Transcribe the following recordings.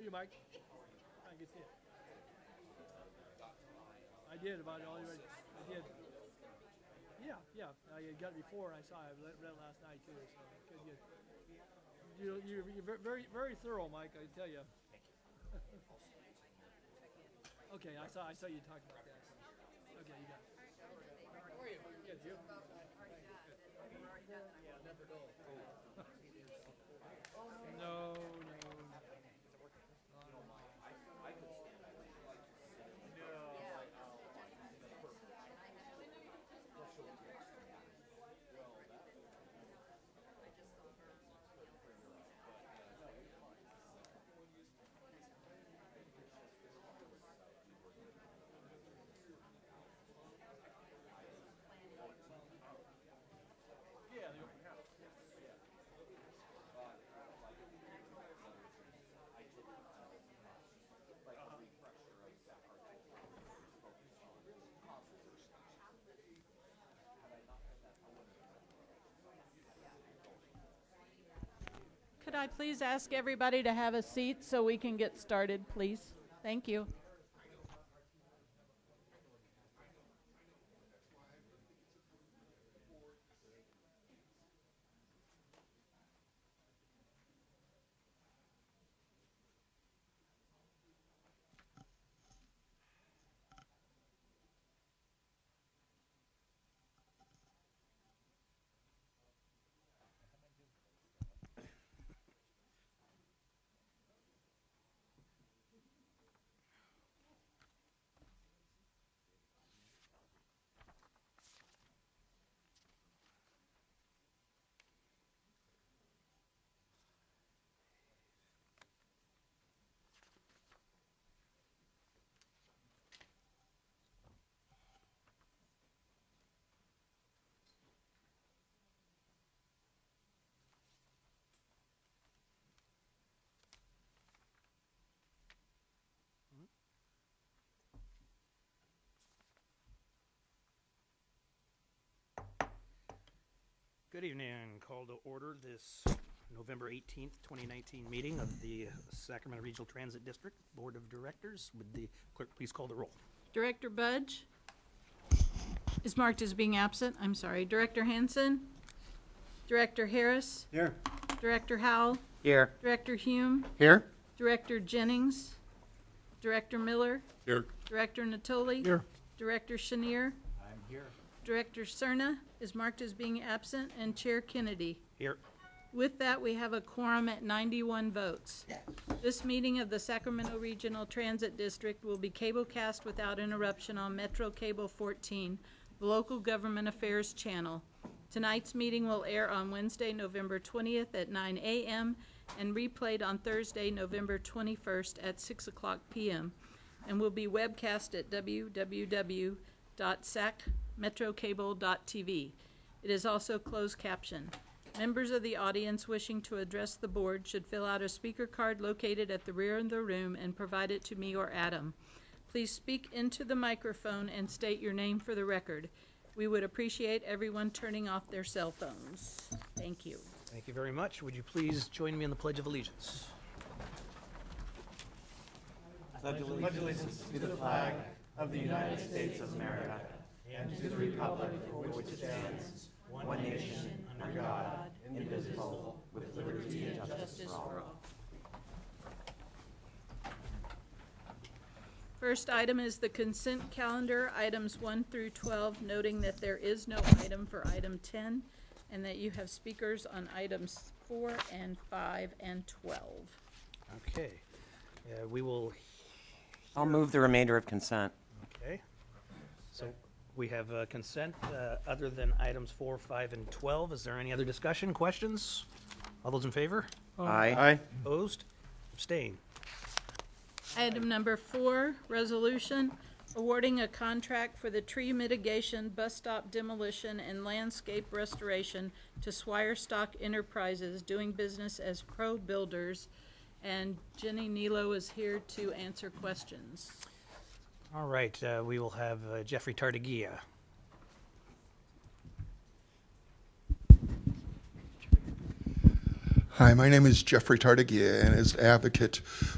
you, Mike. I can see it. I did about all you. I did. Yeah, yeah. I got it before. I saw. I read it last night too. So good. You're very, very thorough, Mike. I tell you. Okay, I saw you talking about that. Okay, you got it. How are you? Good, you? Yeah, never know. No. Yeah, the open house. Could I please ask everybody to have a seat so we can get started, please? Thank you. Good evening. Call to order this November 18th, 2019 meeting of the Sacramento Regional Transit District Board of Directors. Would the clerk please call the roll? Director Budge is marked as being absent. I'm sorry. Director Hansen? Director Harris? Here. Director Howell? Here. Director Hume? Here. Director Jennings? Director Miller? Here. Director Natoli? Here. Director Chenier? I'm here. Director Cerna is marked as being absent, and Chair Kennedy. Here. With that, we have a quorum at 91 votes. This meeting of the Sacramento Regional Transit District will be cablecast without interruption on Metro Cable 14, the local government affairs channel. Tonight's meeting will air on Wednesday, November 20th at 9 a.m. and replayed on Thursday, November 21st at 6 o'clock p.m. and will be webcast at www.sacmetrocable.tv. It is also closed caption. Members of the audience wishing to address the board should fill out a speaker card located at the rear of the room and provide it to me or Adam. Please speak into the microphone and state your name for the record. We would appreciate everyone turning off their cell phones. Thank you. Thank you very much. Would you please join me in the Pledge of Allegiance? Pledge allegiance to the flag of the United States of America and to the republic for which it stands, one nation, under God, indivisible, with liberty and justice for all. First item is the consent calendar, items 1 through 12, noting that there is no item for item 10 and that you have speakers on items 4 and 5 and 12. Okay. We will... I'll move the remainder of consent. Okay. So we have consent other than items 4, 5, and 12. Is there any other discussion, questions? All those in favor? Aye. Opposed? Abstain. Item number 4, resolution awarding a contract for the tree mitigation, bus stop demolition, and landscape restoration to Swirestock Enterprises, doing business as Pro Builders. And Jenny Nilo is here to answer questions. All right. We will have Jeffrey Tartagia. Hi, my name is Jeffrey Tardigia, and as advocate,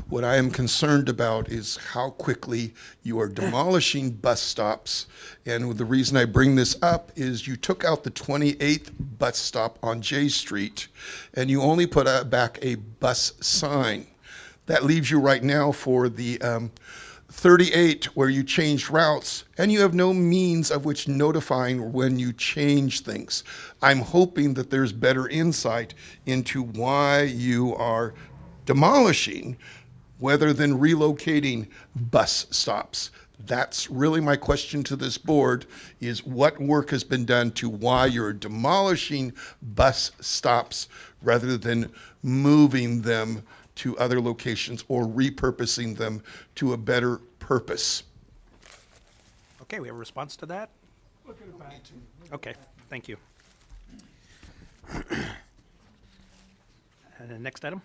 what I am concerned about is how quickly you are demolishing bus stops. And the reason I bring this up is you took out the 28th bus stop on J Street, and you only put back a bus sign. That leaves you right now for the 38 where you changed routes, and you have no means of which notifying when you change things. I'm hoping that there's better insight into why you are demolishing rather than relocating bus stops. That's really my question to this board, is what work has been done to why you're demolishing bus stops rather than moving them to other locations or repurposing them to a better purpose. Okay, we have a response to that? Okay, thank you. And the next item?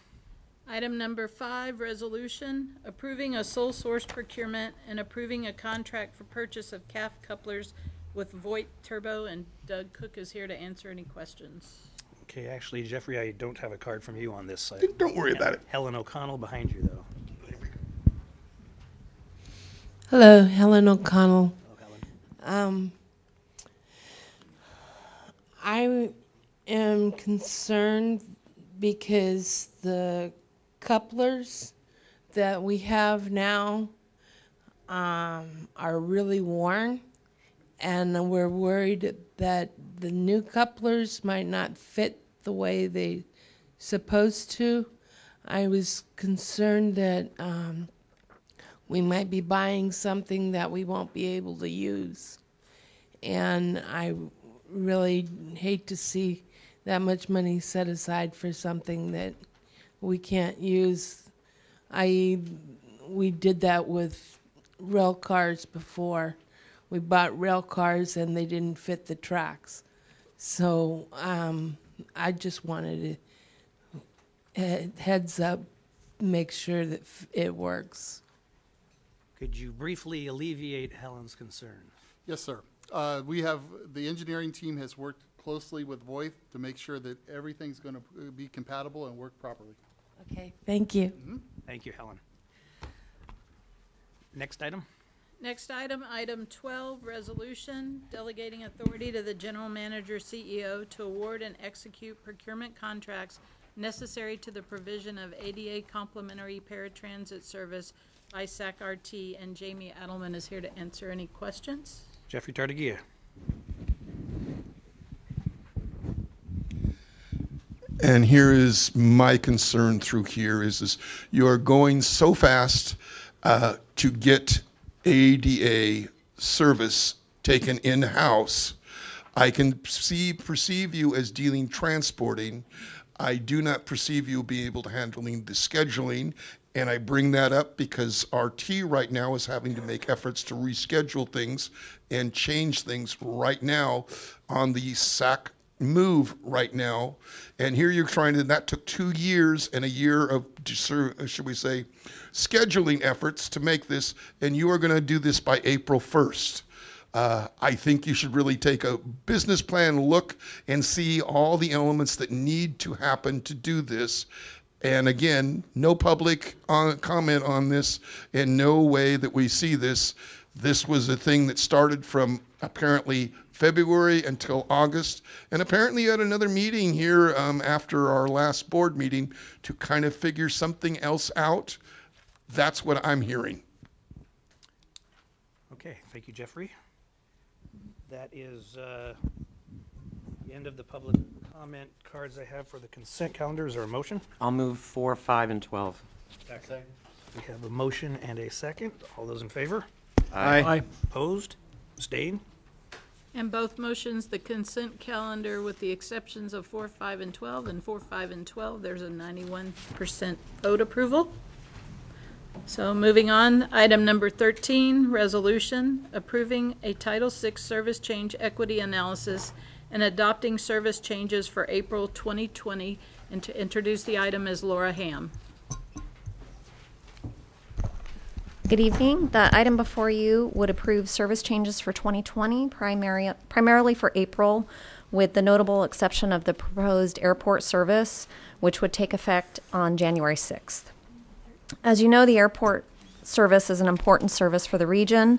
Item number 5, resolution approving a sole source procurement and approving a contract for purchase of calf couplers with Voigt Turbo, and Doug Cook is here to answer any questions. Okay, actually, Jeffrey, I don't have a card from you on this side. Don't worry about it. Helen O'Connell behind you, though. Hello, Helen O'Connell. Oh, Helen. I am concerned because the couplers that we have now are really worn, and we're worried that the new couplers might not fit the way they supposed to. I was concerned that we might be buying something that we won't be able to use. And I really hate to see that much money set aside for something that we can't use. We did that with rail cars before. We bought rail cars and they didn't fit the tracks. So I just wanted to heads up, make sure that it works. Could you briefly alleviate Helen's concern? Yes, sir. The engineering team has worked closely with Voith to make sure that everything's going to be compatible and work properly. Okay, thank you. Thank you, Helen. Next item? Next item, item 12, resolution delegating authority to the general manager CEO to award and execute procurement contracts necessary to the provision of ADA complimentary paratransit service by SAC-RT, and Jamie Adelman is here to answer any questions. Jeffrey Tardigia. And here is my concern through here is you are going so fast to get ADA service taken in-house. I can perceive you as dealing transporting. I do not perceive you being able to handling the scheduling, and I bring that up because RT right now is having to make efforts to reschedule things and change things right now on the SAC move right now. And here you're trying to, that took 2 years and a year of, should we say, scheduling efforts to make this, and you are going to do this by April 1st. I think you should really take a business plan look and see all the elements that need to happen to do this. And again, no public comment on this, and no way that we see this. This was a thing that started from apparently February until August, and apparently you had another meeting here after our last board meeting to kind of figure something else out. That's what I'm hearing. Okay, thank you, Jeffrey. That is the end of the public comment cards I have for the consent calendar. Is there a motion? I'll move 4, 5, and 12. Second. We have a motion and a second. All those in favor? Aye. Opposed? Abstained? And both motions, the consent calendar with the exceptions of 4, 5, and 12, and 4, 5, and 12, there's a 91% vote approval. So moving on, item number 13, resolution approving a Title VI service change equity analysis and adopting service changes for April 2020. And to introduce the item is Laura Ham. Good evening. The item before you would approve service changes for 2020, primarily for April, with the notable exception of the proposed airport service, which would take effect on January 6th. As you know, the airport service is an important service for the region.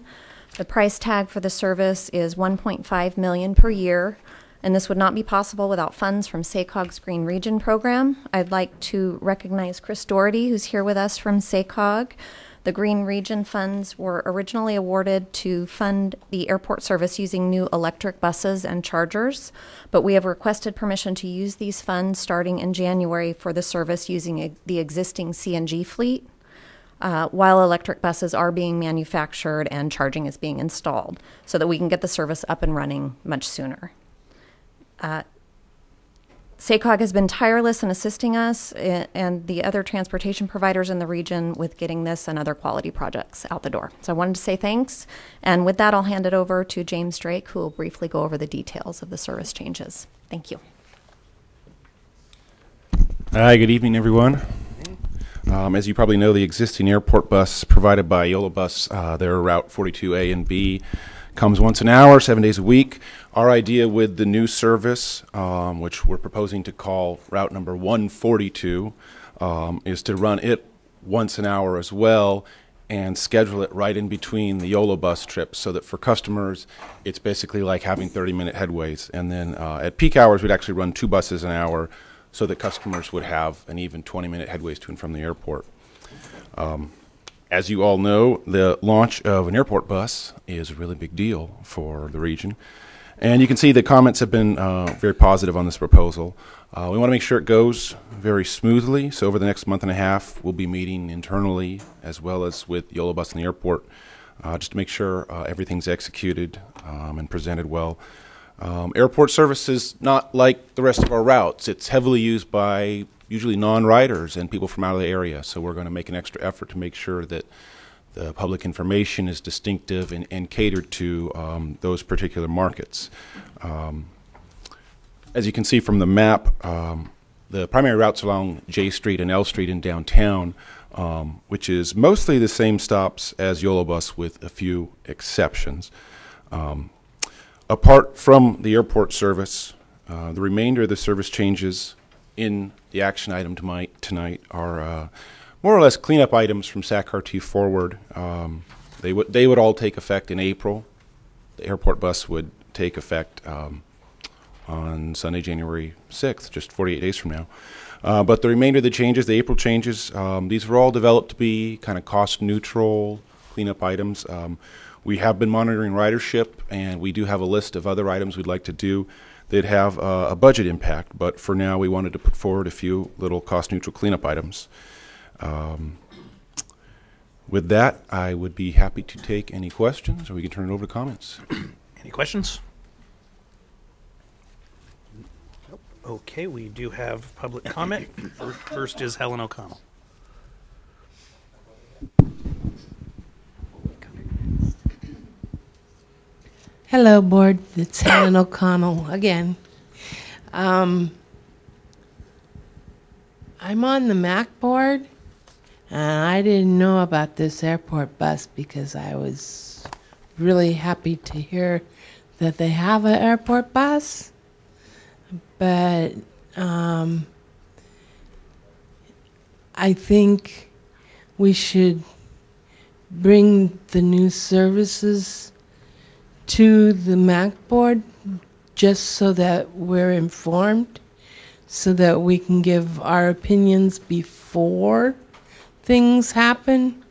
The price tag for the service is $1.5 million per year, and this would not be possible without funds from SACOG's Green Region program. I'd like to recognize Chris Doherty, who's here with us from SACOG. The Green Region funds were originally awarded to fund the airport service using new electric buses and chargers, but we have requested permission to use these funds starting in January for the service using the existing CNG fleet, while electric buses are being manufactured and charging is being installed, so that we can get the service up and running much sooner. SACOG has been tireless in assisting us and the other transportation providers in the region with getting this and other quality projects out the door. So I wanted to say thanks. And with that, I'll hand it over to James Drake, who will briefly go over the details of the service changes. Thank you. Hi, good evening, everyone. As you probably know, the existing airport bus provided by Yola Bus, their Route 42A and B, comes once an hour, 7 days a week. Our idea with the new service, which we're proposing to call route number 142, is to run it once an hour as well and schedule it right in between the Yola Bus trips, so that for customers, it's basically like having 30-minute headways. And then at peak hours, we'd actually run 2 buses an hour so that customers would have an even 20-minute headways to and from the airport. As you all know, the launch of an airport bus is a really big deal for the region. And you can see the comments have been very positive on this proposal. We want to make sure it goes very smoothly. So over the next month and a half, we'll be meeting internally as well as with Yola Bus and the airport just to make sure everything's executed and presented well. Airport service is not like the rest of our routes. It's heavily used by usually non-riders and people from out of the area. So we're going to make an extra effort to make sure that the public information is distinctive and catered to those particular markets. As you can see from the map, the primary routes along J Street and L Street in downtown, which is mostly the same stops as Yola Bus with a few exceptions. Apart from the airport service, the remainder of the service changes in the action item tonight are more or less cleanup items from SAC-RT forward. They would all take effect in April. The airport bus would take effect on Sunday, January 6th, just 48 days from now. But the remainder of the changes, the April changes, these were all developed to be kind of cost-neutral cleanup items. We have been monitoring ridership, and we do have a list of other items we'd like to do that have a budget impact, but for now we wanted to put forward a few little cost-neutral cleanup items. With that, I would be happy to take any questions, or we can turn it over to comments. Any questions? Nope. Okay, we do have public comment. First is Helen O'Connell. Hello, board. It's Helen O'Connell again. I'm on the MAC board, and I didn't know about this airport bus because I was really happy to hear that they have an airport bus. But I think we should bring the new services to the MAC board just so that we're informed, so that we can give our opinions before things happen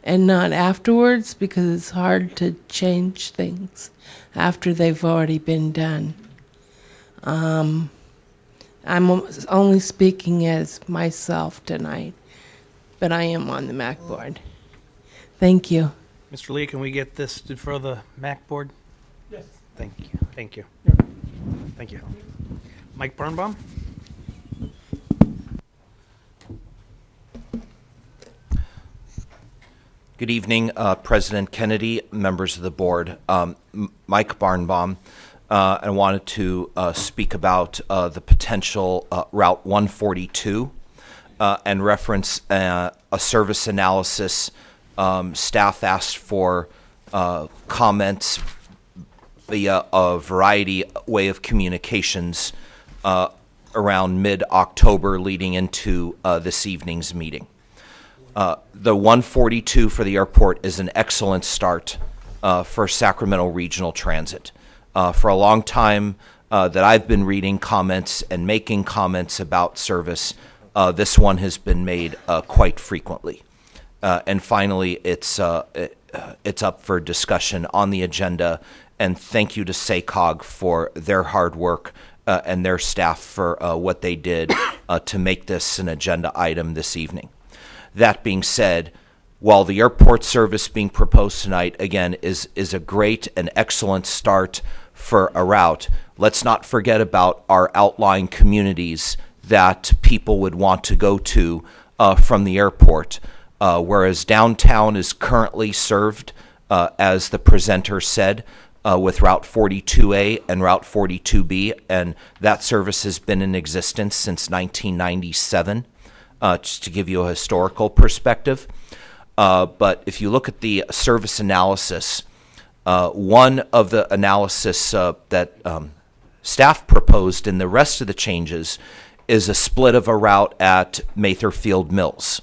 and not afterwards, because it's hard to change things after they've already been done. I'm only speaking as myself tonight, but I am on the MAC board. Thank you. Mr. Lee, can we get this for the MAC board? Yes. Thank you. Thank you. Thank you. Mike Birnbaum? Good evening, President Kennedy, members of the board. Mike Birnbaum. I wanted to speak about the potential Route 142 and reference a service analysis. Staff asked for comments via a variety way of communications around mid-October leading into this evening's meeting. The 142 for the airport is an excellent start for Sacramento Regional Transit. For a long time that I've been reading comments and making comments about service, this one has been made quite frequently. And finally, it's up for discussion on the agenda. And thank you to SACOG for their hard work and their staff for what they did to make this an agenda item this evening. That being said, while the airport service being proposed tonight, again, is a great and excellent start for a route, let's not forget about our outlying communities that people would want to go to from the airport. Whereas downtown is currently served, as the presenter said, with Route 42A and Route 42B, and that service has been in existence since 1997, just to give you a historical perspective. But if you look at the service analysis, one of the analysis that staff proposed in the rest of the changes is a split of a route at Matherfield Mills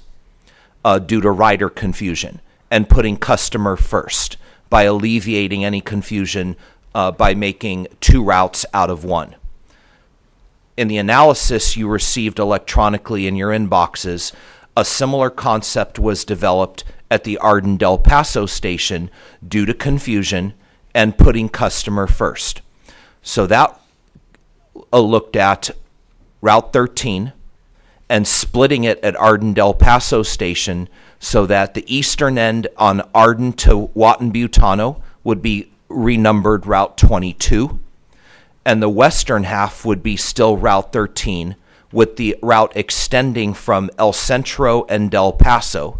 due to rider confusion and putting customer first by alleviating any confusion by making two routes out of one. In the analysis you received electronically in your inboxes, a similar concept was developed at the Arden Del Paso station due to confusion and putting customer first. So that looked at Route 13 and splitting it at Arden Del Paso station so that the eastern end on Arden to Wotton-Butano would be renumbered Route 22, and the western half would be still Route 13, with the route extending from El Centro and Del Paso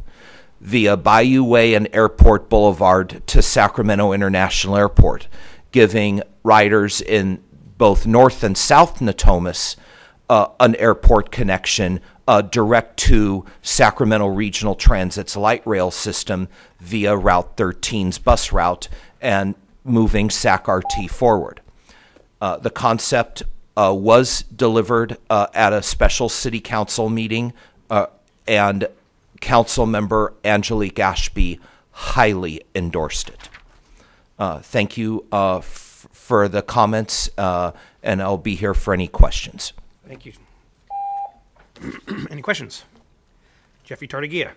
via Bayou Way and Airport Boulevard to Sacramento International Airport, giving riders in both North and South Natomas an airport connection direct to Sacramento Regional Transit's light rail system via Route 13's bus route and moving SAC-RT forward. The concept was delivered at a special city council meeting, and council member Angelique Ashby highly endorsed it. Thank you for the comments, and I'll be here for any questions. Thank you. Any questions? Jeffrey Tartagia.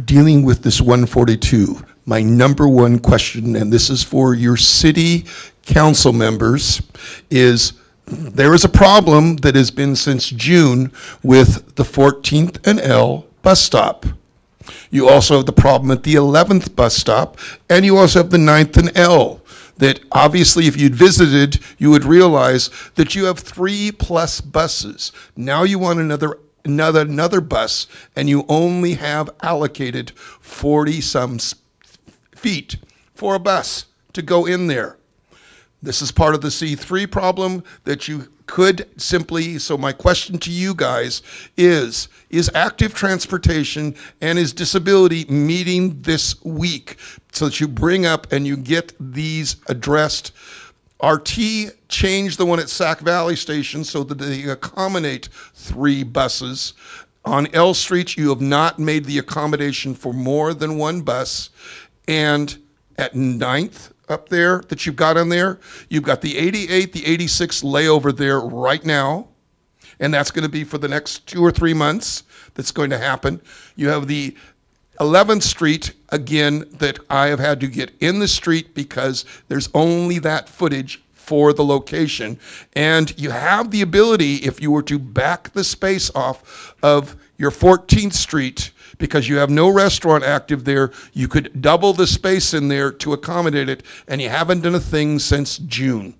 Dealing with this 142, my number one question, and this is for your city council members, is there is a problem that has been since June with the 14th and L bus stop. You also have the problem at the 11th bus stop, and you also have the 9th and L. That obviously if you'd visited, you would realize that you have 3+ buses. Now you want another bus, and you only have allocated 40-some feet for a bus to go in there. This is part of the C3 problem that you could simply, so my question to you guys is active transportation and is disability meeting this week so that you bring up and you get these addressed? RT changed the one at Sac Valley Station so that they accommodate 3 buses. On L Street, you have not made the accommodation for more than 1 bus. And at 9th, up there that you've got on there, you've got the 88, the 86 layover there right now, and that's going to be for the next 2 or 3 months that's going to happen. You have the 11th Street, again, that I have had to get in the street because there's only that footage for the location. And you have the ability, if you were to back the space off of your 14th Street, because you have no restaurant active there, you could double the space in there to accommodate it, and you haven't done a thing since June.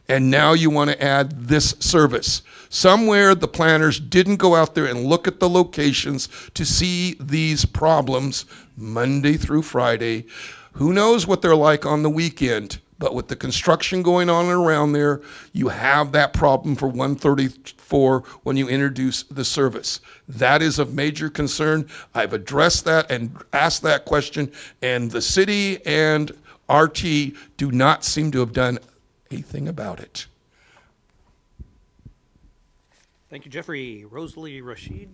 And now you want to add this service. Somewhere the planners didn't go out there and look at the locations to see these problems Monday through Friday. Who knows what they're like on the weekend? But with the construction going on around there, you have that problem for 134 when you introduce the service. That is of major concern. I've addressed that and asked that question, and the city and RT do not seem to have done a thing about it. Thank you, Jeffrey. Rosalie Rashid.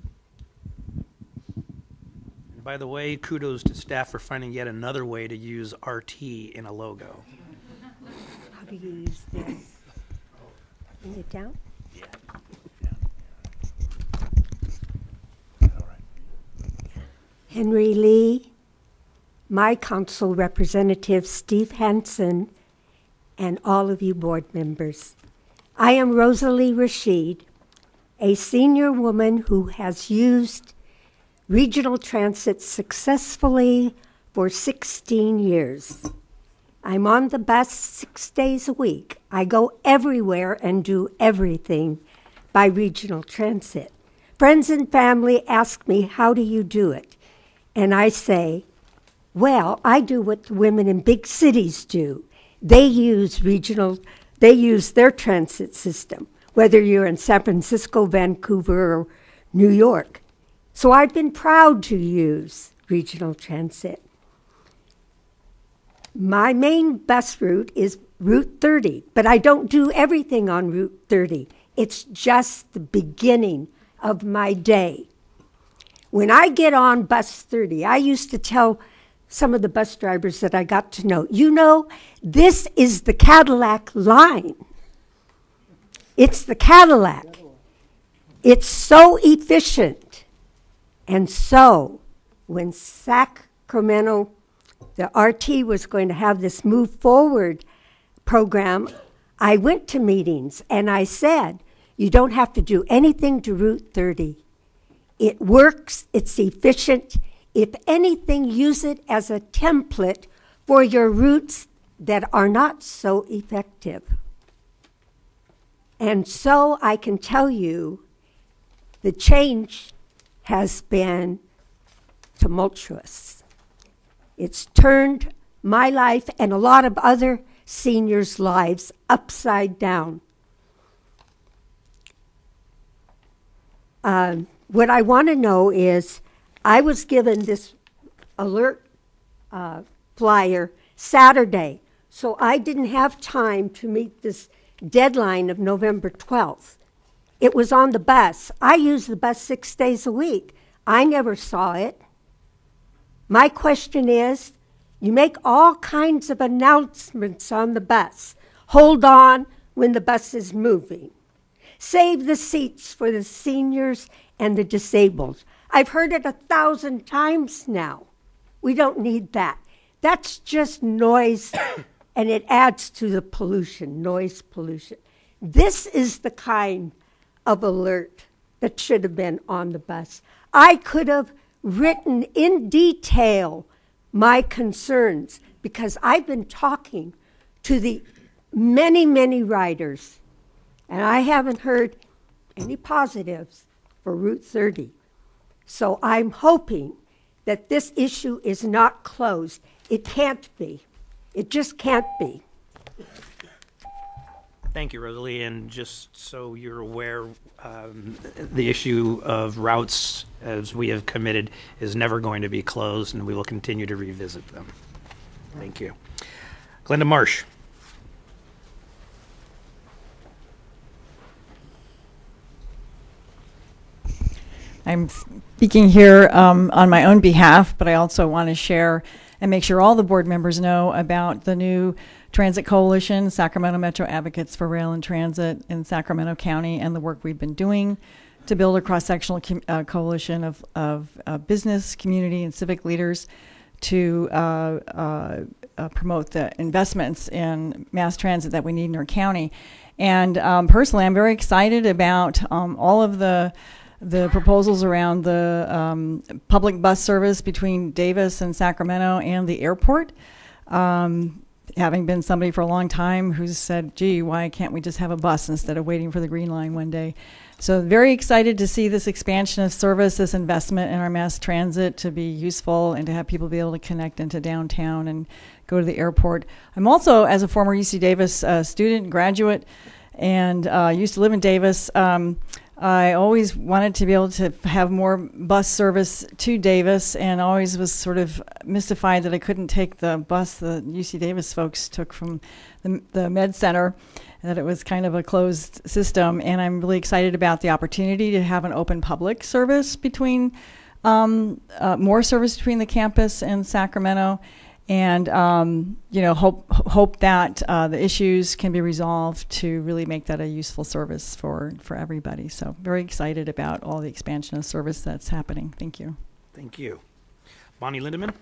And by the way, kudos to staff for finding yet another way to use RT in a logo. How do you use this? Bring it down? Yeah. Henry Lee, my council representative, Steve Hansen, and all of you board members. I am Rosalie Rashid, a senior woman who has used regional transit successfully for 16 years. I'm on the bus 6 days a week. I go everywhere and do everything by regional transit. Friends and family ask me, how do you do it? And I say, well, I do what the women in big cities do. They use their transit system, whether you're in San Francisco, Vancouver, or New York. So I've been proud to use regional transit. My main bus route is Route 30, but I don't do everything on Route 30. It's just the beginning of my day. When I get on bus 30, I used to tell some of the bus drivers that I got to know, you know, this is the Cadillac line. It's the Cadillac. It's so efficient. And so when Sacramento, the RT was going to have this Move Forward program, I went to meetings and I said, you don't have to do anything to Route 30. It works, it's efficient. If anything, use it as a template for your routes that are not so effective. And so I can tell you the change has been tumultuous. It's turned my life and a lot of other seniors' lives upside down. What I want to know is, I was given this alert flyer Saturday, so I didn't have time to meet this deadline of November 12th. It was on the bus. I use the bus 6 days a week. I never saw it. My question is, you make all kinds of announcements on the bus. Hold on when the bus is moving. Save the seats for the seniors and the disabled. I've heard it 1,000 times now. We don't need that. That's just noise, and it adds to the pollution, noise pollution. This is the kind of alert that should have been on the bus. I could have written in detail my concerns because I've been talking to the many, many riders, and I haven't heard any positives for Route 30. So I'm hoping that this issue is not closed. It can't be. It just can't be. Thank you, Rosalie. And just so you're aware, the issue of routes, as we have committed, is never going to be closed, and we will continue to revisit them. Thank you. Glenda Marsh. I'm speaking here on my own behalf, but I also want to share and make sure all the board members know about the new Transit Coalition, Sacramento Metro Advocates for Rail and Transit in Sacramento County, and the work we've been doing to build a cross-sectional coalition of business, community, and civic leaders to promote the investments in mass transit that we need in our county. And personally, I'm very excited about all of the proposals around the public bus service between Davis and Sacramento and the airport. Having been somebody for a long time who's said, gee, why can't we just have a bus instead of waiting for the green line one day? So very excited to see this expansion of service, this investment in our mass transit to be useful and to have people be able to connect into downtown and go to the airport. I'm also, as a former UC Davis student, graduate, and used to live in Davis, I always wanted to be able to have more bus service to Davis, and always was sort of mystified that I couldn't take the bus the UC Davis folks took from the Med Center, that it was kind of a closed system. And I'm really excited about the opportunity to have an open public service between, more service between the campus and Sacramento. And hope that the issues can be resolved to really make that a useful service for everybody. So very excited about all the expansion of service that's happening. Thank you. Thank you. Bonnie Lindeman?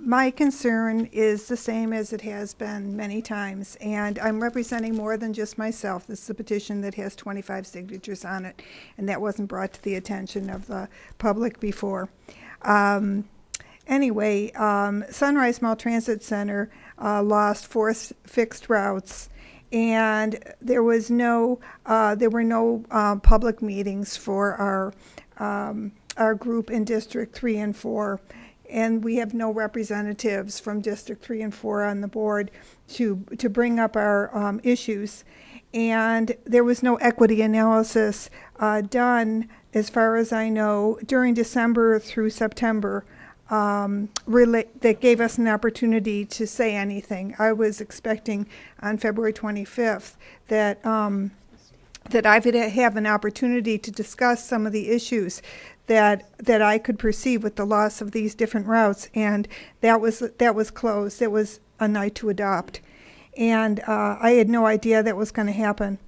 My concern is the same as it has been many times, and I'm representing more than just myself. This is a petition that has 25 signatures on it, and that wasn't brought to the attention of the public before. Anyway, Sunrise Mall Transit Center lost 4 fixed routes, and there were no public meetings for our group in District 3 and 4. And we have no representatives from District 3 and 4 on the board to bring up our issues. And there was no equity analysis done, as far as I know, during December through September that gave us an opportunity to say anything. I was expecting on February 25th that I would have an opportunity to discuss some of the issues that I could perceive with the loss of these different routes, and that was closed. It was a night to adopt, and I had no idea that was going to happen.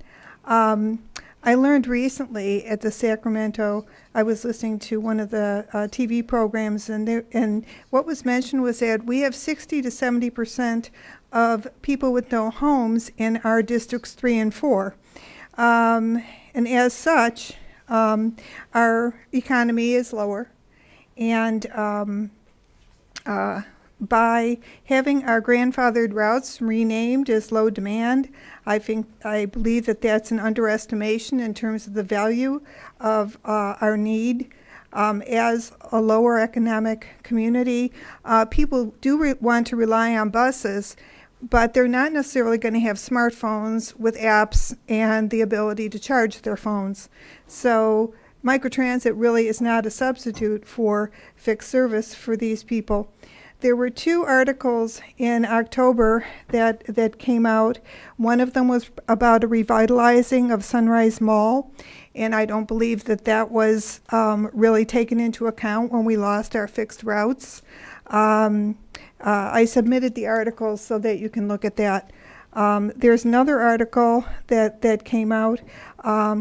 I learned recently at the Sacramento, I was listening to one of the TV programs, and what was mentioned was that we have 60 to 70% of people with no homes in our districts 3 and 4, and as such, our economy is lower, and by having our grandfathered routes renamed as low demand, I believe that that's an underestimation in terms of the value of our need. As a lower economic community, people do want to rely on buses, but they're not necessarily going to have smartphones with apps and the ability to charge their phones. So microtransit really is not a substitute for fixed service for these people. There were 2 articles in October that came out. One of them was about a revitalizing of Sunrise Mall, and I don't believe that was really taken into account when we lost our fixed routes. I submitted the article so that you can look at that. There's another article that came out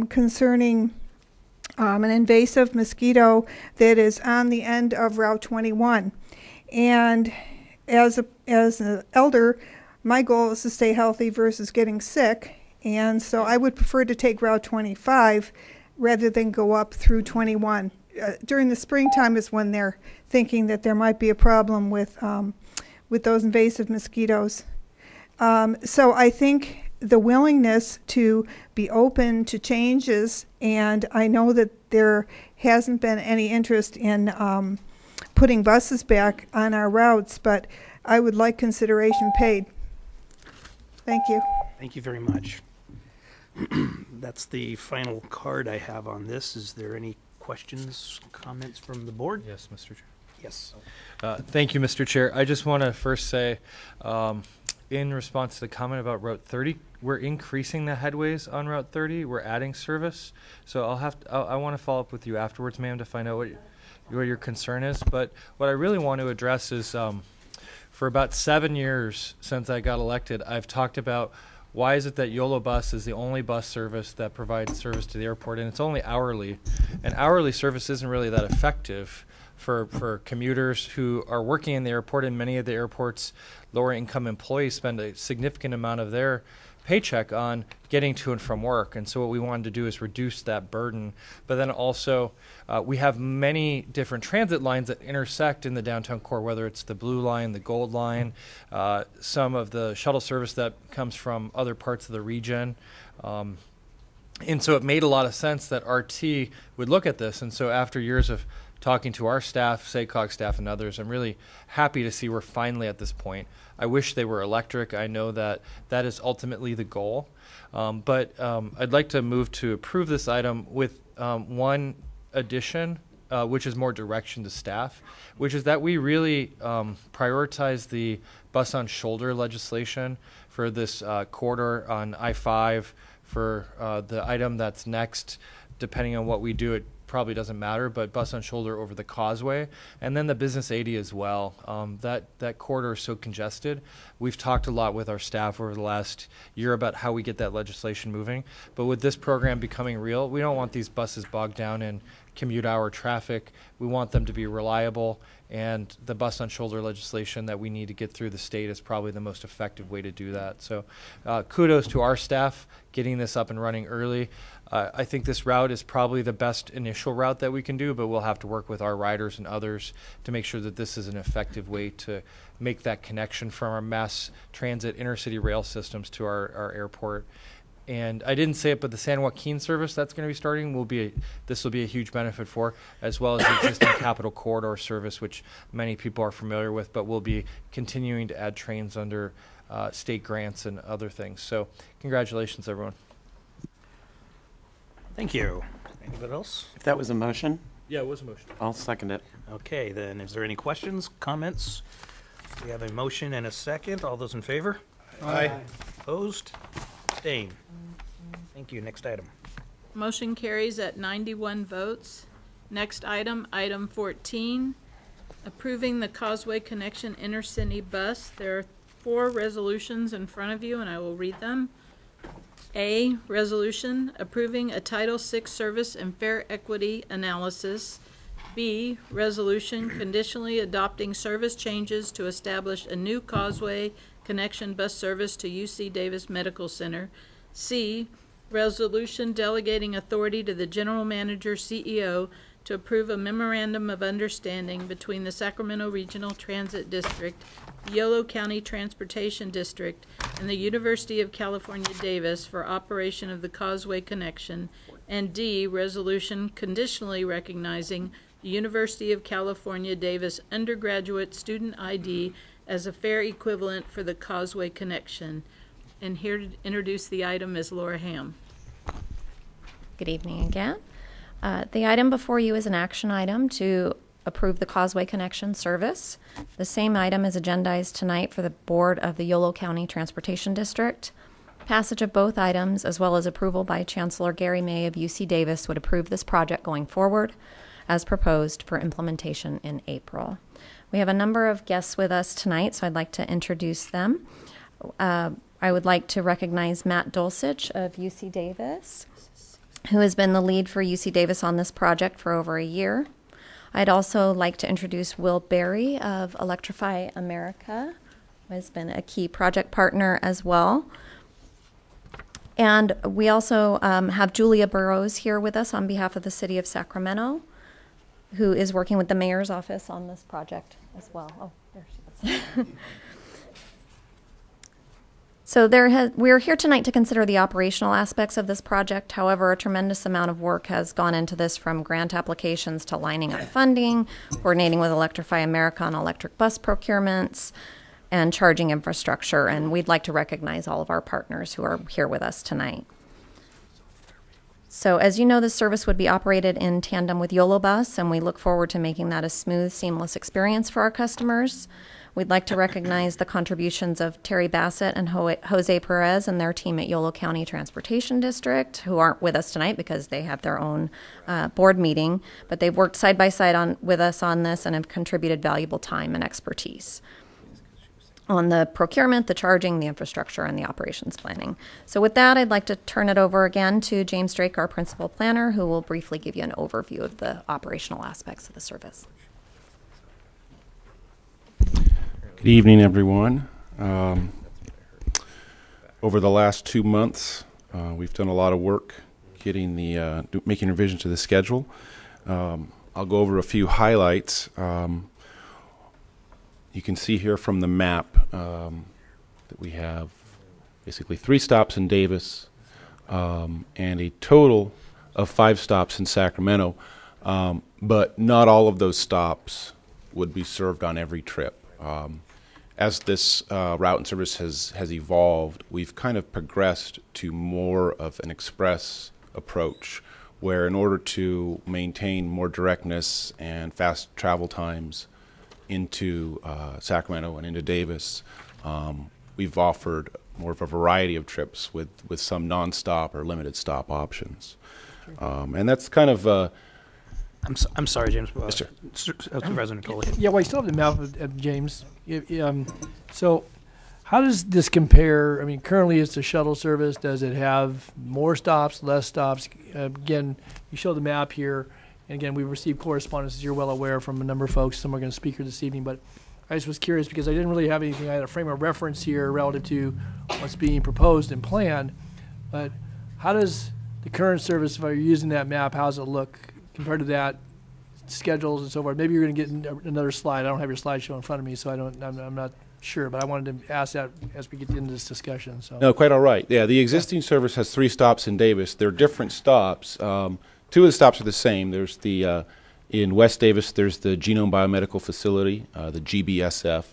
concerning an invasive mosquito that is on the end of Route 21. And as an elder, my goal is to stay healthy versus getting sick. And so I would prefer to take Route 25 rather than go up through 21. During the springtime is when they're thinking that there might be a problem with those invasive mosquitoes. So I think the willingness to be open to changes, and I know that there hasn't been any interest in putting buses back on our routes, but I would like consideration paid. Thank you. Thank you very much. That's the final card I have on this. Is there any questions, comments from the board? Yes, Mr. Chair. Yes. Thank you, Mr. Chair. I just want to first say, in response to the comment about Route 30, we're increasing the headways on Route 30. We're adding service. So I want to follow up with you afterwards, ma'am, to find out what your concern is. But what I really want to address is, for about 7 years since I got elected, I've talked about why is it that YOLO Bus is the only bus service that provides service to the airport, and it's only hourly. And hourly service isn't really that effective for commuters who are working in the airport. And many of the airport's lower income employees spend a significant amount of their paycheck on getting to and from work. And so what we wanted to do is reduce that burden. But then also, we have many different transit lines that intersect in the downtown core, whether it's the Blue Line, the Gold Line, some of the shuttle service that comes from other parts of the region. And so it made a lot of sense that RT would look at this. And so after years of talking to our staff, SACOG staff, and others, I'm really happy to see we're finally at this point. I wish they were electric. I know that that is ultimately the goal. But I'd like to move to approve this item with one addition, which is more direction to staff, which is that we really prioritize the bus on shoulder legislation for this corridor on I-5. For the item that's next, depending on what we do, it probably doesn't matter, but bus on shoulder over the causeway, and then the business 80 as well. That corridor is so congested. We've talked a lot with our staff over the last year about how we get that legislation moving, but with this program becoming real, we don't want these buses bogged down in commute hour traffic. We want them to be reliable, and the bus on shoulder legislation that we need to get through the state is probably the most effective way to do that. So kudos to our staff getting this up and running early. I think this route is probably the best initial route that we can do, but we'll have to work with our riders and others to make sure that this is an effective way to make that connection from our mass transit intercity rail systems to our airport. And I didn't say it, but the San Joaquin service that's going to be starting this will be a huge benefit for, as well as the existing Capital Corridor service, which many people are familiar with, but we'll be continuing to add trains under state grants and other things. So congratulations, everyone. Thank you. Anybody else? If that was a motion, Yeah, it was a motion. I'll second it. Okay, then, is there any questions, comments? We have a motion and a second. All those in favor? Aye. Opposed? Abstained? Thank you. Next item. Motion carries at 91 votes. Next item, item 14, approving the Causeway Connection Intercity Bus. There are 4 resolutions in front of you, and I will read them. A, resolution approving a Title VI service and fare equity analysis. B, resolution conditionally adopting service changes to establish a new Causeway Connection bus service to UC Davis Medical Center. C, resolution delegating authority to the General Manager CEO to approve a memorandum of understanding between the Sacramento Regional Transit District, Yolo County Transportation District, and the University of California, Davis for operation of the Causeway Connection. And D, resolution conditionally recognizing the University of California, Davis undergraduate student ID as a fare equivalent for the Causeway Connection. And here to introduce the item is Laura Ham. Good evening again. The item before you is an action item to approve the Causeway Connection service. The same item is agendized tonight for the Board of the Yolo County Transportation District. Passage of both items, as well as approval by Chancellor Gary May of UC Davis, would approve this project going forward as proposed for implementation in April. We have a number of guests with us tonight, so I'd like to introduce them. I would like to recognize Matt Dulcich of UC Davis, who has been the lead for UC Davis on this project for over a year. I'd also like to introduce Will Berry of Electrify America, who has been a key project partner as well. And we also have Julia Burrows here with us on behalf of the City of Sacramento, who is working with the Mayor's office on this project as well. Oh, there she is. So we're here tonight to consider the operational aspects of this project. However, a tremendous amount of work has gone into this, from grant applications to lining up funding, coordinating with Electrify America on electric bus procurements, and charging infrastructure. And we'd like to recognize all of our partners who are here with us tonight. So as you know, this service would be operated in tandem with YOLO Bus, and we look forward to making that a smooth, seamless experience for our customers. We'd like to recognize the contributions of Terry Bassett and Jose Perez and their team at Yolo County Transportation District, who aren't with us tonight because they have their own board meeting, but they've worked side by side with us on this and have contributed valuable time and expertise on the procurement, the charging, the infrastructure, and the operations planning. So with that, I'd like to turn it over again to James Drake, our principal planner, who will briefly give you an overview of the operational aspects of the service. Good evening, everyone. over the last 2 months, we've done a lot of work getting making revisions to the schedule. I'll go over a few highlights. You can see here from the map that we have basically 3 stops in Davis and a total of 5 stops in Sacramento, but not all of those stops would be served on every trip. As this route and service has evolved, we've kind of progressed to more of an express approach, where in order to maintain more directness and fast travel times into Sacramento and into Davis, we've offered more of a variety of trips with some nonstop or limited stop options. And that's kind of I'm sorry, James. Yes, sir. President Coley. Yeah, well, you still have the map of James. So how does this compare? I mean, currently it's a shuttle service. Does it have more stops, less stops? Again, you show the map here. And again, we've received correspondence, as you're well aware, from a number of folks. Some are going to speak here this evening. But I just was curious because I didn't really have anything. I had a frame of reference here relative to what's being proposed and planned. But how does the current service, if you're using that map, how does it look compared to that, schedules and so forth? Maybe you're going to get another slide. I don't have your slideshow in front of me, so I'm not sure. But I wanted to ask that as we get into this discussion. So. No, quite all right. Yeah, the existing service has 3 stops in Davis. They're different stops. 2 of the stops are the same. There's the in West Davis, there's the Genome Biomedical Facility, the GBSF.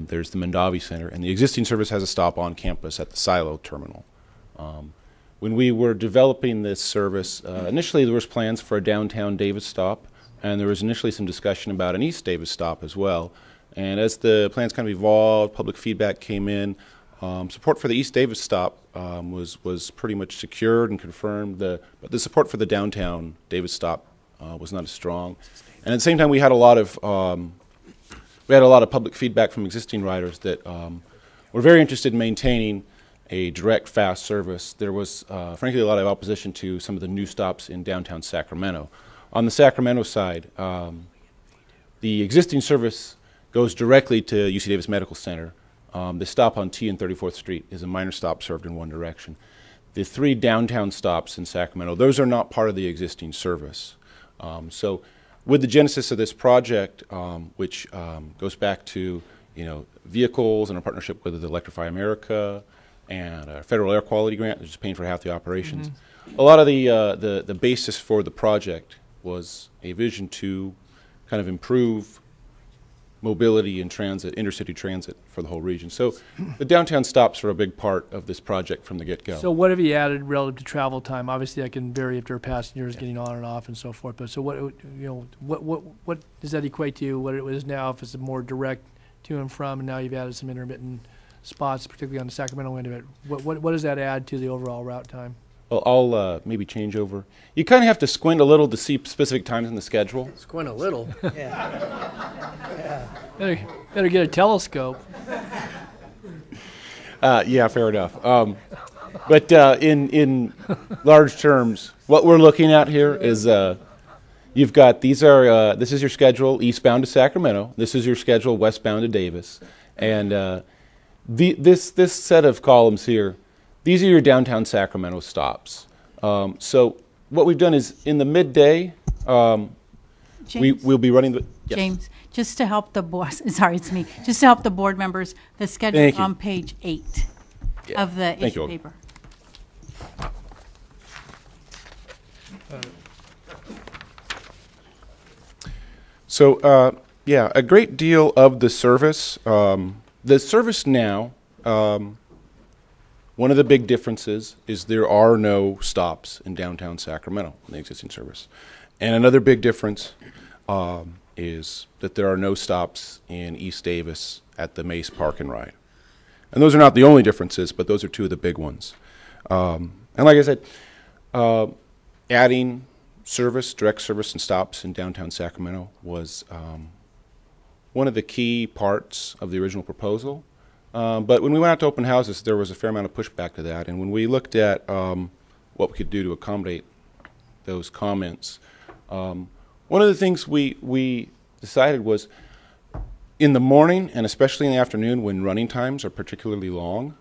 There's the Mondavi Center, and the existing service has a stop on campus at the Silo Terminal. When we were developing this service, initially there was plans for a downtown Davis stop, and there was initially some discussion about an East Davis stop as well. And as the plans kind of evolved, public feedback came in, support for the East Davis stop was pretty much secured and confirmed. But the support for the downtown Davis stop was not as strong. And at the same time, we had a lot of public feedback from existing riders that were very interested in maintaining a direct, fast service. There was, frankly, a lot of opposition to some of the new stops in downtown Sacramento. On the Sacramento side, the existing service goes directly to UC Davis Medical Center. The stop on T and 34th Street is a minor stop served in one direction. The 3 downtown stops in Sacramento, those are not part of the existing service. So with the genesis of this project, which goes back to vehicles and a partnership with Electrify America, and a federal air quality grant that's just paying for half the operations. Mm-hmm. A lot of the basis for the project was a vision to kind of improve mobility and transit, intercity transit for the whole region. So the downtown stops are a big part of this project from the get-go. So what have you added relative to travel time? Obviously, I can vary if there are passengers getting on and off and so forth. But so what does that equate to? What it is now, if it's a more direct to and from, and now you've added some intermittent spots, particularly on the Sacramento end of it. What does that add to the overall route time? Well, I'll maybe change over. You kind of have to squint a little to see specific times in the schedule. Squint a little? Yeah. Better get a telescope. Yeah, fair enough. But in large terms, what we're looking at here is you've got this is your schedule eastbound to Sacramento. This is your schedule westbound to Davis. And this set of columns here, these are your downtown Sacramento stops. So what we've done is in the midday, we'll be running the... Yes. James, just to help the board, sorry, it's me, just to help the board members, the schedule is on page 8 of the issue paper. So, yeah, a great deal of the service now, one of the big differences is there are no stops in downtown Sacramento in the existing service. And another big difference is that there are no stops in East Davis at the Mace Park and Ride. And those are not the only differences, but those are 2 of the big ones. And like I said, adding direct service and stops in downtown Sacramento was one of the key parts of the original proposal. But when we went out to open houses, there was a fair amount of pushback to that. And when we looked at what we could do to accommodate those comments, one of the things we decided was in the morning and especially in the afternoon when running times are particularly long,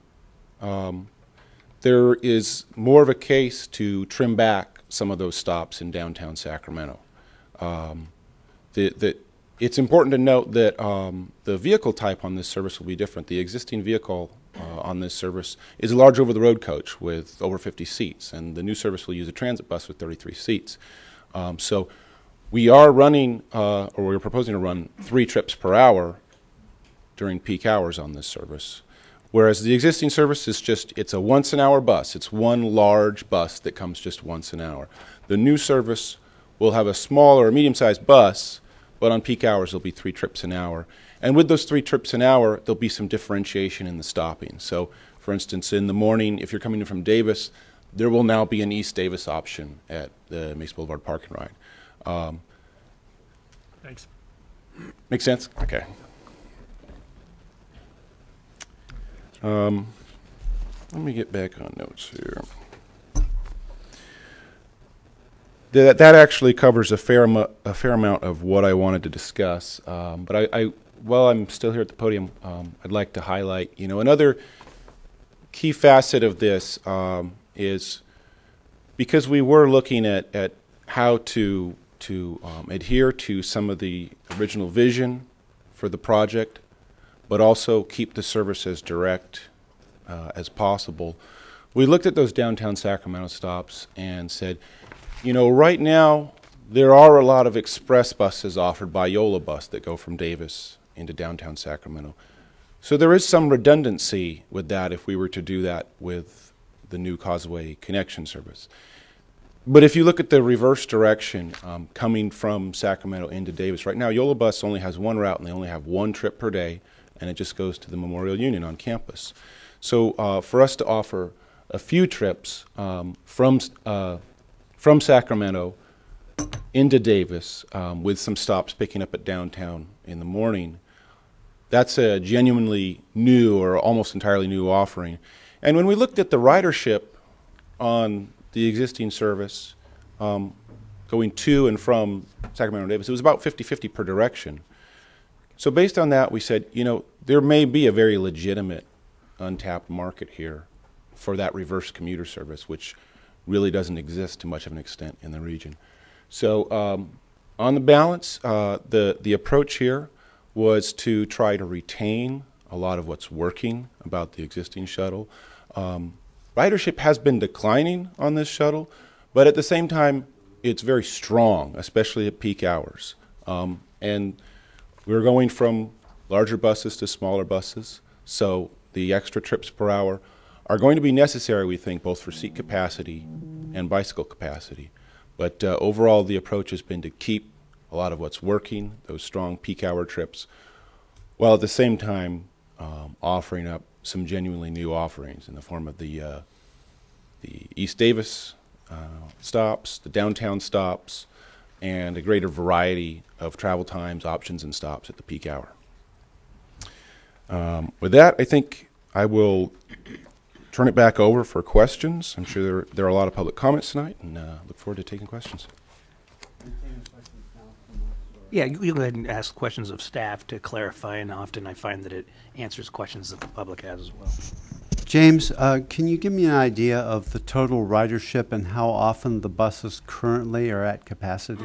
there is more of a case to trim back some of those stops in downtown Sacramento. It's important to note that the vehicle type on this service will be different. The existing vehicle on this service is a large over-the-road coach with over 50 seats, and the new service will use a transit bus with 33 seats. So we are running, or we're proposing to run 3 trips per hour during peak hours on this service. Whereas the existing service is it's a once-an-hour bus. It's one large bus that comes just once an hour. The new service will have a smaller or medium-sized bus, but on peak hours there'll be 3 trips an hour. And with those 3 trips an hour, there'll be some differentiation in the stopping. So, for instance, in the morning, if you're coming in from Davis, there will now be an East Davis option at the Mesa Boulevard Park and Ride. Thanks. Make sense? Okay. Let me get back on notes here. That actually covers a fair amount of what I wanted to discuss. But while I'm still here at the podium, I'd like to highlight, another key facet of this is because we were looking at how to adhere to some of the original vision for the project, but also keep the service as direct as possible. We looked at those downtown Sacramento stops and said, right now there are a lot of express buses offered by Yola Bus that go from Davis into downtown Sacramento. So there is some redundancy with that if we were to do that with the new Causeway Connection service. But if you look at the reverse direction coming from Sacramento into Davis, right now Yola Bus only has one route and they only have 1 trip per day, and it just goes to the Memorial Union on campus. So for us to offer a few trips from Sacramento into Davis with some stops picking up at downtown in the morning, that's a genuinely new or almost entirely new offering. And when we looked at the ridership on the existing service going to and from Sacramento to Davis, it was about 50-50 per direction. So based on that, we said, there may be a very legitimate untapped market here for that reverse commuter service, which really doesn't exist to much of an extent in the region. So on the balance, the approach here was to try to retain a lot of what's working about the existing shuttle. Ridership has been declining on this shuttle, but at the same time, it's very strong, especially at peak hours. And we're going from larger buses to smaller buses, so the extra trips per hour are going to be necessary, we think, both for seat capacity and bicycle capacity. But overall, the approach has been to keep a lot of what's working, those strong peak hour trips, while at the same time offering up some genuinely new offerings in the form of the East Davis stops, the downtown stops, and a greater variety of travel times, options, and stops at the peak hour. With that, I think I will turn it back over for questions. I'm sure there are a lot of public comments tonight, and look forward to taking questions. Yeah, you go ahead and ask questions of staff to clarify, and often I find that it answers questions that the public has as well. James, can you give me an idea of the total ridership and how often the buses currently are at capacity?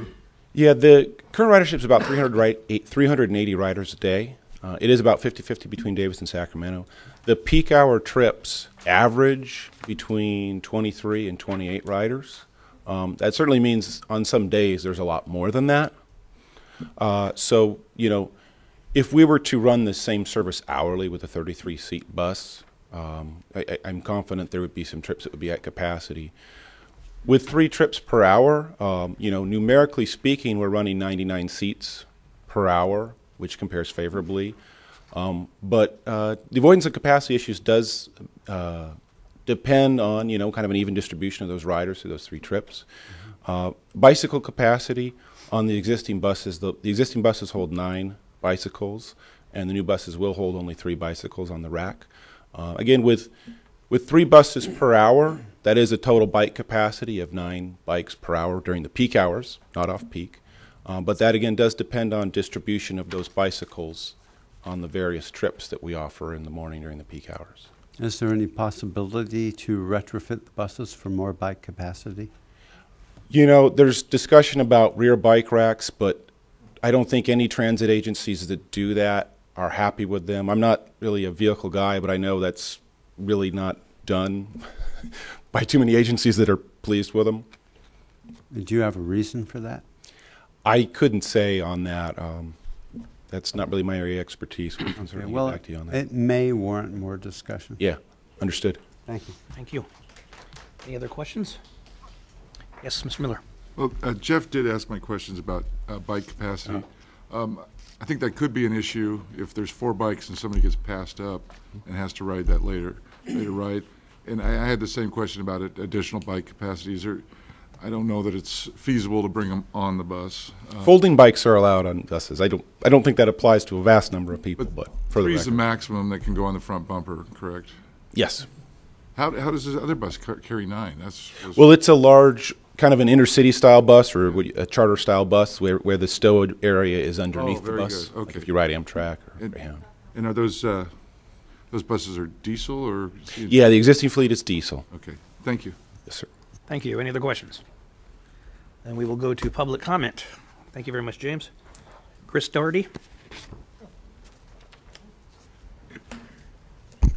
Yeah, the current ridership is about 380 riders a day. It is about 50-50 between Davis and Sacramento. The peak hour trips average between 23 and 28 riders. That certainly means on some days there's a lot more than that. So, if we were to run the same service hourly with a 33-seat bus, I'm confident there would be some trips that would be at capacity. With 3 trips per hour, numerically speaking, we're running 99 seats per hour, which compares favorably. But the avoidance of capacity issues does depend on, kind of an even distribution of those riders through those 3 trips. Bicycle capacity on the existing buses, the existing buses hold 9 bicycles, and the new buses will hold only 3 bicycles on the rack. Again, with 3 buses per hour, that is a total bike capacity of 9 bikes per hour during the peak hours, not off-peak. But that, again, does depend on distribution of those bicycles on the various trips that we offer in the morning during the peak hours. Is there any possibility to retrofit the buses for more bike capacity? You know, there's discussion about rear bike racks, but I don't think any transit agencies that do that are happy with them. I'm not really a vehicle guy, but I know that's really not done by too many agencies that are pleased with them. Do you have a reason for that? I couldn't say on that. That's not really my area of expertise. We can certainly well, get back to you on that. It may warrant more discussion. Yeah, understood. Thank you. Thank you. Any other questions? Yes, Mr. Miller. Well, Jeff did ask my questions about bike capacity. I think that could be an issue if there's 4 bikes and somebody gets passed up and has to ride that later ride. And I had the same question about additional bike capacity. I don't know that it's feasible to bring them on the bus. Folding bikes are allowed on buses. I don't think that applies to a vast number of people, but for the 3 is the record. maximum that can go on the front bumper, correct? Yes. How does this other bus carry 9? Well, it's a large, kind of an intercity style bus or a charter style bus where the stow area is underneath the bus. Good. Okay. Like if you ride Amtrak or Greyhound. And are those buses are diesel or? Yeah, the existing fleet is diesel. Okay. Thank you. Yes, sir. Thank you. Any other questions? Then we will go to public comment. Thank you very much, James. Chris Doherty.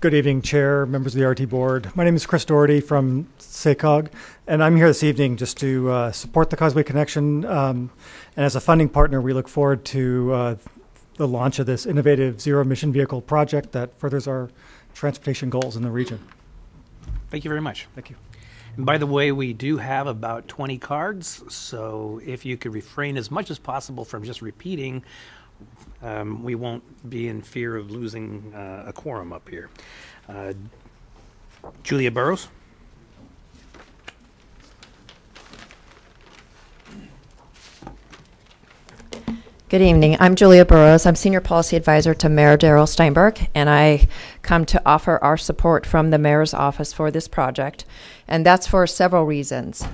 Good evening, Chair, members of the RT Board. My name is Chris Doherty from SACOG, and I'm here this evening just to support the Causeway Connection. And as a funding partner, we look forward to the launch of this innovative zero-emission vehicle project that furthers our transportation goals in the region. Thank you very much. Thank you. And by the way, we do have about 20 cards, so if you could refrain as much as possible from just repeating, we won't be in fear of losing a quorum up here. Julia Burrows. Good evening. I'm Julia Burrows. I'm Senior Policy Advisor to Mayor Darrell Steinberg, and I come to offer our support from the Mayor's office for this project, and that's for several reasons.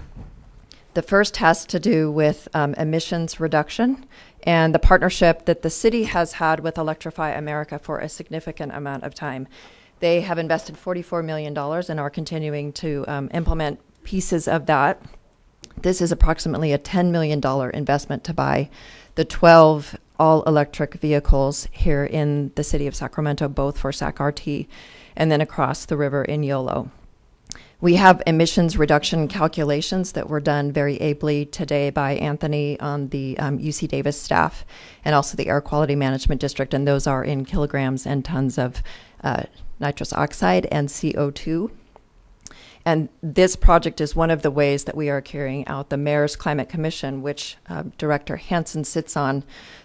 The first has to do with emissions reduction and the partnership that the city has had with Electrify America for a significant amount of time. They have invested $44 million and are continuing to implement pieces of that. This is approximately a $10 million investment to buy the 12 all-electric vehicles here in the city of Sacramento, both for SAC-RT and then across the river in Yolo. We have emissions reduction calculations that were done very ably today by Anthony on the UC Davis staff and also the Air Quality Management District, and those are in kilograms and tons of nitrous oxide and CO2. And this project is one of the ways that we are carrying out the Mayor's Climate Commission, which Director Hansen sits on.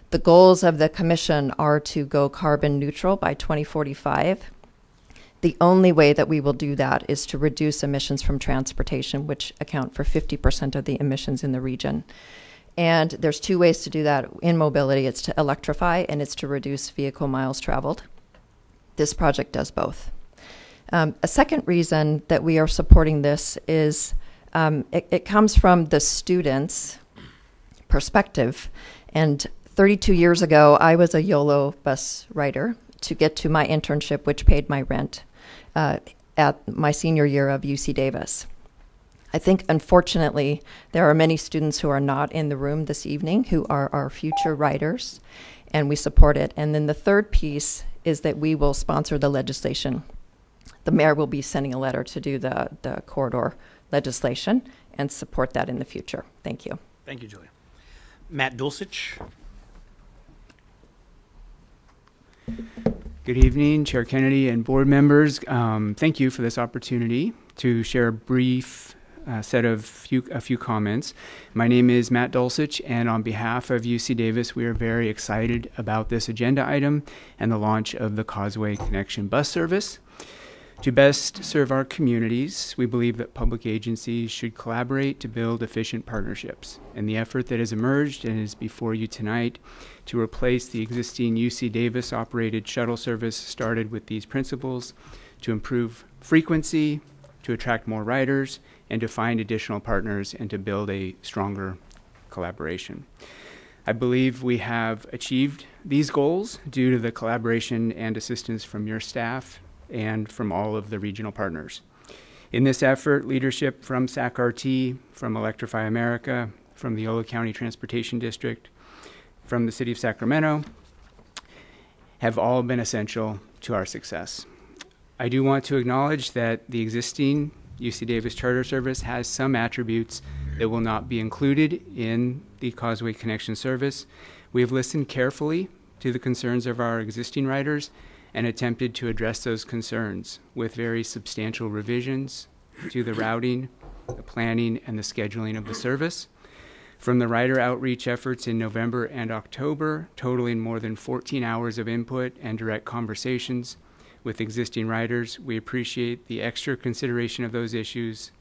The goals of the commission are to go carbon neutral by 2045. The only way that we will do that is to reduce emissions from transportation, which account for 50% of the emissions in the region. And there's 2 ways to do that in mobility. It's to electrify and it's to reduce vehicle miles traveled. This project does both. A second reason that we are supporting this is it comes from the students' perspective. And 32 years ago, I was a YOLO bus rider to get to my internship, which paid my rent at my senior year of UC Davis. I think, unfortunately, there are many students who are not in the room this evening who are our future riders, and we support it. And then the third piece is that we will sponsor the legislation. The mayor will be sending a letter to do the corridor legislation and support that in the future. Thank you. Thank you, Julia. Matt Dulcich. Good evening, Chair Kennedy and board members. Thank you for this opportunity to share a brief set of a few comments. My name is Matt Dulcich, and on behalf of UC Davis, we are very excited about this agenda item and the launch of the Causeway Connection bus service. To best serve our communities, we believe that public agencies should collaborate to build efficient partnerships. And the effort that has emerged and is before you tonight to replace the existing UC Davis operated shuttle service started with these principles: to improve frequency, to attract more riders, and to find additional partners and to build a stronger collaboration. I believe we have achieved these goals due to the collaboration and assistance from your staff, and from all of the regional partners. In this effort, leadership from SAC-RT, from Electrify America, from the Yolo County Transportation District, from the City of Sacramento, have all been essential to our success. I do want to acknowledge that the existing UC Davis Charter Service has some attributes that will not be included in the Causeway Connection service. We have listened carefully to the concerns of our existing riders and attempted to address those concerns with very substantial revisions to the routing, the planning, and the scheduling of the service. From the rider outreach efforts in November and October, totaling more than 14 hours of input and direct conversations with existing riders, we appreciate the extra consideration of those issues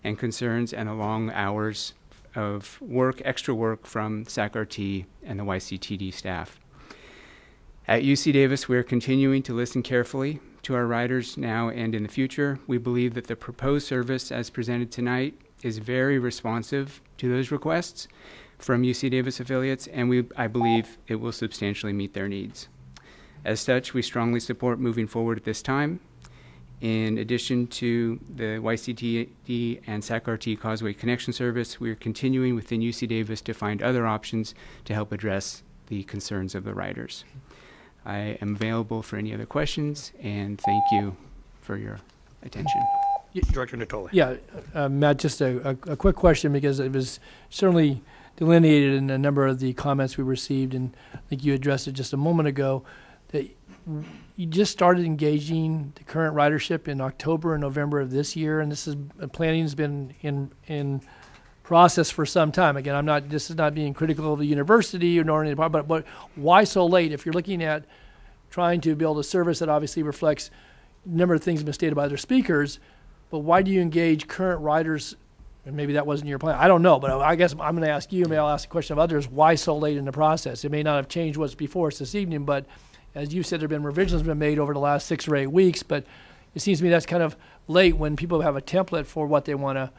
and concerns and the long hours of work, extra work from SAC-RT and the YCTD staff. At UC Davis, we are continuing to listen carefully to our riders now and in the future. We believe that the proposed service as presented tonight is very responsive to those requests from UC Davis affiliates, and I believe it will substantially meet their needs. As such, we strongly support moving forward at this time. In addition to the YCTD and SAC-RT Causeway Connection Service, we are continuing within UC Davis to find other options to help address the concerns of the riders. I am available for any other questions, and thank you for your attention. Director Natoli. Yeah, Matt, just a quick question, because it was certainly delineated in a number of the comments we received, and I think you addressed it just a moment ago, that you just started engaging the current ridership in October and November of this year, and planning has been in process for some time. Again, this is not being critical of the university or nor any department, but why so late? If you're looking at trying to build a service that obviously reflects a number of things that have been stated by other speakers, but why do you engage current riders? And maybe that wasn't your plan. I don't know, but I guess I'm going to ask you, maybe I'll ask a question of others, why so late in the process? It may not have changed what's before us this evening, but as you said, there have been revisions been made over the last 6 or 8 weeks, but it seems to me that's kind of late when people have a template for what they want to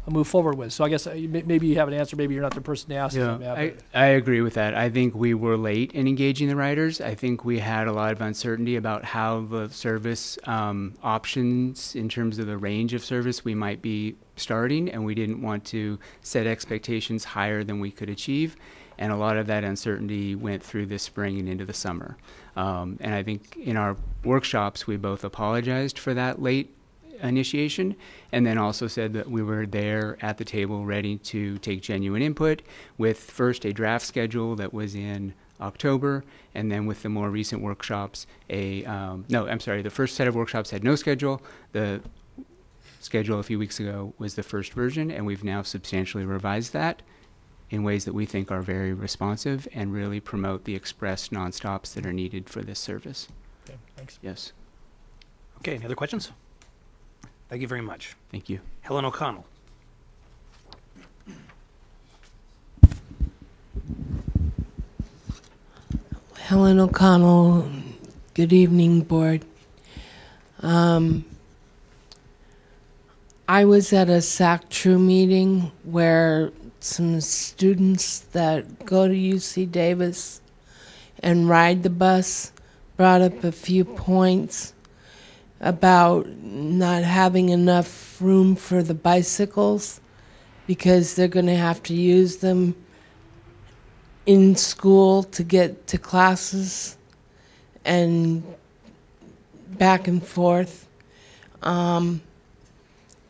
move forward with. So I guess maybe you have an answer, maybe you're not the person to ask. Yeah, I agree with that. I think we were late in engaging the riders. I think we had a lot of uncertainty about how the service options in terms of the range of service we might be starting, and we didn't want to set expectations higher than we could achieve. And a lot of that uncertainty went through this spring and into the summer. And I think in our workshops, we both apologized for that late initiation, and then also said that we were there at the table ready to take genuine input with first a draft schedule that was in October, and then with the more recent workshops, the first set of workshops had no schedule. The schedule a few weeks ago was the first version, and we've now substantially revised that in ways that we think are very responsive and really promote the express nonstops that are needed for this service. Okay, thanks. Yes. Okay, any other questions? Thank you very much. Thank you. Helen O'Connell. Helen O'Connell, good evening, board. I was at a SAC-TRU meeting where some students that go to UC Davis and ride the bus brought up a few points about not having enough room for the bicycles because they're going to have to use them in school to get to classes and back and forth.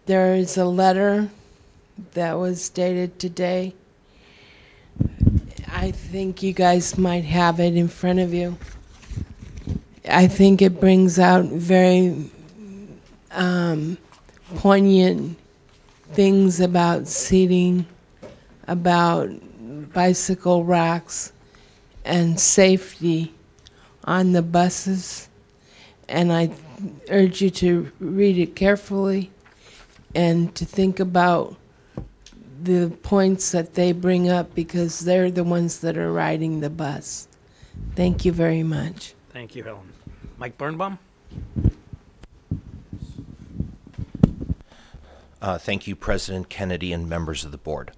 There is a letter that was dated today. I think you guys might have it in front of you. I think it brings out very poignant things about seating, about bicycle racks, and safety on the buses. And I urge you to read it carefully and to think about the points that they bring up, because they're the ones that are riding the bus. Thank you very much. Thank you, Helen. Mike Birnbaum. Thank you, President Kennedy and members of the board.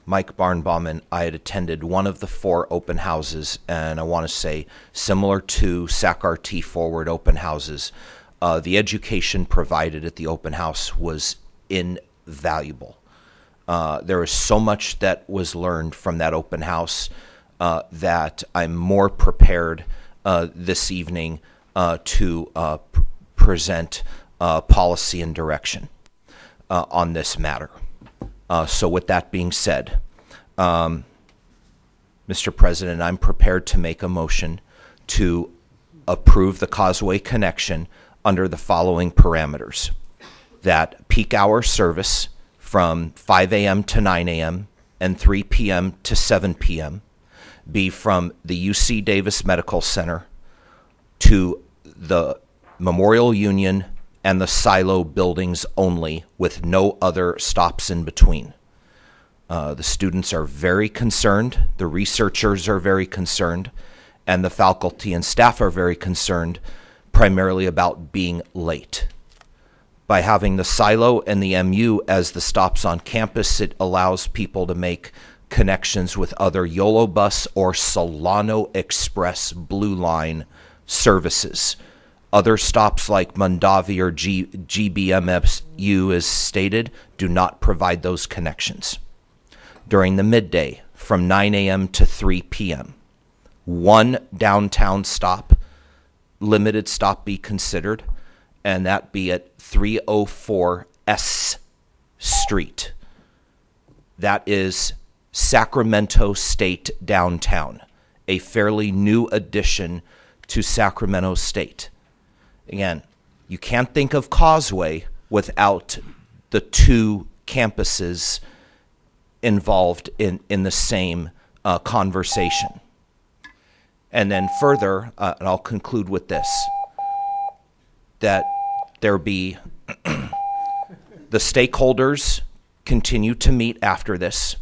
Mike Birnbaum and I had attended one of the 4 open houses, and I want to say, similar to SAC-RT Forward open houses, The education provided at the open house was invaluable. There was so much that was learned from that open house that I'm more prepared this evening to present policy and direction on this matter. So with that being said, Mr. President, I'm prepared to make a motion to approve the Causeway connection under the following parameters. That peak hour service from 5 a.m. to 9 a.m. and 3 p.m. to 7 p.m. be from the UC Davis Medical Center to the Memorial Union and the silo buildings only, with no other stops in between. The students are very concerned, the researchers are very concerned, and the faculty and staff are very concerned, primarily about being late. By having the silo and the MU as the stops on campus, it allows people to make connections with other YOLO Bus or Solano Express Blue Line services. Other stops like Mondavi or GBMSU, as stated, do not provide those connections. During the midday, from 9 a.m. to 3 p.m., one downtown stop, limited stop be considered, and that be at 304 S Street. That is Sacramento State downtown, a fairly new addition to Sacramento State. Again, you can't think of Causeway without the two campuses involved in the same conversation. And then further, and I'll conclude with this, that there be the stakeholders continue to meet after this.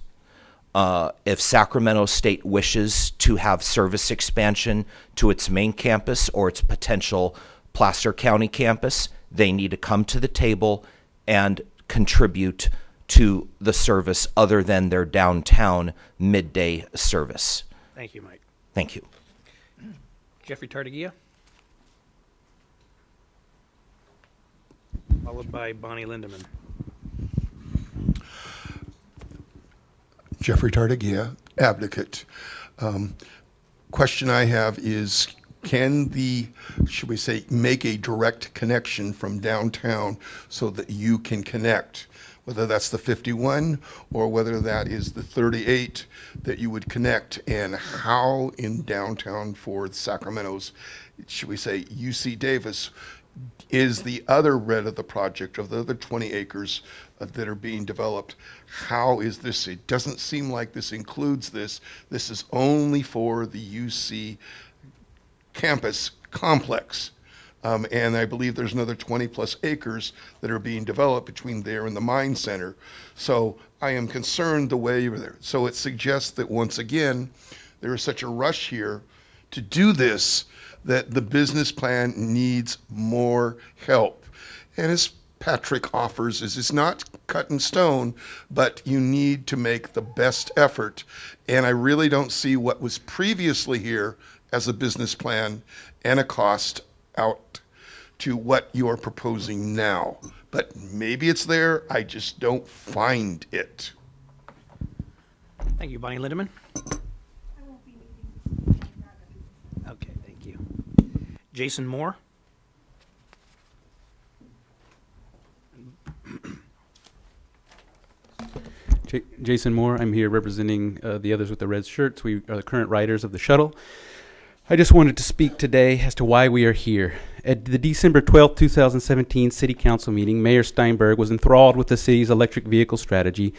If Sacramento State wishes to have service expansion to its main campus or its potential Placer County campus, they need to come to the table and contribute to the service other than their downtown midday service. Thank you, Mike. Thank you. Jeffrey Tartagia, followed by Bonnie Lindeman. Jeffrey Tartagia, advocate. Question I have is, can should we say, make a direct connection from downtown so that you can connect, whether that's the 51 or whether that is the 38 that you would connect, and how in downtown for Sacramento's, should we say, UC Davis, is the other red of the project, of the other 20 acres that are being developed? How is this? It doesn't seem like this includes this. This is only for the UC campus complex. And I believe there's another 20 plus acres that are being developed between there and the mine center. So I am concerned the way you're there. So it suggests that once again, there is such a rush here to do this that the business plan needs more help. And as Patrick offers, is it's not cut in stone, but you need to make the best effort. And I really don't see what was previously here as a business plan and a cost out to what you are proposing now. But maybe it's there, I just don't find it. Thank you, Bonnie Lindeman. Okay, thank you. Jason Moore. Jason Moore, I'm here representing the others with the red shirts. We are the current riders of the shuttle. I just wanted to speak today as to why we are here. At the December 12, 2017 City Council meeting, Mayor Steinberg was enthralled with the city's electric vehicle strategy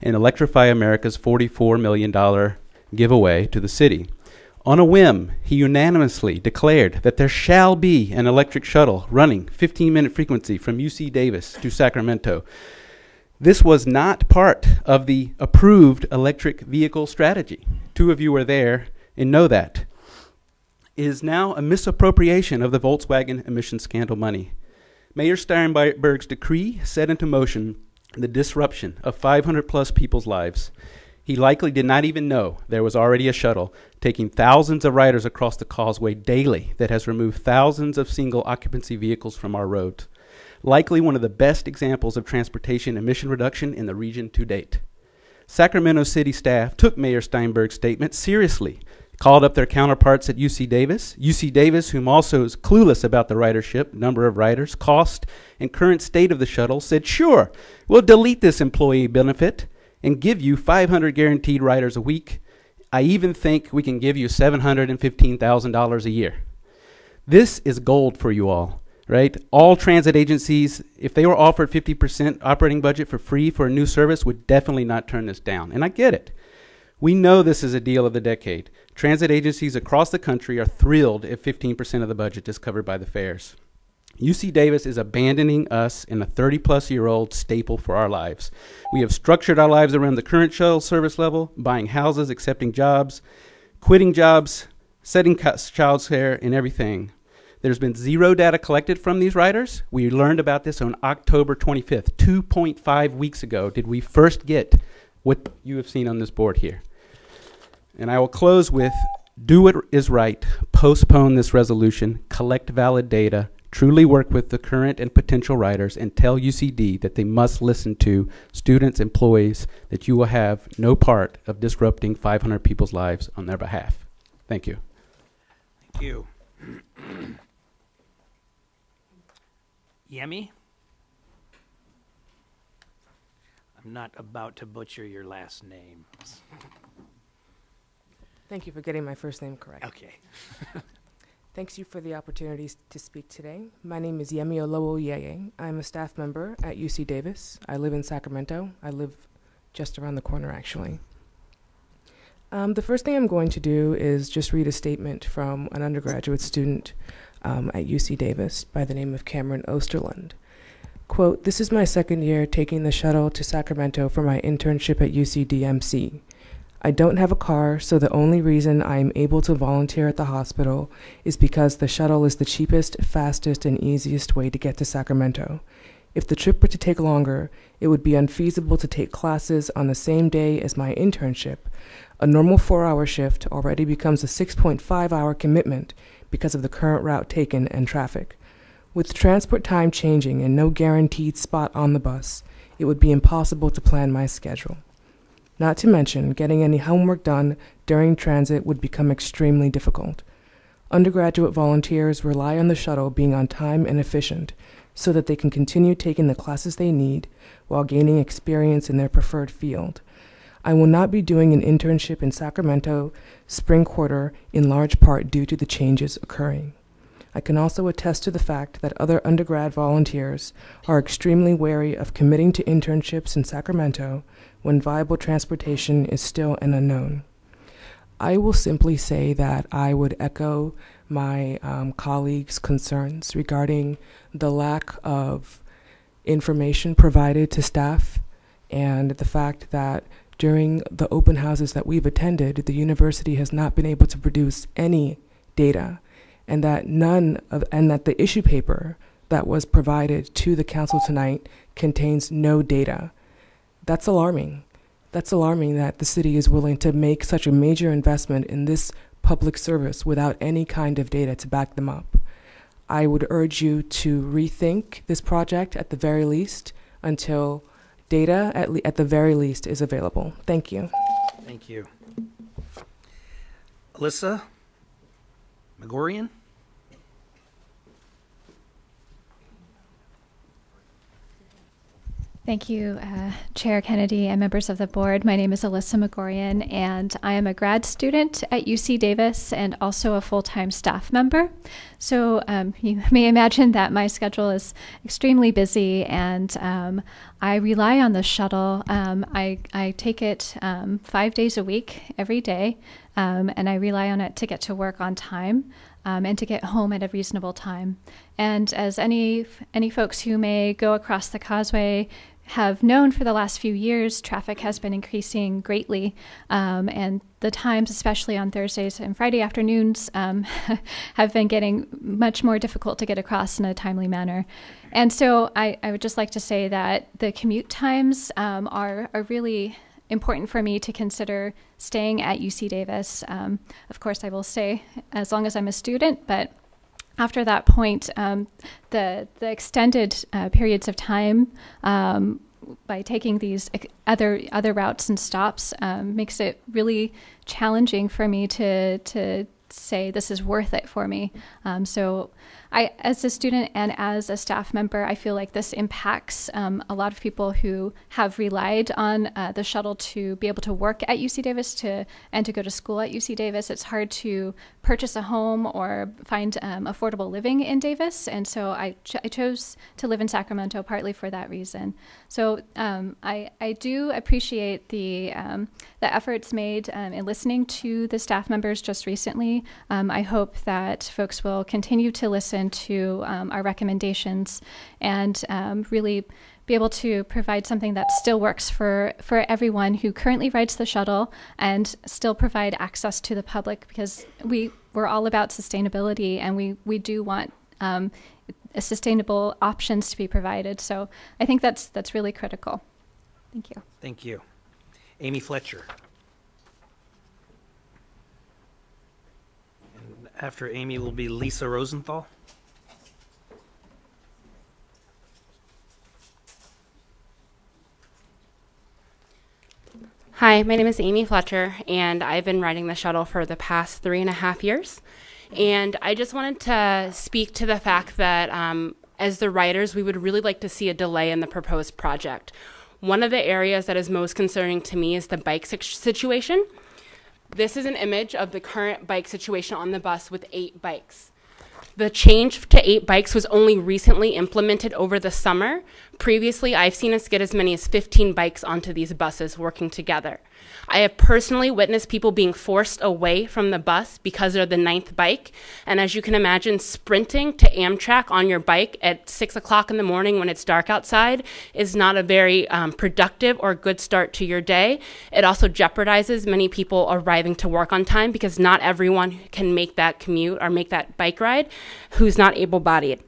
and Electrify America's $44 million giveaway to the city. On a whim, he unanimously declared that there shall be an electric shuttle running 15-minute frequency from UC Davis to Sacramento. This was not part of the approved electric vehicle strategy. Two of you were there and know that. It is now a misappropriation of the Volkswagen emission scandal money. Mayor Steinberg's decree set into motion the disruption of 500 plus people's lives. He likely did not even know there was already a shuttle taking thousands of riders across the causeway daily that has removed thousands of single occupancy vehicles from our roads. Likely one of the best examples of transportation emission reduction in the region to date. Sacramento City staff took Mayor Steinberg's statement seriously, called up their counterparts at UC Davis, whom also is clueless about the ridership, number of riders, cost, and current state of the shuttle, said, sure, we'll delete this employee benefit and give you 500 guaranteed riders a week. I even think we can give you $715,000 a year. This is gold for you all, right? All transit agencies, if they were offered 50% operating budget for free for a new service, would definitely not turn this down. And I get it. We know this is a deal of the decade. Transit agencies across the country are thrilled if 15% of the budget is covered by the fares. UC Davis is abandoning us in a 30-plus-year-old staple for our lives. We have structured our lives around the current shuttle service level, buying houses, accepting jobs, quitting jobs, setting child care, and everything. There's been zero data collected from these riders. We learned about this on October 25th. 2.5 weeks ago did we first get what you have seen on this board here. And I will close with, do what is right, postpone this resolution, collect valid data, truly work with the current and potential riders, and tell UCD that they must listen to students, employees, that you will have no part of disrupting 500 people's lives on their behalf. Thank you. Thank you. Yemi? I'm not about to butcher your last name. Thank you for getting my first name correct. Okay. Thanks you for the opportunity to speak today. My name is Yemi Olowoyeye. I'm a staff member at UC Davis. I live in Sacramento. I live just around the corner, actually. The first thing I'm going to do is just read a statement from an undergraduate student at UC Davis by the name of Cameron Osterlund. Quote, "This is my second year taking the shuttle to Sacramento for my internship at UCDMC. I don't have a car, so the only reason I am able to volunteer at the hospital is because the shuttle is the cheapest, fastest, and easiest way to get to Sacramento. If the trip were to take longer, it would be unfeasible to take classes on the same day as my internship. A normal 4-hour shift already becomes a 6.5-hour commitment because of the current route taken and traffic. With transport time changing and no guaranteed spot on the bus, it would be impossible to plan my schedule. Not to mention, getting any homework done during transit would become extremely difficult. Undergraduate volunteers rely on the shuttle being on time and efficient so that they can continue taking the classes they need while gaining experience in their preferred field. I will not be doing an internship in Sacramento spring quarter in large part due to the changes occurring. I can also attest to the fact that other undergrad volunteers are extremely wary of committing to internships in Sacramento when viable transportation is still an unknown. I will simply say that I would echo my colleagues' concerns regarding the lack of information provided to staff and the fact that during the open houses that we've attended, the university has not been able to produce any data, and that the issue paper that was provided to the council tonight contains no data. That's alarming. That's alarming that the city is willing to make such a major investment in this public service without any kind of data to back them up. I would urge you to rethink this project at the very least until data at the very least is available. Thank you. Thank you. Alyssa Megorian? Thank you, Chair Kennedy and members of the board. My name is Alyssa Megorian, and I am a grad student at UC Davis and also a full-time staff member. So you may imagine that my schedule is extremely busy, and I rely on the shuttle. I take it 5 days a week, every day, and I rely on it to get to work on time. And to get home at a reasonable time. And as any folks who may go across the causeway have known for the last few years, traffic has been increasing greatly. And the times, especially on Thursdays and Friday afternoons, have been getting much more difficult to get across in a timely manner. And so I would just like to say that the commute times are really important for me to consider staying at UC Davis. Of course, I will stay as long as I'm a student, but after that point, the extended periods of time by taking these other routes and stops makes it really challenging for me to say this is worth it for me. So I, as a student and as a staff member, I feel like this impacts a lot of people who have relied on the shuttle to be able to work at UC Davis and to go to school at UC Davis. It's hard to purchase a home or find affordable living in Davis, and so I chose to live in Sacramento partly for that reason. So I do appreciate the efforts made in listening to the staff members just recently. I hope that folks will continue to listen to our recommendations and really be able to provide something that still works for everyone who currently rides the shuttle and still provide access to the public, because we're all about sustainability and we do want sustainable options to be provided. So I think that's really critical. Thank you. Thank you. Amy Fletcher. And after Amy will be Lisa Rosenthal. Hi, my name is Amy Fletcher, and I've been riding the shuttle for the past 3.5 years. And I just wanted to speak to the fact that as the riders, we would really like to see a delay in the proposed project. One of the areas that is most concerning to me is the bike situation. This is an image of the current bike situation on the bus with 8 bikes. The change to 8 bikes was only recently implemented over the summer. Previously, I've seen us get as many as 15 bikes onto these buses working together. I have personally witnessed people being forced away from the bus because they're the 9th bike. And as you can imagine, sprinting to Amtrak on your bike at 6 o'clock in the morning when it's dark outside is not a very productive or good start to your day. It also jeopardizes many people arriving to work on time because not everyone can make that commute or make that bike ride who's not able-bodied.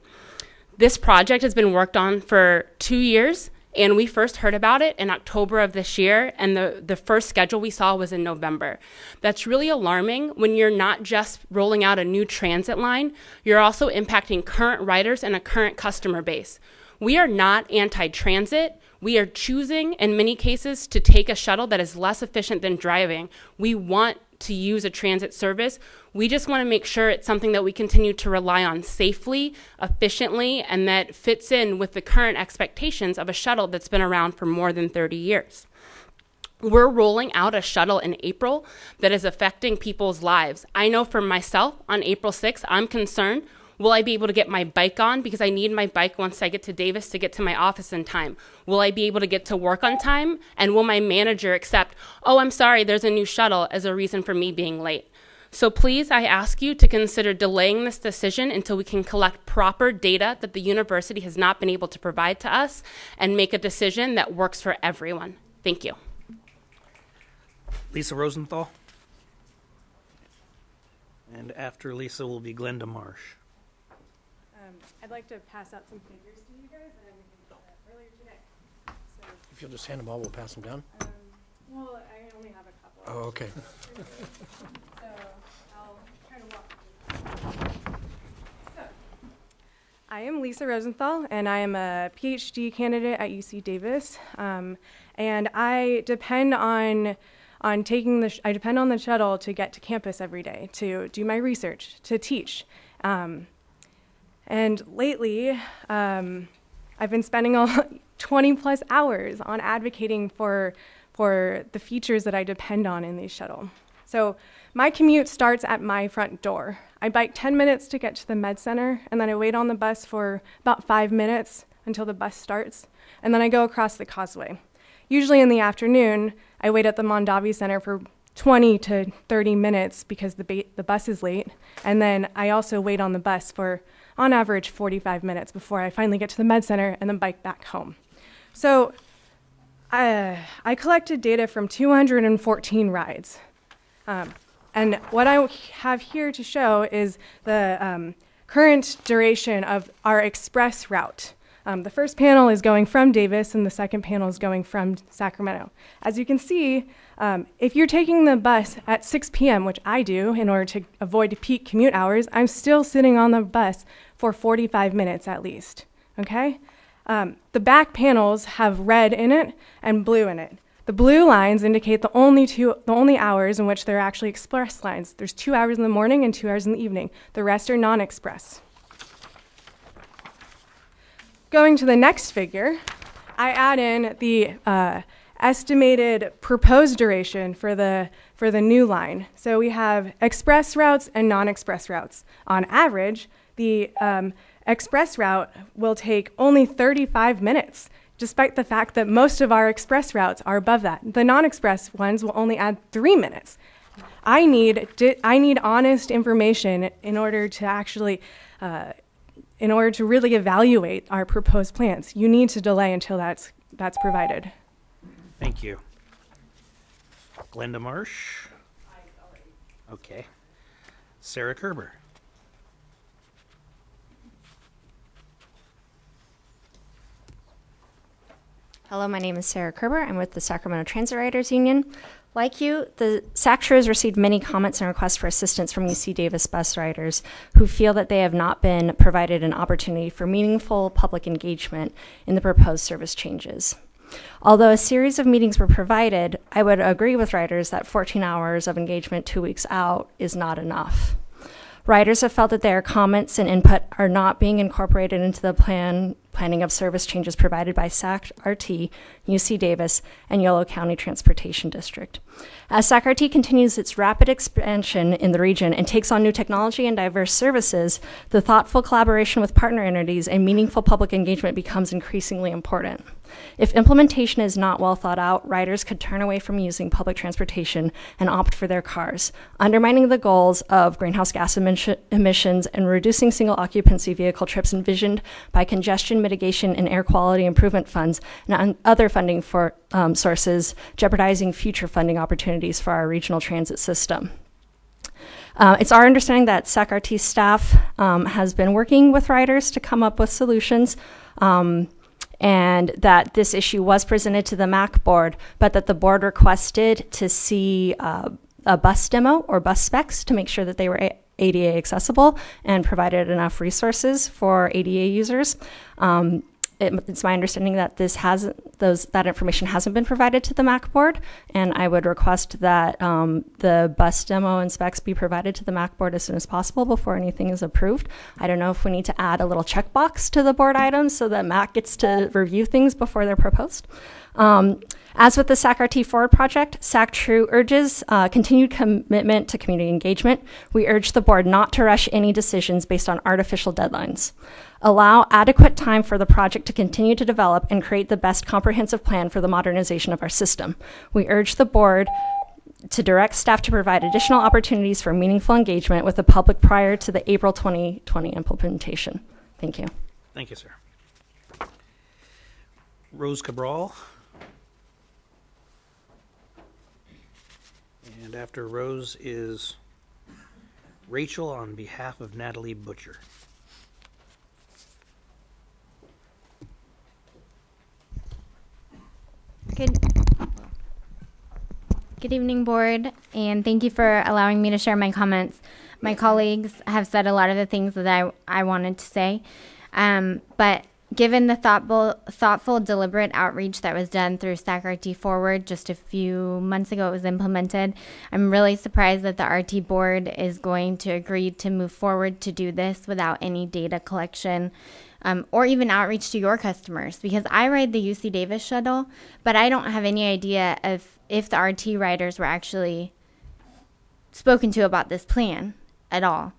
This project has been worked on for 2 years, and we first heard about it in October of this year, and the first schedule we saw was in November. That's really alarming when you're not just rolling out a new transit line, you're also impacting current riders and a current customer base. We are not anti-transit. We are choosing, in many cases, to take a shuttle that is less efficient than driving. We want to use a transit service. We just want to make sure it's something that we continue to rely on safely, efficiently, and that fits in with the current expectations of a shuttle that's been around for more than 30 years. We're rolling out a shuttle in April that is affecting people's lives. I know for myself, on April 6th, I'm concerned. Will I be able to get my bike on? Because I need my bike once I get to Davis to get to my office in time. Will I be able to get to work on time? And will my manager accept, oh, I'm sorry, there's a new shuttle as a reason for me being late? So please, I ask you to consider delaying this decision until we can collect proper data that the university has not been able to provide to us and make a decision that works for everyone. Thank you. Lisa Rosenthal. And after Lisa will be Glenda Marsh. I'd like to pass out some figures to you guys that I did earlier today. So, if you'll just hand them all, we'll pass them down. Well, I only have a couple. Oh, okay. So I'll try to walk. So, I am Lisa Rosenthal, and I am a PhD candidate at UC Davis, and I depend on the shuttle to get to campus every day, to do my research, to teach. And lately, I've been spending 20 plus hours on advocating for the features that I depend on in these shuttle. So my commute starts at my front door. I bike 10 minutes to get to the med center, and then I wait on the bus for about 5 minutes until the bus starts, and then I go across the causeway. Usually in the afternoon, I wait at the Mondavi Center for 20 to 30 minutes because the bus is late, and then I also wait on the bus for, on average, 45 minutes before I finally get to the med center and then bike back home. So I collected data from 214 rides. And what I have here to show is the current duration of our express route. The first panel is going from Davis, and the second panel is going from Sacramento. As you can see, if you're taking the bus at 6 p.m., which I do in order to avoid peak commute hours, I'm still sitting on the bus for 45 minutes at least, okay? The back panels have red in it and blue in it. The blue lines indicate the only hours in which there are actually express lines. There's 2 hours in the morning and 2 hours in the evening. The rest are non-express. Going to the next figure, I add in the estimated proposed duration for the new line. So we have express routes and non-express routes. On average, the express route will take only 35 minutes, despite the fact that most of our express routes are above that. The non-express ones will only add 3 minutes. I need honest information in order to actually, in order to really evaluate our proposed plans. You need to delay until that's provided. Thank you. Glenda Marsh? Okay. Sarah Kerber? Hello, my name is Sarah Kerber. I'm with the Sacramento Transit Riders Union. Like you, the SACTRA has received many comments and requests for assistance from UC Davis bus riders who feel that they have not been provided an opportunity for meaningful public engagement in the proposed service changes. Although a series of meetings were provided, I would agree with riders that 14 hours of engagement 2 weeks out is not enough. Riders have felt that their comments and input are not being incorporated into the planning of service changes provided by SAC-RT, UC Davis, and Yolo County Transportation District. As SAC-RT continues its rapid expansion in the region and takes on new technology and diverse services, the thoughtful collaboration with partner entities and meaningful public engagement becomes increasingly important. If implementation is not well thought out, riders could turn away from using public transportation and opt for their cars, undermining the goals of greenhouse gas emissions and reducing single occupancy vehicle trips envisioned by congestion mitigation and air quality improvement funds and other funding for sources, jeopardizing future funding opportunities for our regional transit system. It's our understanding that SAC-RT staff has been working with riders to come up with solutions, and that this issue was presented to the MAC board, but that the board requested to see a bus demo or bus specs to make sure that they were ADA accessible and provided enough resources for ADA users. It's my understanding that that information hasn't been provided to the MAC board, and I would request that the bus demo and specs be provided to the MAC board as soon as possible before anything is approved. I don't know if we need to add a little checkbox to the board items so that MAC gets to review things before they're proposed. As with the SAC-RT Forward project, SAC-TRU urges continued commitment to community engagement. We urge the board not to rush any decisions based on artificial deadlines. Allow adequate time for the project to continue to develop and create the best comprehensive plan for the modernization of our system. We urge the board to direct staff to provide additional opportunities for meaningful engagement with the public prior to the April 2020 implementation. Thank you. Thank you, sir. Rose Cabral. And after Rose is Rachel on behalf of Natalie Butcher. Good evening, board, and thank you for allowing me to share my comments. My colleagues have said a lot of the things that I wanted to say, but given the thoughtful, deliberate outreach that was done through SAC-RT Forward just a few months ago it was implemented, I'm really surprised that the RT board is going to agree to move forward to do this without any data collection or even outreach to your customers, because I ride the UC Davis shuttle, but I don't have any idea if the RT riders were actually spoken to about this plan at all.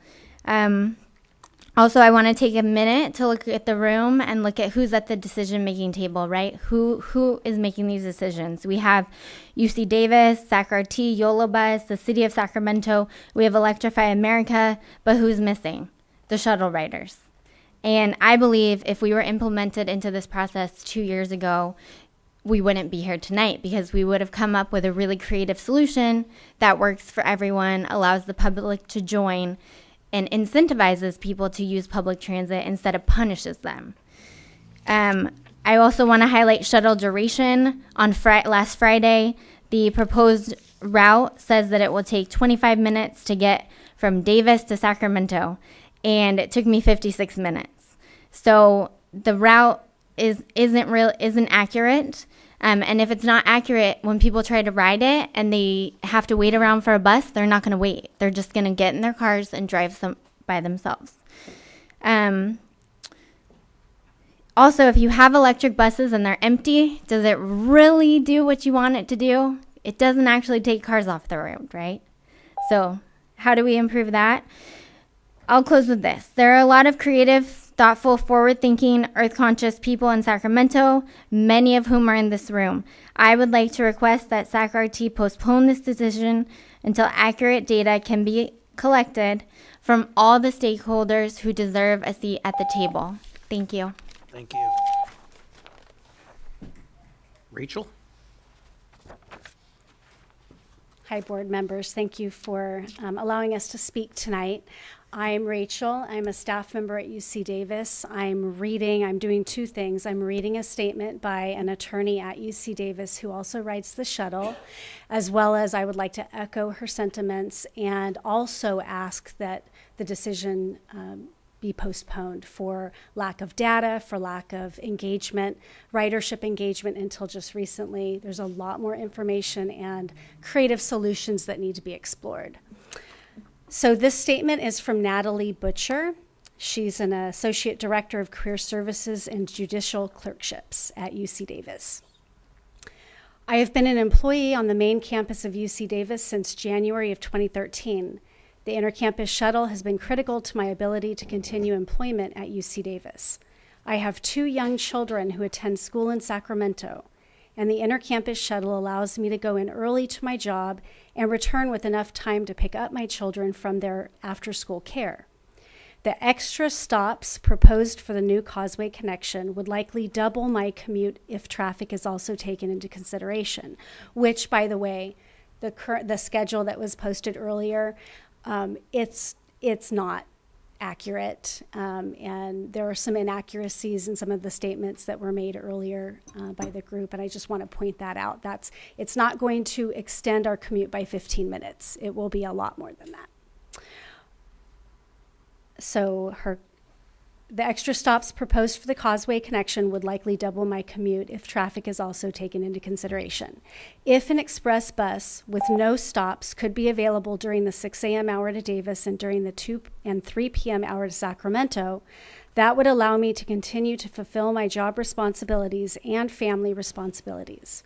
Also, I want to take a minute to look at the room and look at who's at the decision-making table, right? Who is making these decisions? We have UC Davis, SAC-RT, YOLO Bus, the City of Sacramento. We have Electrify America, but who's missing? The shuttle riders. And I believe if we were implemented into this process 2 years ago, we wouldn't be here tonight because we would have come up with a really creative solution that works for everyone, allows the public to join, and incentivizes people to use public transit instead of punishes them. I also want to highlight shuttle duration. On last Friday, the proposed route says that it will take 25 minutes to get from Davis to Sacramento, and it took me 56 minutes. So the route isn't accurate. And if it's not accurate, when people try to ride it and they have to wait around for a bus, they're not going to wait. They're just going to get in their cars and drive by themselves. Also, if you have electric buses and they're empty, does it really do what you want it to do? It doesn't actually take cars off the road, right? So how do we improve that? I'll close with this. There are a lot of creative, thoughtful, forward-thinking, earth-conscious people in Sacramento, many of whom are in this room. I would like to request that SacRT postpone this decision until accurate data can be collected from all the stakeholders who deserve a seat at the table. Thank you. Thank you. Rachel? Hi, board members. Thank you for allowing us to speak tonight. I'm Rachel. I'm a staff member at UC Davis. I'm doing two things. I'm reading a statement by an attorney at UC Davis who also rides the shuttle, as well as I would like to echo her sentiments and also ask that the decision be postponed for lack of data, for lack of engagement, ridership engagement until just recently. There's a lot more information and creative solutions that need to be explored. So this statement is from Natalie Butcher. She's an Associate Director of Career Services and Judicial Clerkships at UC Davis. I have been an employee on the main campus of UC Davis since January of 2013. The intercampus shuttle has been critical to my ability to continue employment at UC Davis. I have 2 young children who attend school in Sacramento, and the intercampus shuttle allows me to go in early to my job and return with enough time to pick up my children from their after-school care. The extra stops proposed for the new Causeway connection would likely double my commute if traffic is also taken into consideration, which, by the way, the schedule that was posted earlier, it's not accurate, and there are some inaccuracies in some of the statements that were made earlier by the group, and I just want to point that out. It's not going to extend our commute by 15 minutes. It will be a lot more than that. So the extra stops proposed for the Causeway connection would likely double my commute if traffic is also taken into consideration. If an express bus with no stops could be available during the 6 a.m. hour to Davis and during the 2 and 3 p.m. hour to Sacramento, that would allow me to continue to fulfill my job responsibilities and family responsibilities.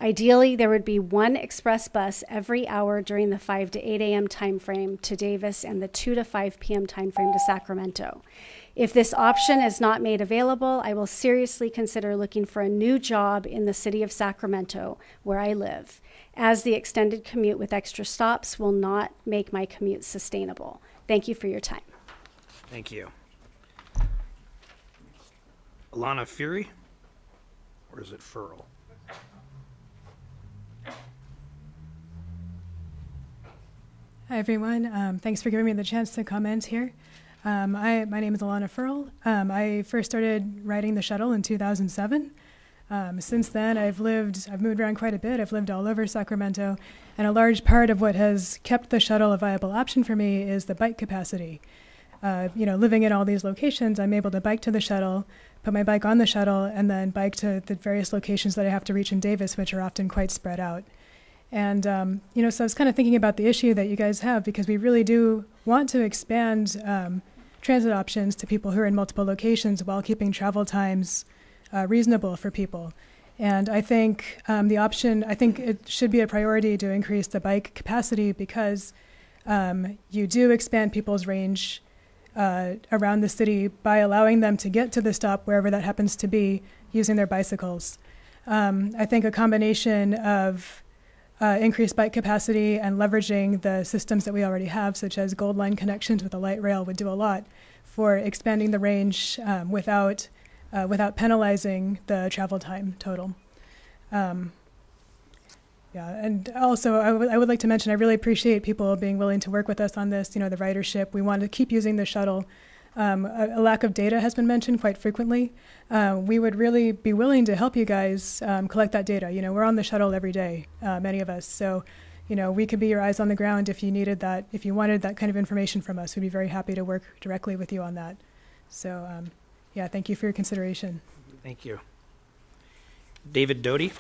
Ideally, there would be 1 express bus every hour during the 5 to 8 a.m. time frame to Davis and the 2 to 5 p.m. time frame to Sacramento. If this option is not made available, I will seriously consider looking for a new job in the city of Sacramento, where I live, as the extended commute with extra stops will not make my commute sustainable. Thank you for your time. Thank you. Alana Fury? Or is it Furl? Hi, everyone. Thanks for giving me the chance to comment here. My name is Alana Furl. I first started riding the shuttle in 2007. Since then, I've moved around quite a bit. I've lived all over Sacramento, and a large part of what has kept the shuttle a viable option for me is the bike capacity. Living in all these locations, I'm able to bike to the shuttle, put my bike on the shuttle, and then bike to the various locations that I have to reach in Davis, which are often quite spread out. And, so I was kind of thinking about the issue that you guys have, because we really do want to expand transit options to people who are in multiple locations while keeping travel times reasonable for people. And I think it should be a priority to increase the bike capacity, because you do expand people's range around the city by allowing them to get to the stop, wherever that happens to be, using their bicycles. I think a combination of increased bike capacity and leveraging the systems that we already have, such as Gold Line connections with the light rail, would do a lot for expanding the range without penalizing the travel time total. And also I would like to mention, I really appreciate people being willing to work with us on this. The ridership, we want to keep using the shuttle A lack of data has been mentioned quite frequently. We would really be willing to help you guys collect that data. You know, we're on the shuttle every day, many of us. So, you know, we could be your eyes on the ground if you needed that, if you wanted that kind of information from us. We'd be very happy to work directly with you on that. So, yeah, thank you for your consideration. Thank you. David Doty,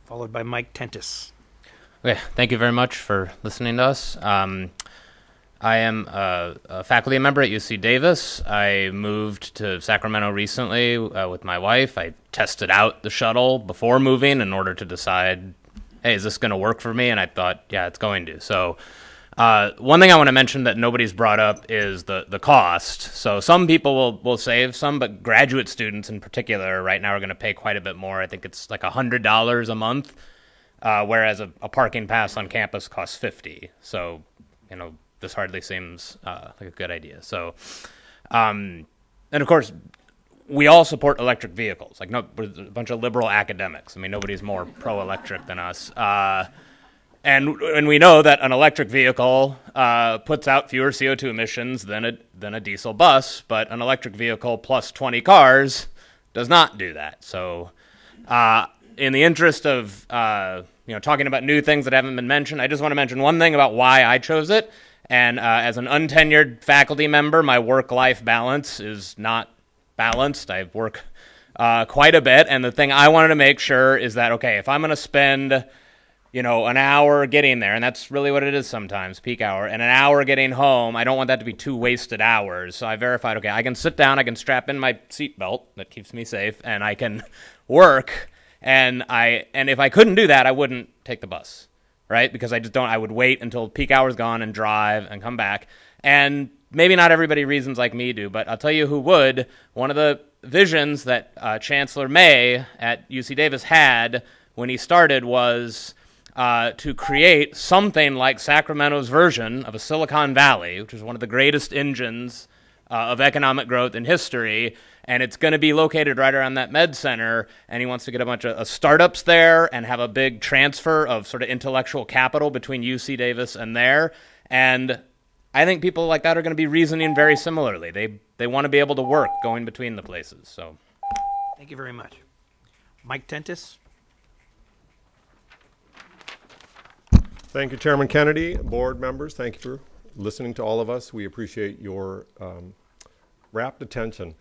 followed by Mike Tentis. Okay, thank you very much for listening to us. I am a faculty member at UC Davis. I moved to Sacramento recently with my wife. I tested out the shuttle before moving in order to decide, hey, is this going to work for me? And I thought, yeah, it's going to. So one thing I want to mention that nobody's brought up is the cost. So some people will save some, but graduate students in particular right now are going to pay quite a bit more. I think it's like $100 a month, whereas a parking pass on campus costs $50. So, you know, this hardly seems like a good idea. So, and of course, we all support electric vehicles. Like, no, we're a bunch of liberal academics. I mean, nobody's more pro-electric than us. And we know that an electric vehicle puts out fewer CO2 emissions than a diesel bus, but an electric vehicle plus 20 cars does not do that. So, in the interest of talking about new things that haven't been mentioned, I just want to mention one thing about why I chose it. And as an untenured faculty member, my work-life balance is not balanced. I work quite a bit, and the thing I wanted to make sure is that, okay, if I'm going to spend, an hour getting there, and that's really what it is sometimes, peak hour, and an hour getting home, I don't want that to be 2 wasted hours. So I verified, okay, I can sit down, I can strap in my seatbelt that keeps me safe, and I can work, and if I couldn't do that, I wouldn't take the bus. Right? Because I would wait until peak hour's gone and drive and come back. And maybe not everybody reasons like me do, but I'll tell you who would. One of the visions that Chancellor May at UC Davis had when he started was to create something like Sacramento's version of a Silicon Valley, which is one of the greatest engines of economic growth in history, and it's going to be located right around that med center, and he wants to get a bunch of startups there and have a big transfer of sort of intellectual capital between UC Davis and there, and I think people like that are going to be reasoning very similarly. They want to be able to work going between the places. So, thank you very much. Mike Tentis. Thank you, Chairman Kennedy, board members. Thank you for listening to all of us. We appreciate your rapt attention.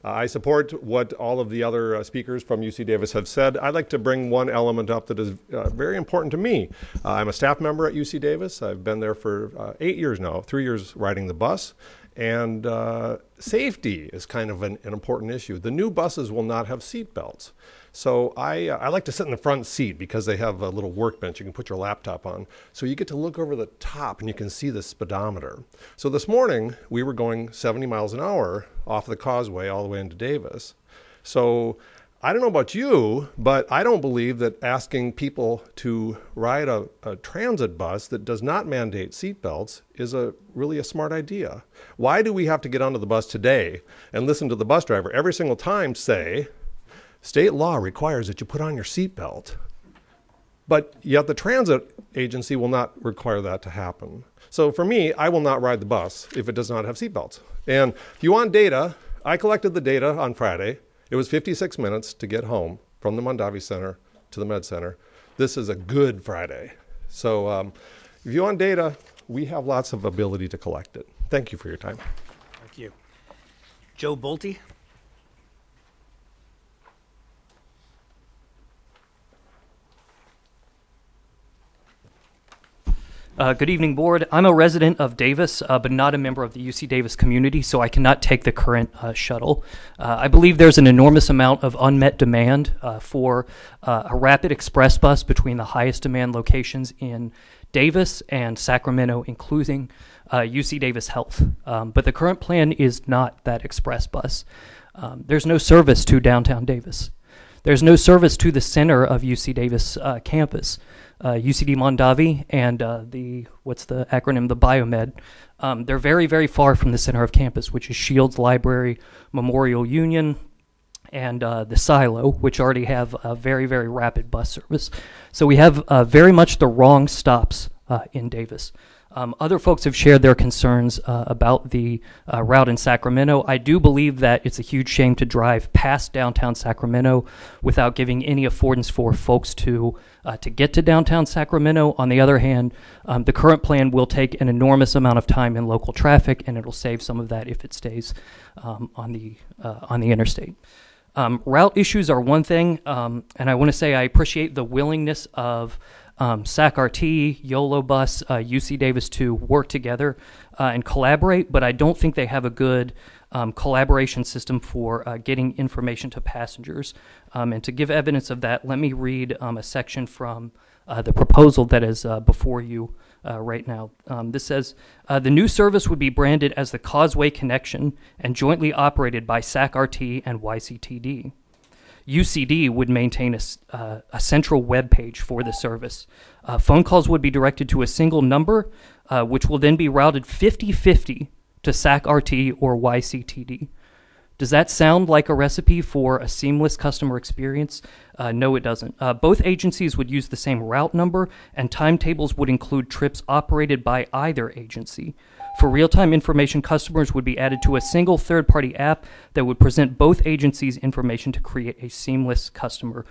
I support what all of the other speakers from UC Davis have said. I'd like to bring one element up that is very important to me. I'm a staff member at UC Davis. I've been there for 8 years now, 3 years riding the bus. And safety is kind of an important issue. The new buses will not have seat belts. So I like to sit in the front seat because they have a little workbench you can put your laptop on. So you get to look over the top and you can see the speedometer. So this morning we were going 70 miles an hour off the causeway all the way into Davis. So I don't know about you, but I don't believe that asking people to ride a transit bus that does not mandate seat belts is really a smart idea. Why do we have to get onto the bus today and listen to the bus driver every single time say, state law requires that you put on your seatbelt, but yet the transit agency will not require that to happen. So for me, I will not ride the bus if it does not have seatbelts. And if you want data, I collected the data on Friday. It was 56 minutes to get home from the Mondavi Center to the Med Center. This is a good Friday. So if you want data, we have lots of ability to collect it. Thank you for your time. Thank you. Joe Bolte. Good evening, board. I'm a resident of Davis, but not a member of the UC Davis community, so I cannot take the current shuttle. I believe there's an enormous amount of unmet demand for a rapid express bus between the highest demand locations in Davis and Sacramento, including UC Davis Health. But the current plan is not that express bus. There's no service to downtown Davis. There's no service to the center of UC Davis campus. UCD Mondavi and what's the acronym, the Biomed, they're very, very far from the center of campus, which is Shields Library, Memorial Union, and the Silo, which already have a very, very rapid bus service. So we have very much the wrong stops in Davis. Other folks have shared their concerns about the route in Sacramento. I do believe that it's a huge shame to drive past downtown Sacramento without giving any affordance for folks to get to downtown Sacramento. On the other hand, the current plan will take an enormous amount of time in local traffic, and it'll save some of that if it stays on the interstate. Route issues are one thing, and I want to say I appreciate the willingness of SAC-RT, YOLO Bus, UC Davis to work together and collaborate, but I don't think they have a good collaboration system for getting information to passengers. And to give evidence of that, let me read a section from the proposal that is before you right now. This says, the new service would be branded as the Causeway Connection and jointly operated by SAC-RT and YCTD. UCD would maintain a central web page for the service. Phone calls would be directed to a single number, which will then be routed 50-50 to SAC-RT or YCTD. Does that sound like a recipe for a seamless customer experience? No, it doesn't. Both agencies would use the same route number, and timetables would include trips operated by either agency. For real-time information, customers would be added to a single third-party app that would present both agencies' information to create a seamless customer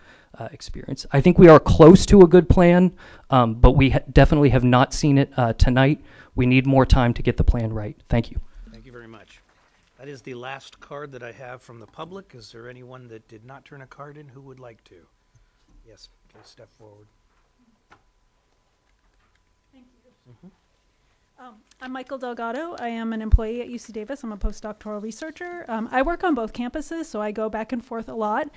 experience. I think we are close to a good plan, but we definitely have not seen it tonight. We need more time to get the plan right. Thank you. Thank you very much. That is the last card that I have from the public. Is there anyone that did not turn a card in who would like to? Yes, please step forward. Thank you. Mm-hmm. I'm Michael Delgado. I am an employee at UC Davis. I'm a postdoctoral researcher. I work on both campuses, so I go back and forth a lot.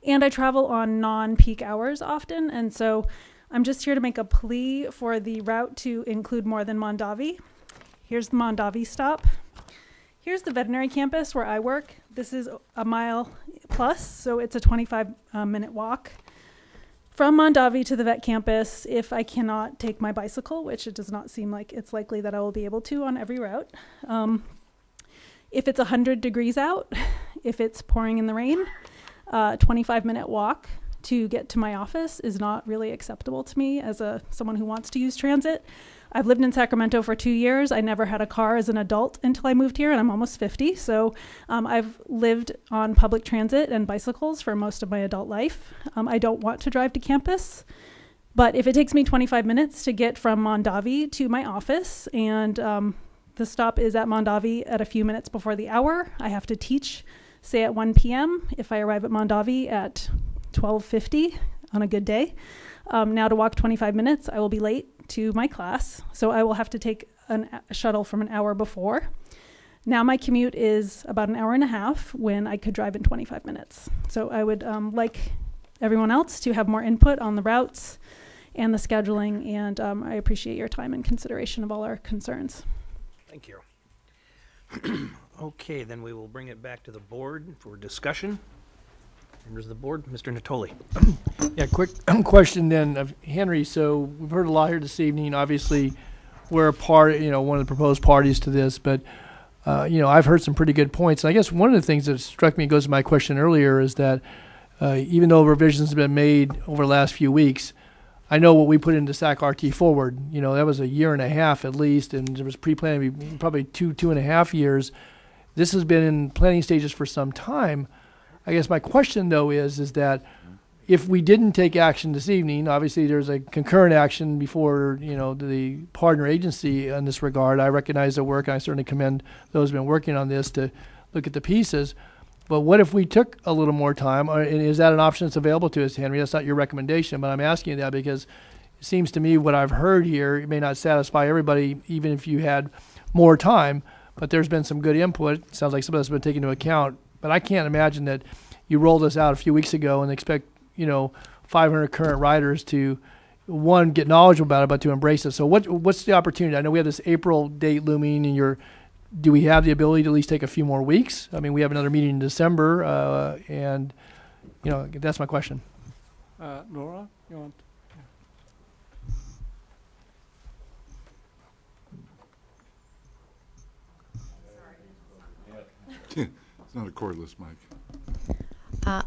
And I travel on non-peak hours often. And so I'm just here to make a plea for the route to include more than Mondavi. Here's the Mondavi stop. Here's the veterinary campus where I work. This is a mile plus, so it's a 25-minute walk. From Mondavi to the vet campus, if I cannot take my bicycle, which it does not seem like it's likely that I will be able to on every route. If it's 100 degrees out, if it's pouring in the rain, 25-minute walk to get to my office is not really acceptable to me as someone who wants to use transit. I've lived in Sacramento for 2 years. I never had a car as an adult until I moved here, and I'm almost 50. So I've lived on public transit and bicycles for most of my adult life. I don't want to drive to campus, but if it takes me 25 minutes to get from Mondavi to my office, and the stop is at Mondavi at a few minutes before the hour, I have to teach, say at 1 p.m. If I arrive at Mondavi at 12:50 on a good day, now to walk 25 minutes, I will be late to my class, so I will have to take a shuttle from an hour before. Now my commute is about an hour and a half when I could drive in 25 minutes. So I would like everyone else to have more input on the routes and the scheduling, and I appreciate your time and consideration of all our concerns. Thank you. Okay, then we will bring it back to the board for discussion. Members of the board, Mr. Natoli. Yeah, quick question then of Henry. So we've heard a lot here this evening. Obviously, we're a part, one of the proposed parties to this, but I've heard some pretty good points. And I guess one of the things that struck me, goes to my question earlier, is that even though revisions have been made over the last few weeks, I know what we put into SAC-RT forward. That was a year and a half at least, and there was pre-planning probably 2.5 years. This has been in planning stages for some time. I guess my question, though, is that if we didn't take action this evening, obviously there's a concurrent action before, the partner agency in this regard. I recognize their work, and I certainly commend those who've been working on this to look at the pieces. But what if we took a little more time? And is that an option that's available to us, Henry? That's not your recommendation, but I'm asking you that because it seems to me what I've heard here, it may not satisfy everybody, even if you had more time, but there's been some good input. It sounds like some of that's been taken into account. But I can't imagine that you rolled this out a few weeks ago and expect, 500 current riders to, one, get knowledgeable about it, but to embrace it. So what's the opportunity? I know we have this April date looming, and do we have the ability to at least take a few more weeks? I mean, we have another meeting in December, and, that's my question. Laura, you want? It's not a cordless mic.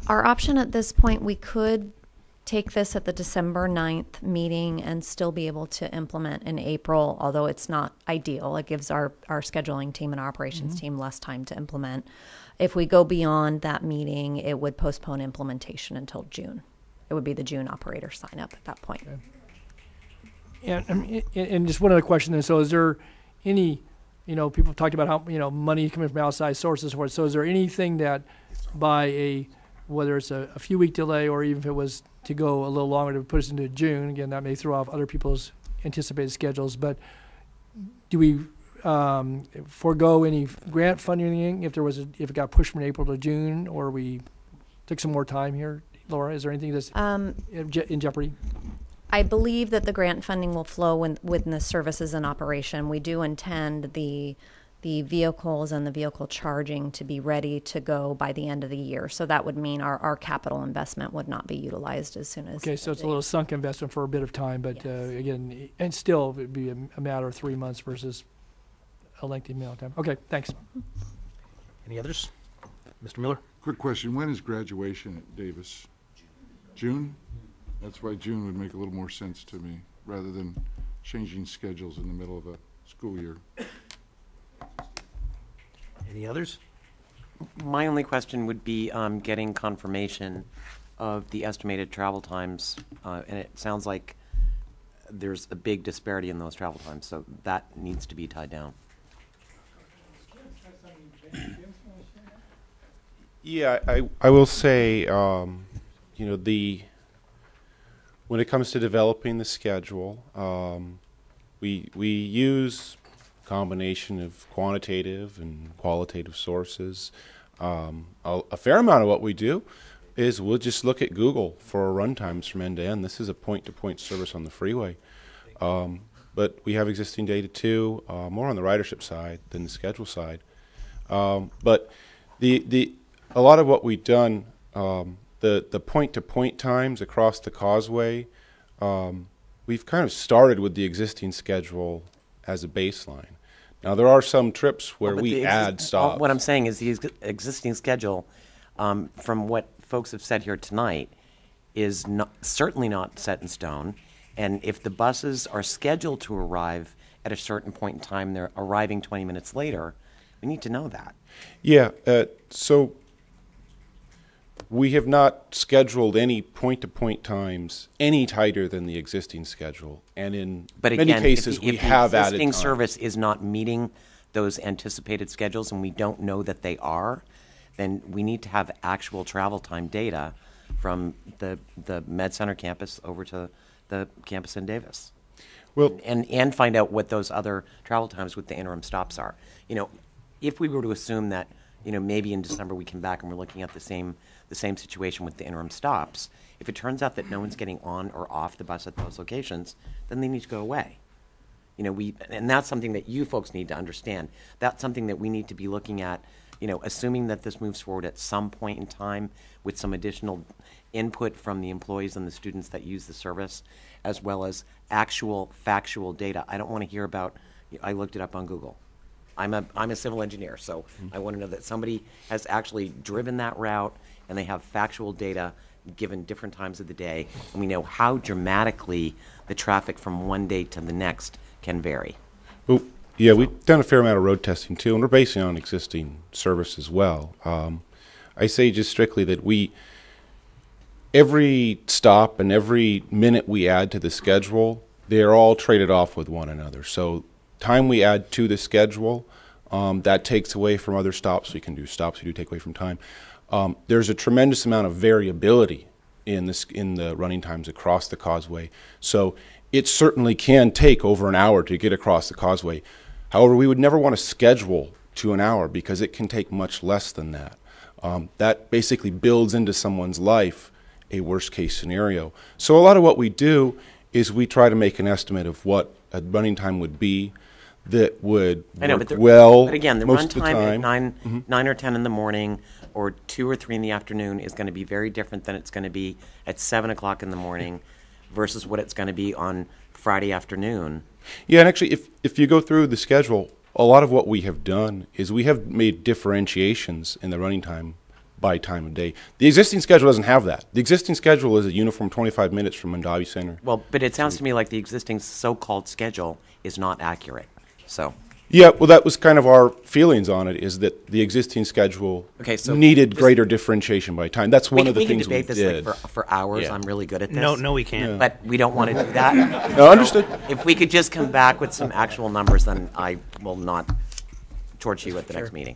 Our option at this point, we could take this at the December 9th meeting and still be able to implement in April, although it's not ideal. It gives our scheduling team and our operations team less time to implement. If we go beyond that meeting, it would postpone implementation until June. It would be the June operator sign up at that point. Okay. And just one other question then. So is there any, people talked about how, money coming from outside sources for it. So is there anything that by whether it's a few week delay or even if it was to go a little longer to put us into June, again, that may throw off other people's anticipated schedules, but do we forego any grant funding if it got pushed from April to June, or we took some more time here? Laura, is there anything that's in jeopardy? I believe that the grant funding will flow when the service is in operation. We do intend the vehicles and the vehicle charging to be ready to go by the end of the year. So that would mean our capital investment would not be utilized as soon as. Okay, so it's a little sunk investment for a bit of time, but again, and still it would be a matter of 3 months versus a lengthy amount of time. Okay, thanks. Any others? Mr. Miller? Quick question. When is graduation at Davis? June? That's why June would make a little more sense to me, rather than changing schedules in the middle of a school year. Any others? My only question would be getting confirmation of the estimated travel times, and it sounds like there's a big disparity in those travel times, so that needs to be tied down. Yeah, I will say, when it comes to developing the schedule, we use combination of quantitative and qualitative sources. A fair amount of what we do is we'll just look at Google for our run times from end to end. This is a point-to-point service on the freeway. But we have existing data too, more on the ridership side than the schedule side. But a lot of what we've done, the point-to-point times across the causeway, we've kind of started with the existing schedule as a baseline. Now, there are some trips where we add stops. What I'm saying is the existing schedule, from what folks have said here tonight, is certainly not set in stone. And if the buses are scheduled to arrive at a certain point in time, they're arriving 20 minutes later, we need to know that. Yeah, so we have not scheduled any point-to-point times any tighter than the existing schedule, and in many cases we have added time. If the existing service is not meeting those anticipated schedules and we don't know that they are, then we need to have actual travel time data from the Med Center campus over to the campus in Davis. Well, and find out what those other travel times with the interim stops are. If we were to assume that, maybe in December we come back and we're looking at the same situation with the interim stops, if it turns out that no one's getting on or off the bus at those locations, then they need to go away. And that's something that you folks need to understand. That's something that we need to be looking at, assuming that this moves forward at some point in time with some additional input from the employees and the students that use the service, as well as actual factual data. I don't want to hear about, I looked it up on Google. I'm a civil engineer, so I want to know that somebody has actually driven that route and they have factual data given different times of the day, and we know how dramatically the traffic from one day to the next can vary. Well, yeah, we've done a fair amount of road testing too, and we're basing it on existing service as well. I say just strictly that every stop and every minute we add to the schedule, they're all traded off with one another. So time we add to the schedule, that takes away from other stops. We can do stops, we do take away from time. There's a tremendous amount of variability in the running times across the causeway. So it certainly can take over an hour to get across the causeway. However, we would never want to schedule to an hour because it can take much less than that. That basically builds into someone's life a worst case scenario. So a lot of what we do is we try to make an estimate of what a running time would be that would work well. But again, the most run time of the at 9 or 10 in the morning or 2 or 3 in the afternoon is going to be very different than it's going to be at 7 o'clock in the morning versus what it's going to be on Friday afternoon. Yeah, and actually, if you go through the schedule, a lot of what we have done is we have made differentiations in the running time by time of day. The existing schedule doesn't have that. The existing schedule is a uniform 25 minutes from Mondavi Center. Well, but it sounds to me like the existing so-called schedule is not accurate. So. Yeah, well, that was kind of our feelings on it, is that the existing schedule needed greater differentiation by time. That's one of the things we did. We can debate this like for hours. Yeah. I'm really good at this. No, we can't. Yeah. But we don't want to do that. No, understood. If we could just come back with some actual numbers, then I will not torch you at the next meeting.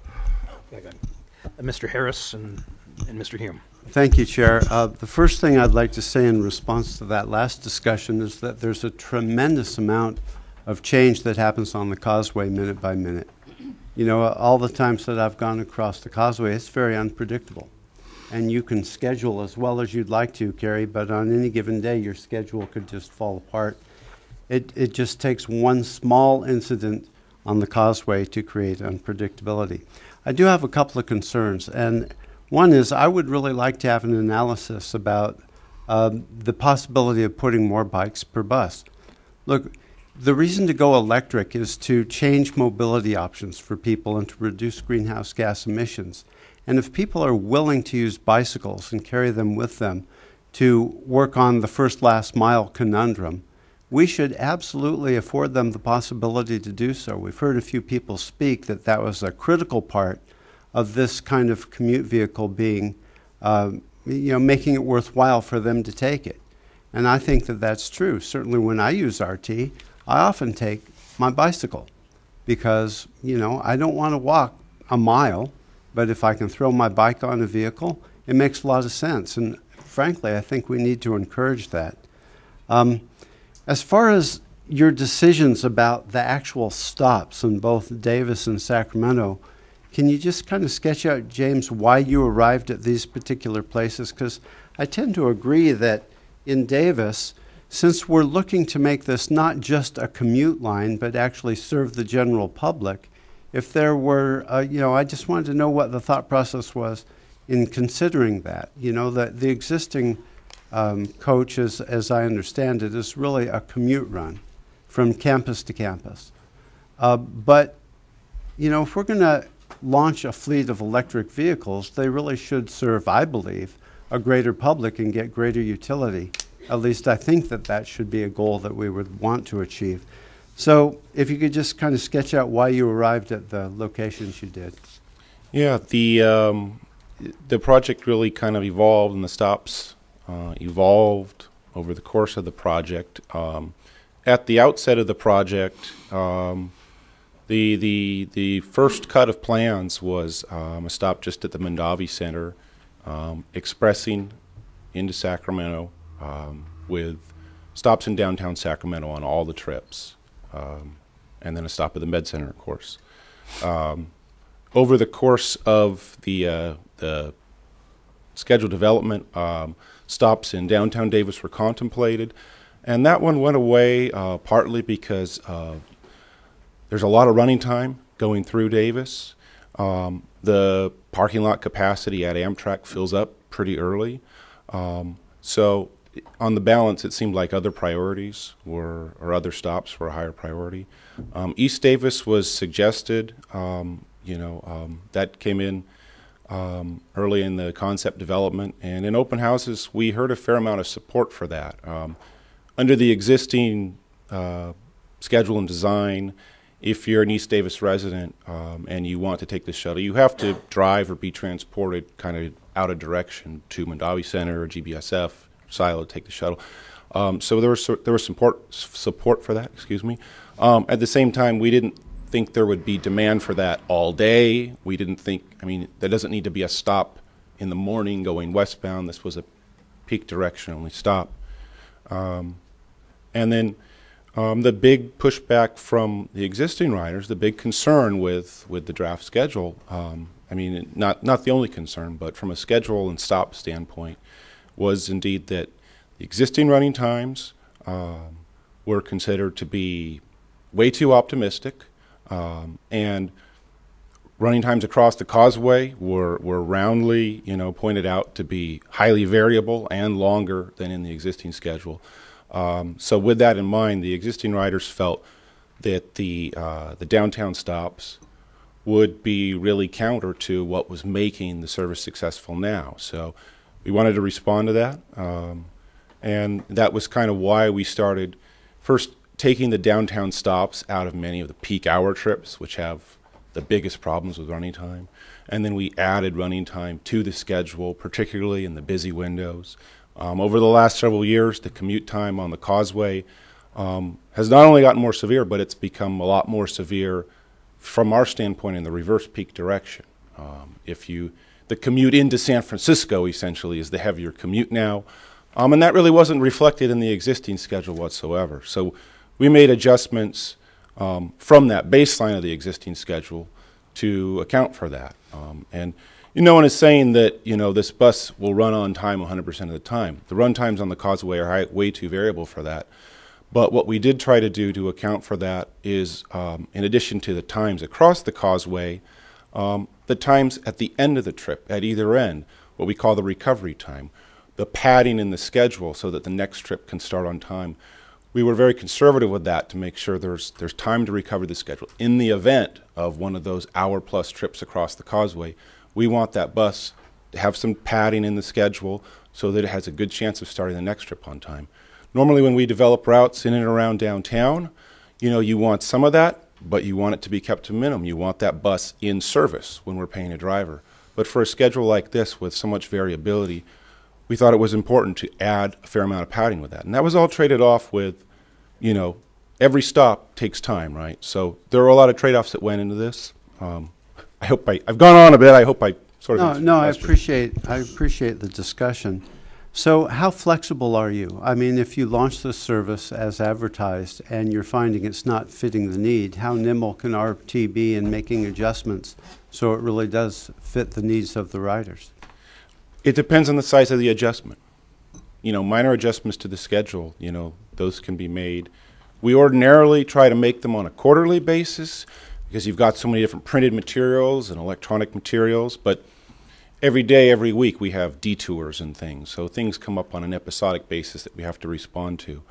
Mr. Harris and Mr. Hume. Thank you, Chair. The first thing I'd like to say in response to that last discussion is that there's a tremendous amount of change that happens on the causeway minute by minute. You know, all the times that I've gone across the causeway, it's very unpredictable. And you can schedule as well as you'd like to, Carrie, but on any given day, your schedule could just fall apart. It just takes one small incident on the causeway to create unpredictability. I do have a couple of concerns, and one is I would really like to have an analysis about the possibility of putting more bikes per bus. Look, the reason to go electric is to change mobility options for people and to reduce greenhouse gas emissions. And if people are willing to use bicycles and carry them with them to work on the first last mile conundrum, we should absolutely afford them the possibility to do so. We've heard a few people speak that that was a critical part of this kind of commute vehicle being, making it worthwhile for them to take it. And I think that that's true. Certainly when I use RT, I often take my bicycle because, I don't want to walk a mile, but if I can throw my bike on a vehicle, it makes a lot of sense. And frankly, I think we need to encourage that. As far as your decisions about the actual stops in both Davis and Sacramento, can you just kind of sketch out, James, why you arrived at these particular places? Because I tend to agree that in Davis, since we're looking to make this not just a commute line, but actually serve the general public, if there were, I just wanted to know what the thought process was in considering that. That the existing coach, as I understand it, is really a commute run from campus to campus. But, if we're going to launch a fleet of electric vehicles, they really should serve, I believe, a greater public and get greater utility. At least I think that that should be a goal that we would want to achieve. So if you could just kind of sketch out why you arrived at the locations you did. Yeah, the project really kind of evolved, and the stops evolved over the course of the project. At the outset of the project, the first cut of plans was a stop just at the Mondavi Center, expressing into Sacramento, with stops in downtown Sacramento on all the trips, and then a stop at the Med Center, of course. Over the course of the scheduled development, stops in downtown Davis were contemplated, and that one went away partly because there's a lot of running time going through Davis. The parking lot capacity at Amtrak fills up pretty early. So on the balance, it seemed like other priorities or other stops were a higher priority. East Davis was suggested. That came in early in the concept development, and in open houses, we heard a fair amount of support for that. Under the existing schedule and design, if you're an East Davis resident and you want to take the shuttle, you have to drive or be transported kind of out of direction to Mondavi Center or GBSF silo to take the shuttle. So there was support for that. Excuse me. At the same time, we didn't think there would be demand for that all day. We didn't think. There doesn't need to be a stop in the morning going westbound. This was a peak direction only stop. And then the big pushback from the existing riders, the big concern with the draft schedule, not the only concern, but from a schedule and stop standpoint, was indeed that the existing running times were considered to be way too optimistic, and running times across the causeway were roundly, pointed out to be highly variable and longer than in the existing schedule. So with that in mind, the existing riders felt that the downtown stops would be really counter to what was making the service successful now. So we wanted to respond to that, and that was kind of why we started first taking the downtown stops out of many of the peak hour trips, which have the biggest problems with running time. And then we added running time to the schedule, particularly in the busy windows. Over the last several years, the commute time on the Causeway has not only gotten more severe, but it's become a lot more severe from our standpoint in the reverse peak direction. The commute into San Francisco essentially is the heavier commute now, and that really wasn't reflected in the existing schedule whatsoever. So we made adjustments from that baseline of the existing schedule to account for that. And no one is saying that this bus will run on time 100% of the time. The run times on the Causeway are way too variable for that. But what we did try to do to account for that is, in addition to the times across the Causeway, the times at the end of the trip, at either end, what we call the recovery time, the padding in the schedule so that the next trip can start on time. We were very conservative with that to make sure there's time to recover the schedule. In the event of one of those hour-plus trips across the Causeway, we want that bus to have some padding in the schedule so that it has a good chance of starting the next trip on time. Normally when we develop routes in and around downtown, you want some of that, but you want it to be kept to a minimum. You want that bus in service when we're paying a driver. But for a schedule like this with so much variability, we thought it was important to add a fair amount of padding with that. And that was all traded off with, every stop takes time, right? So there are a lot of trade-offs that went into this. I hope I've gone on a bit. I hope I sort of answered your question. I appreciate the discussion. So how flexible are you? I mean, if you launch this service as advertised and you're finding it's not fitting the need, how nimble can RT be in making adjustments so it really does fit the needs of the riders? It depends on the size of the adjustment. Minor adjustments to the schedule, those can be made. We ordinarily try to make them on a quarterly basis because you've got so many different printed materials and electronic materials, but every day, every week, we have detours and things. So things come up on an episodic basis that we have to respond to.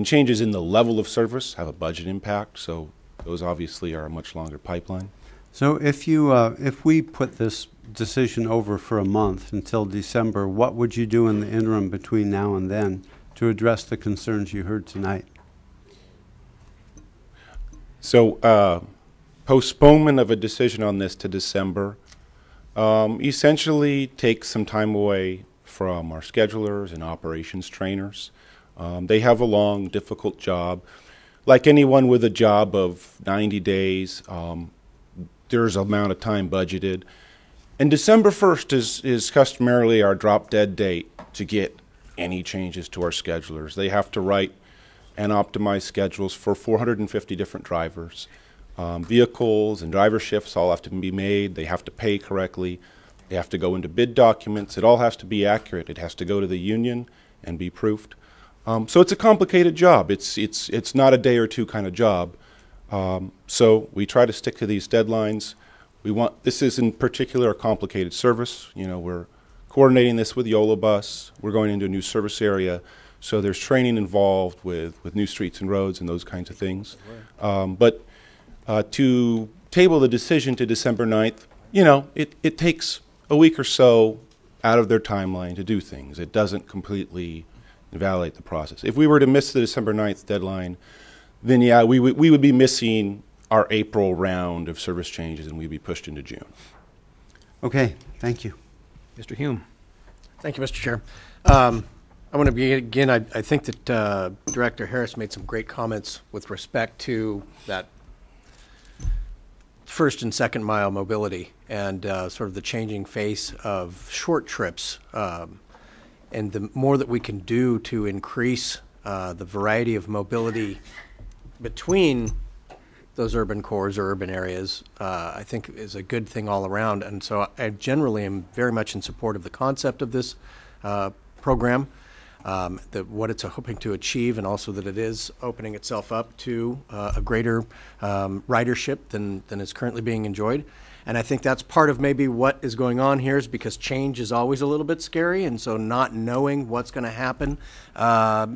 Changes in the level of service have a budget impact, so those obviously are a much longer pipeline. So if we put this decision over for a month until December, what would you do in the interim between now and then to address the concerns you heard tonight? So postponement of a decision on this to December essentially takes some time away from our schedulers and operations trainers. They have a long, difficult job. Like anyone with a job of 90 days, there's an amount of time budgeted. And December 1st is customarily our drop-dead date to get any changes to our schedulers. They have to write and optimize schedules for 450 different drivers. Vehicles and driver shifts all have to be made. They have to pay correctly. They have to go into bid documents. It all has to be accurate. It has to go to the union and be proofed. So it's a complicated job. It's not a day or two kind of job. So we try to stick to these deadlines. This is in particular a complicated service. We're coordinating this with Yola Bus. We're going into a new service area. So there's training involved with new streets and roads and those kinds of things. But to table the decision to December 9th, it takes a week or so out of their timeline to do things. It doesn't completely invalidate the process. If we were to miss the December 9th deadline, then yeah, we would be missing our April round of service changes and we'd be pushed into June. Okay, thank you. Mr. Hume. Thank you, Mr. Chair. I want to begin. I think that Director Harris made some great comments with respect to that first and second mile mobility and sort of the changing face of short trips. And the more that we can do to increase the variety of mobility between those urban cores or urban areas, I think is a good thing all around. And so I generally am very much in support of the concept of this program, what it's hoping to achieve, and also that it is opening itself up to a greater ridership than is currently being enjoyed. And I think that's part of maybe what is going on here, is because change is always a little bit scary, and so not knowing what's going to happen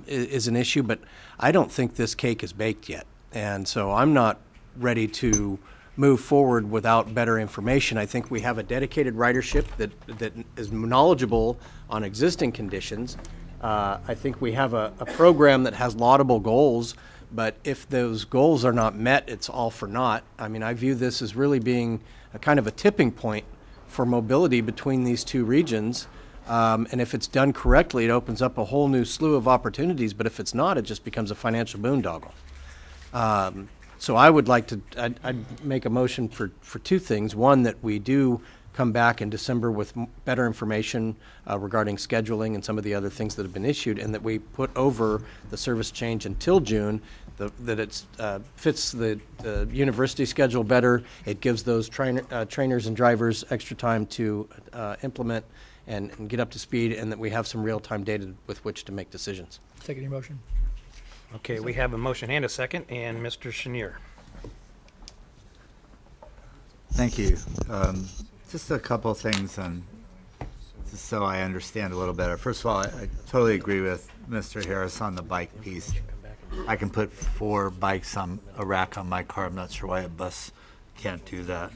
is an issue. But I don't think this cake is baked yet, and so I'm not ready to move forward without better information. I think we have a dedicated ridership that is knowledgeable on existing conditions. I think we have a program that has laudable goals, but if those goals are not met, it's all for naught. I mean, I view this as really being a kind of a tipping point for mobility between these two regions. And if it's done correctly, it opens up a whole new slew of opportunities. But if it's not, it just becomes a financial boondoggle. So I would like to, I'd make a motion for two things. One, that we do come back in December with better information regarding scheduling and some of the other things that have been issued, and that we put over the service change until June, that it fits the university schedule better. It gives those trainers and drivers extra time to implement and get up to speed, and that we have some real-time data with which to make decisions. Second your motion. Okay, we have a motion and a second, and Mr. Chenier. Thank you. Just a couple of things, just so I understand a little better. First of all, I totally agree with Mr. Harris on the bike piece. I can put 4 bikes on a rack on my car. I'm not sure why a bus can't do that.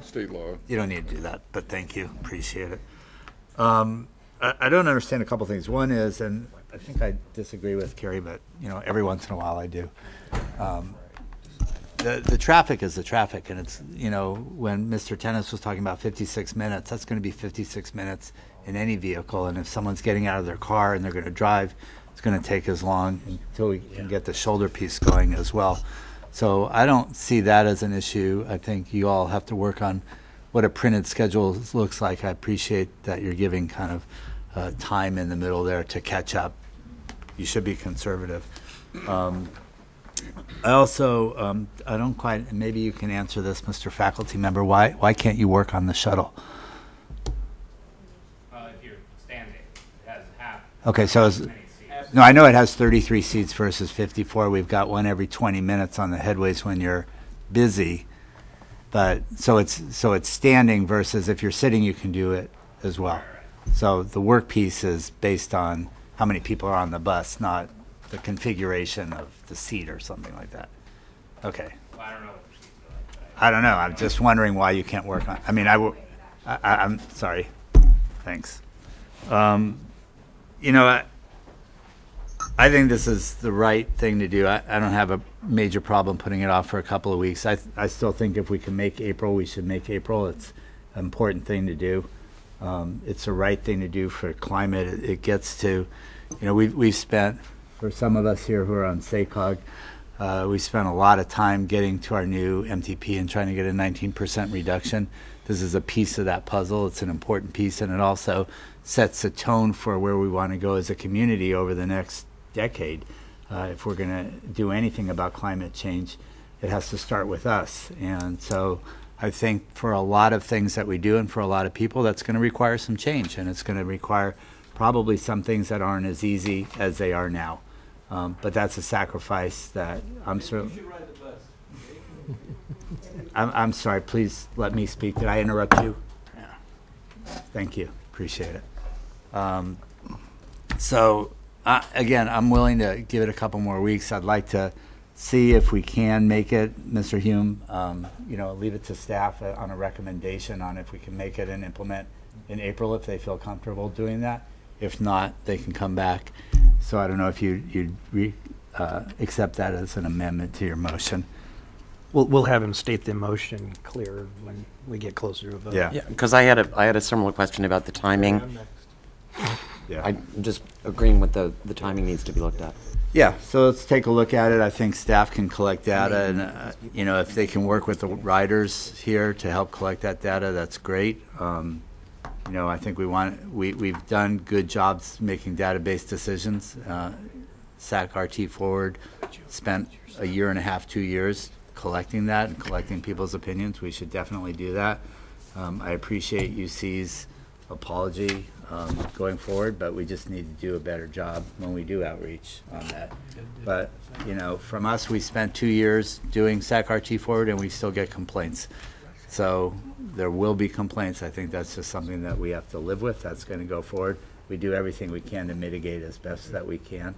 State law. You don't need to do that, but thank you. Appreciate it. I don't understand a couple things. One is, and I think I disagree with Carrie, but every once in a while I do. The traffic is the traffic, and it's, when Mr. Tennis was talking about 56 minutes, that's going to be 56 minutes in any vehicle, and if someone's getting out of their car and they're going to drive, it's going to take as long until we can get the shoulder piece going as well. So I don't see that as an issue. I think you all have to work on what a printed schedule looks like. I appreciate that you're giving kind of time in the middle there to catch up. You should be conservative. I also, I don't quite, maybe you can answer this, Mr. Faculty Member, why can't you work on the shuttle? If you're standing, it has half. Okay, so no, I know it has 33 seats versus 54. We've got one every 20 minutes on the headways when you're busy. But so it's standing versus if you're sitting, you can do it as well. So the work piece is based on how many people are on the bus, not the configuration of the seat or something like that. Okay. Well, I don't know what the seats are like. I don't know. I'm just wondering why you can't work on. I mean, I'm sorry. Thanks. I think this is the right thing to do. I don't have a major problem putting it off for a couple of weeks. I still think if we can make April, we should make April. It's an important thing to do. It's the right thing to do for climate. It gets to, we've spent, for some of us here who are on SACOG, we spent a lot of time getting to our new MTP and trying to get a 19% reduction. This is a piece of that puzzle. It's an important piece, and it also sets a tone for where we want to go as a community over the next decade. If we're going to do anything about climate change, it has to start with us. And so I think for a lot of things that we do and for a lot of people, that's going to require some change, and it's going to require probably some things that aren't as easy as they are now. But that's a sacrifice that I'm certainly. I'm sorry. Please let me speak. Did I interrupt you? Yeah. Thank you. Appreciate it. Again, I'm willing to give it a couple more weeks. I'd like to see if we can make it, Mr. Hume. Leave it to staff on a recommendation on if we can make it and implement in April if they feel comfortable doing that. If not, they can come back. So I don't know if you'd accept that as an amendment to your motion. We'll have him state the motion clear when we get closer to a vote. Yeah, because I had a similar question about the timing. Yeah. I'm just agreeing with the timing needs to be looked at. Yeah, so let's take a look at it. I think staff can collect data, and if they can work with the riders here to help collect that data, that's great. I think we've done good jobs making database decisions. SAC-RT Forward spent a year and a half, 2 years collecting that and collecting people's opinions. We should definitely do that. I appreciate UC's apology going forward, but we just need to do a better job when we do outreach on that. But, from us, we spent 2 years doing SAC-RT Forward, and we still get complaints. So there will be complaints. I think that's just something that we have to live with. That's going to go forward. We do everything we can to mitigate as best that we can.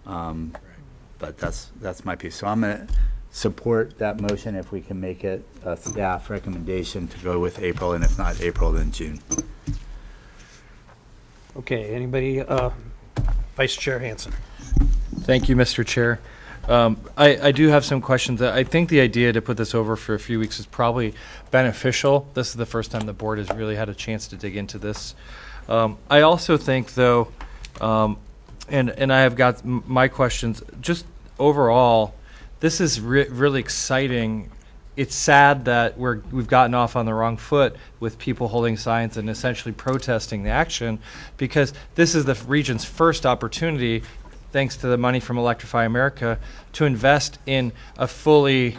But that's my piece. So I'm going to support that motion if we can make it a staff recommendation to go with April, and if not April, then June. Okay, anybody? Vice Chair Hansen. Thank you, Mr. Chair. I do have some questions. I think the idea to put this over for a few weeks is probably beneficial. This is the first time the board has really had a chance to dig into this. I also think, though, and I have got my questions, just overall, this is really exciting. It's sad that we've gotten off on the wrong foot with people holding signs and essentially protesting the action, because this is the region's first opportunity, thanks to the money from Electrify America, to invest in a fully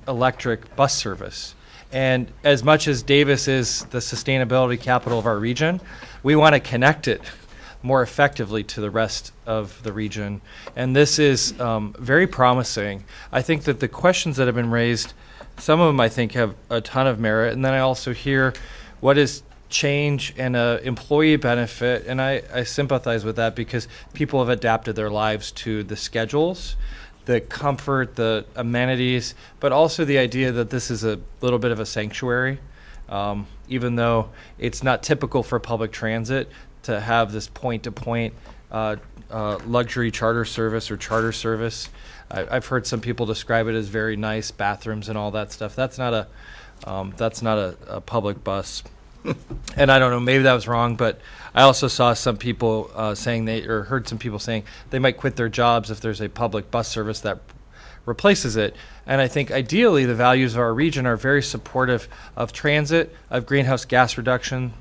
electric bus service. And as much as Davis is the sustainability capital of our region, we want to connect it more effectively to the rest of the region. And this is very promising. I think that the questions that have been raised, some of them I think have a ton of merit. And then I also hear what is change and employee benefit. And I sympathize with that, because people have adapted their lives to the schedules, the comfort, the amenities, but also the idea that this is a little bit of a sanctuary. Even though it's not typical for public transit to have this point-to-point luxury charter service or charter service. I've heard some people describe it as very nice bathrooms and all that stuff. That's not a public bus. And I don't know, maybe that was wrong, but I also saw some people heard some people saying they might quit their jobs if there's a public bus service that replaces it. And I think ideally the values of our region are very supportive of transit, of greenhouse gas reduction,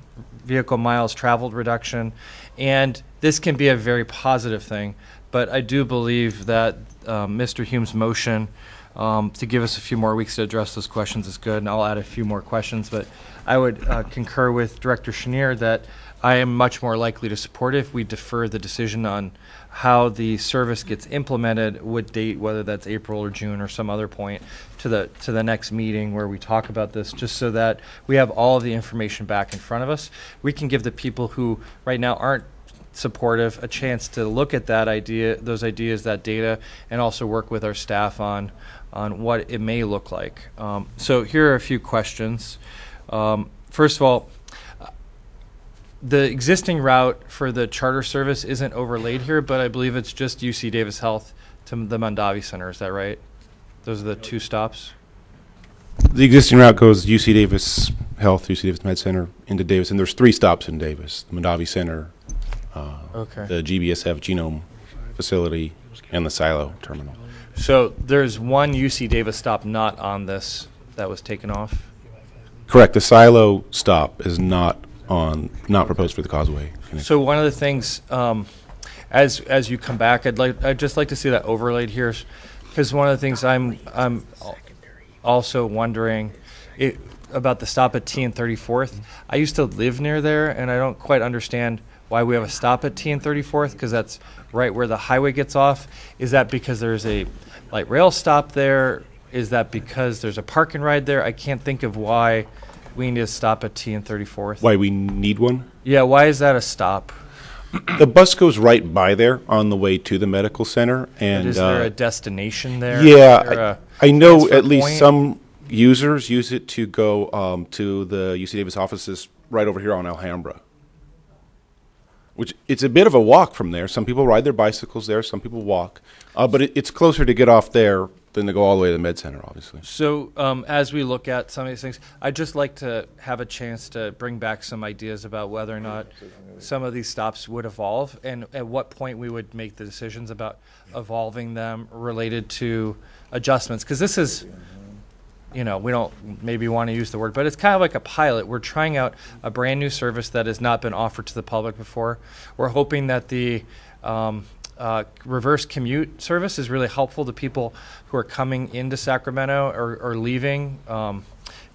vehicle miles traveled reduction, and this can be a very positive thing. But I do believe that Mr. Hume's motion to give us a few more weeks to address those questions is good, and I'll add a few more questions. But I would concur with Director Chenier that I am much more likely to support it if we defer the decision on how the service gets implemented, what date, whether that's April or June or some other point, to the next meeting where we talk about this, just so that we have all of the information back in front of us. We can give the people who right now aren't supportive a chance to look at those ideas, that data, and also work with our staff on what it may look like. So here are a few questions. First of all, the existing route for the charter service isn't overlaid here, but I believe it's just UC Davis Health to the Mondavi Center. Is that right? Those are the two stops? The existing route goes UC Davis Health, UC Davis Med Center into Davis, and there's 3 stops in Davis: the Mondavi Center, the GBSF Genome Facility, and the Silo Terminal. So there's one UC Davis stop not on this that was taken off? Correct. The Silo stop is not proposed for the Causeway. So one of the things, as you come back, I'd just like to see that overlaid here, because one of the things I'm also wondering about the stop at T and 34th. I used to live near there, and I don't quite understand why we have a stop at T and 34th, because that's right where the highway gets off. Is that because there's a light rail stop there? Is that because there's a park and ride there? I can't think of why we need to stop at T and 34th. Why we need one? Yeah, why is that a stop? The bus goes right by there on the way to the medical center. And is there a destination there? Yeah, I know at least some users use it to go to the UC Davis offices right over here on Alhambra. Which it's a bit of a walk from there. Some people ride their bicycles there, some people walk. But it's closer to get off there than to go all the way to the Med Center, obviously. So as we look at some of these things, I'd just like to have a chance to bring back some ideas about whether or not some of these stops would evolve, and at what point we would make the decisions about evolving them related to adjustments. Because this is, we don't maybe want to use the word, but it's kind of like a pilot. We're trying out a brand new service that has not been offered to the public before. We're hoping that the reverse commute service is really helpful to people who are coming into Sacramento or leaving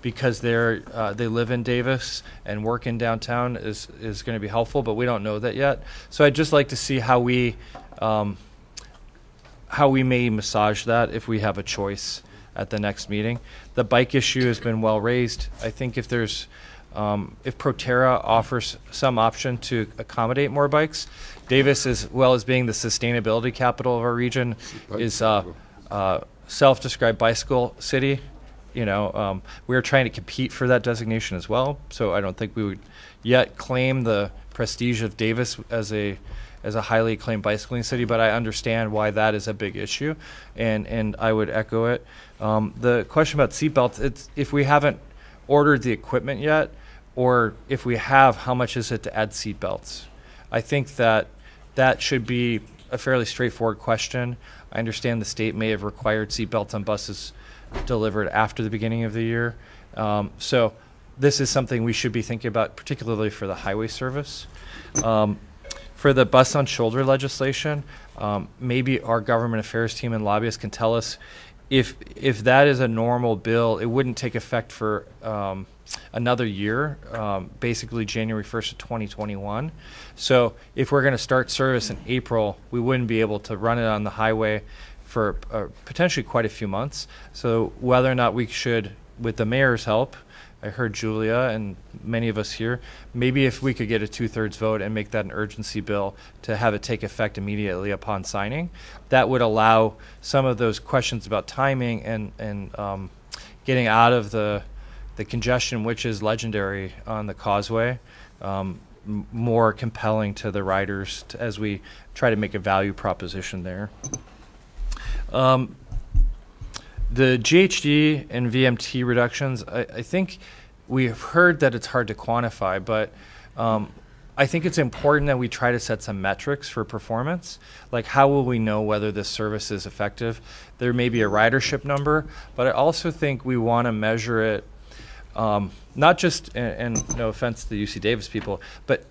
because they live in Davis and work in downtown is going to be helpful, but we don't know that yet. So I'd just like to see how we may massage that if we have a choice at the next meeting. The bike issue has been well raised. I think if there's if Proterra offers some option to accommodate more bikes, Davis, as well as being the sustainability capital of our region, is self-described bicycle city. We're trying to compete for that designation as well. So I don't think we would yet claim the prestige of Davis as a highly acclaimed bicycling city, but I understand why that is a big issue, and I would echo it. The question about seatbelts, it's if we haven't ordered the equipment yet, or if we have, how much is it to add seatbelts? I think that should be a fairly straightforward question. I understand the state may have required seatbelts on buses delivered after the beginning of the year. So this is something we should be thinking about, particularly for the highway service. For the bus on shoulder legislation, maybe our government affairs team and lobbyists can tell us if that is a normal bill, it wouldn't take effect for another year, basically January 1st of 2021. So if we're going to start service in April, we wouldn't be able to run it on the highway for potentially quite a few months. So whether or not we should, with the mayor's help, I heard Julia and many of us here, maybe if we could get a 2/3 vote and make that an urgency bill to have it take effect immediately upon signing, that would allow some of those questions about timing and getting out of the congestion, which is legendary on the causeway, more compelling to the riders as we try to make a value proposition there. The GHG and VMT reductions, I think we have heard that it's hard to quantify, but I think it's important that we try to set some metrics for performance. Like, how will we know whether this service is effective? There may be a ridership number, but I also think we want to measure it, not just, and no offense to the UC Davis people, but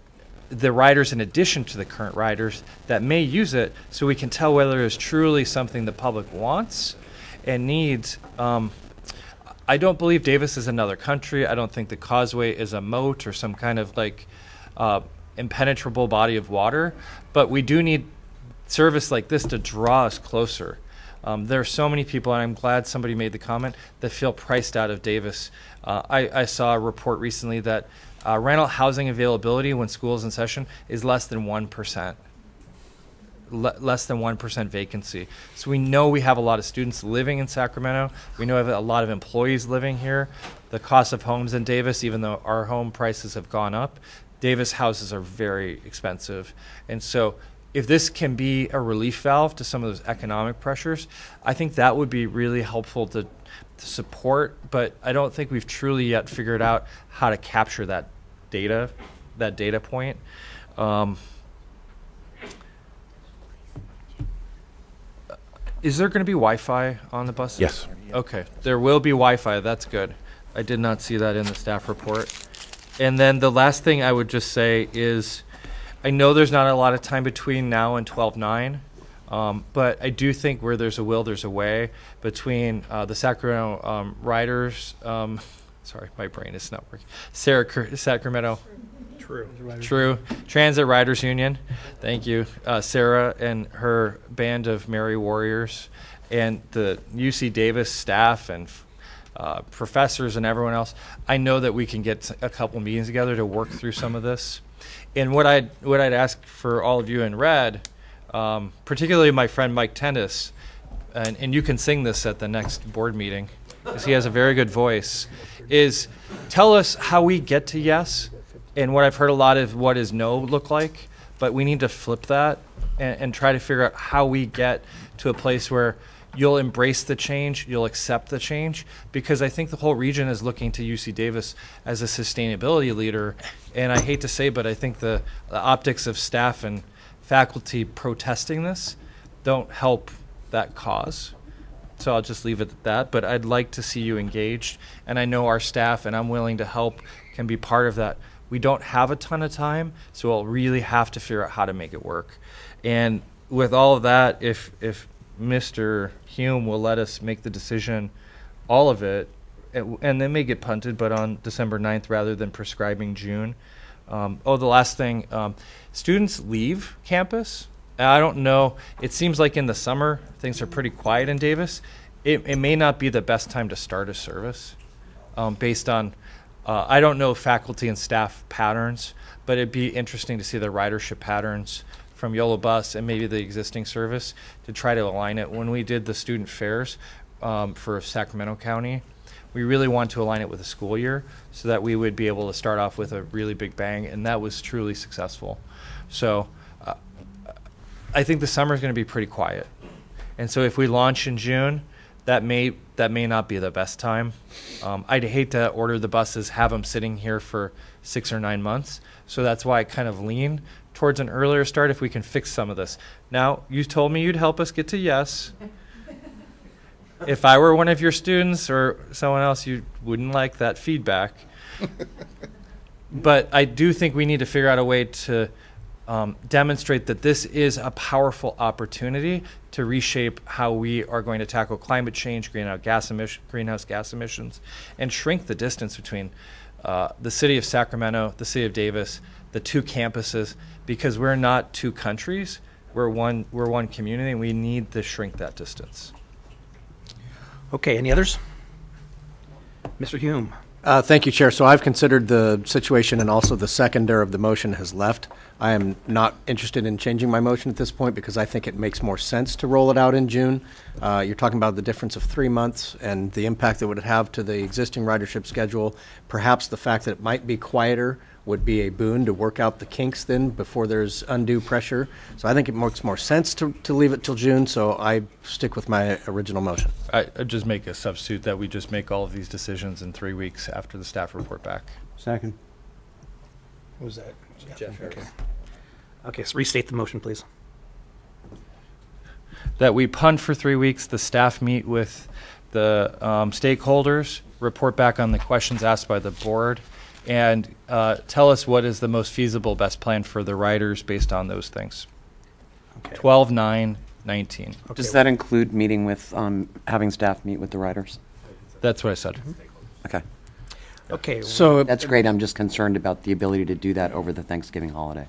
the riders in addition to the current riders that may use it, so we can tell whether it's truly something the public wants and needs. I don't believe Davis is another country. I don't think the causeway is a moat or some kind of impenetrable body of water, but we do need service like this to draw us closer. There are so many people, and I'm glad somebody made the comment, that feel priced out of Davis. I saw a report recently that rental housing availability when school is in session is less than 1%. Less than 1% vacancy. So we know we have a lot of students living in Sacramento. We know we have a lot of employees living here. The cost of homes in Davis, even though our home prices have gone up, Davis houses are very expensive. And so if this can be a relief valve to some of those economic pressures, I think that would be really helpful to support, but I don't think we've truly yet figured out how to capture that data point. Is there going to be Wi-Fi on the buses? Yes. Okay, there will be Wi-Fi. That's good. I did not see that in the staff report. And then the last thing I would just say is, I know there's not a lot of time between now and 12/9, but I do think where there's a will, there's a way between the Sacramento riders. Sorry, my brain is not working. Sacramento. True. Transit Riders Union. Thank you. Sarah and her band of merry warriors, and the UC Davis staff and professors and everyone else. I know that we can get a couple meetings together to work through some of this. And what I'd ask for all of you in red, particularly my friend Mike Tendis, and you can sing this at the next board meeting, because he has a very good voice, is tell us how we get to yes. And what I've heard a lot of what is no look like, but we need to flip that and try to figure out how we get to a place where you'll embrace the change, you'll accept the change, because I think the whole region is looking to UC Davis as a sustainability leader. And I hate to say, but I think the optics of staff and faculty protesting this don't help that cause. So I'll just leave it at that, but I'd like to see you engaged. And I know our staff, and I'm willing to help, can be part of that. We don't have a ton of time, so we'll really have to figure out how to make it work. And with all of that, if Mr. Hume will let us make the decision, all of it, and they may get punted, but on December 9th rather than prescribing June. The last thing, students leave campus. I don't know, it seems like in the summer, things are pretty quiet in Davis. It may not be the best time to start a service based on, I don't know faculty and staff patterns, but it'd be interesting to see the ridership patterns from YOLO Bus and maybe the existing service to try to align it. When we did the student fairs, for Sacramento County. We really want to align it with the school year so that we would be able to start off with a really big bang, and that was truly successful. So I think the summer is going to be pretty quiet. And so if we launch in June, that may not be the best time. I'd hate to order the buses, have them sitting here for 6 or 9 months. So that's why I kind of lean towards an earlier start if we can fix some of this. Now, you told me you'd help us get to yes. If I were one of your students or someone else, you wouldn't like that feedback. But I do think we need to figure out a way to demonstrate that this is a powerful opportunity to reshape how we are going to tackle climate change, greenhouse gas emissions, and shrink the distance between the city of Sacramento, the city of Davis, the two campuses, because we're not two countries, we're one community, and we need to shrink that distance. Okay, any others? Mr. Hume. Thank you, Chair. So I've considered the situation, and also the seconder of the motion has left. I am not interested in changing my motion at this point because I think it makes more sense to roll it out in June. You're talking about the difference of 3 months and the impact that would have to the existing ridership schedule. Perhaps the fact that it might be quieter would be a boon to work out the kinks then before there's undue pressure. So I think it makes more sense to leave it till June, so I stick with my original motion. I'd just make a substitute that we just make all of these decisions in 3 weeks after the staff report back. Second. What was that? Jeff. Okay, so restate the motion, please. That we punt for 3 weeks, the staff meet with the stakeholders, report back on the questions asked by the board, and tell us what is the most feasible, best plan for the riders based on those things. Okay. 12, 9, 19. Okay. Does that include meeting with, having staff meet with the riders? That's what I said. Okay. Okay. So That's great. I'm just concerned about the ability to do that over the Thanksgiving holiday.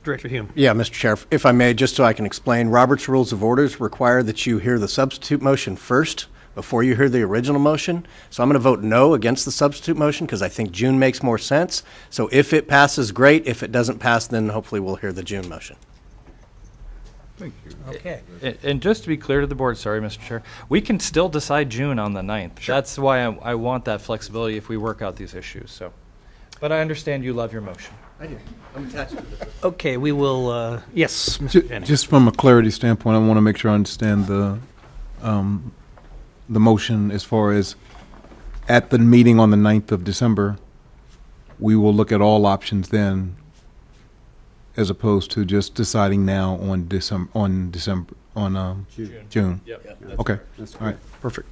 Director Hume. Yeah, Mr. Chair, if I may, just so I can explain, Robert's Rules of Orders require that you hear the substitute motion first before you hear the original motion. So I'm going to vote no against the substitute motion because I think June makes more sense. So if it passes, great. If it doesn't pass, then hopefully we'll hear the June motion. Thank you. Okay. And just to be clear to the board, sorry, Mr. Chair, we can still decide June on the 9th. Sure. That's why I want that flexibility if we work out these issues. So, but I understand you love your motion. I do. I'm attached to it. Okay, we will, yes, Mr. Jennings. Just from a clarity standpoint, I want to make sure I understand the motion as far as at the meeting on the 9th of December, we will look at all options then, as opposed to just deciding now on June. Yep. Okay. That's All right. Perfect.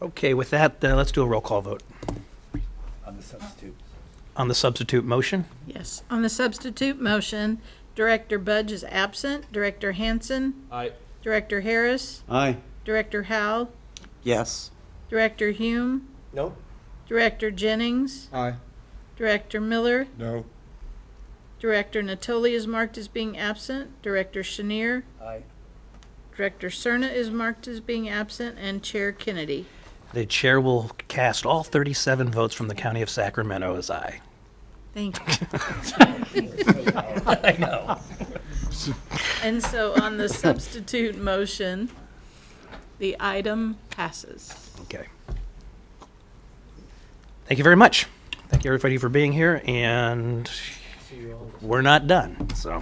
Okay, with that, let's do a roll call vote. On the substitute. On the substitute motion? Yes. On the substitute motion, Director Budge is absent. Director Hansen? Aye. Director Harris? Aye. Director Howell? Yes. Director Hume? No. Director Jennings? Aye. Director Miller? No. Director Natoli is marked as being absent. Director Chenier? Aye. Director Cerna is marked as being absent. And Chair Kennedy. The chair will cast all 37 votes from the county of Sacramento as aye. Thank you. I know. And so on the substitute motion, the item passes. Okay. Thank you very much. Thank you, everybody, for being here, and we're not done, so.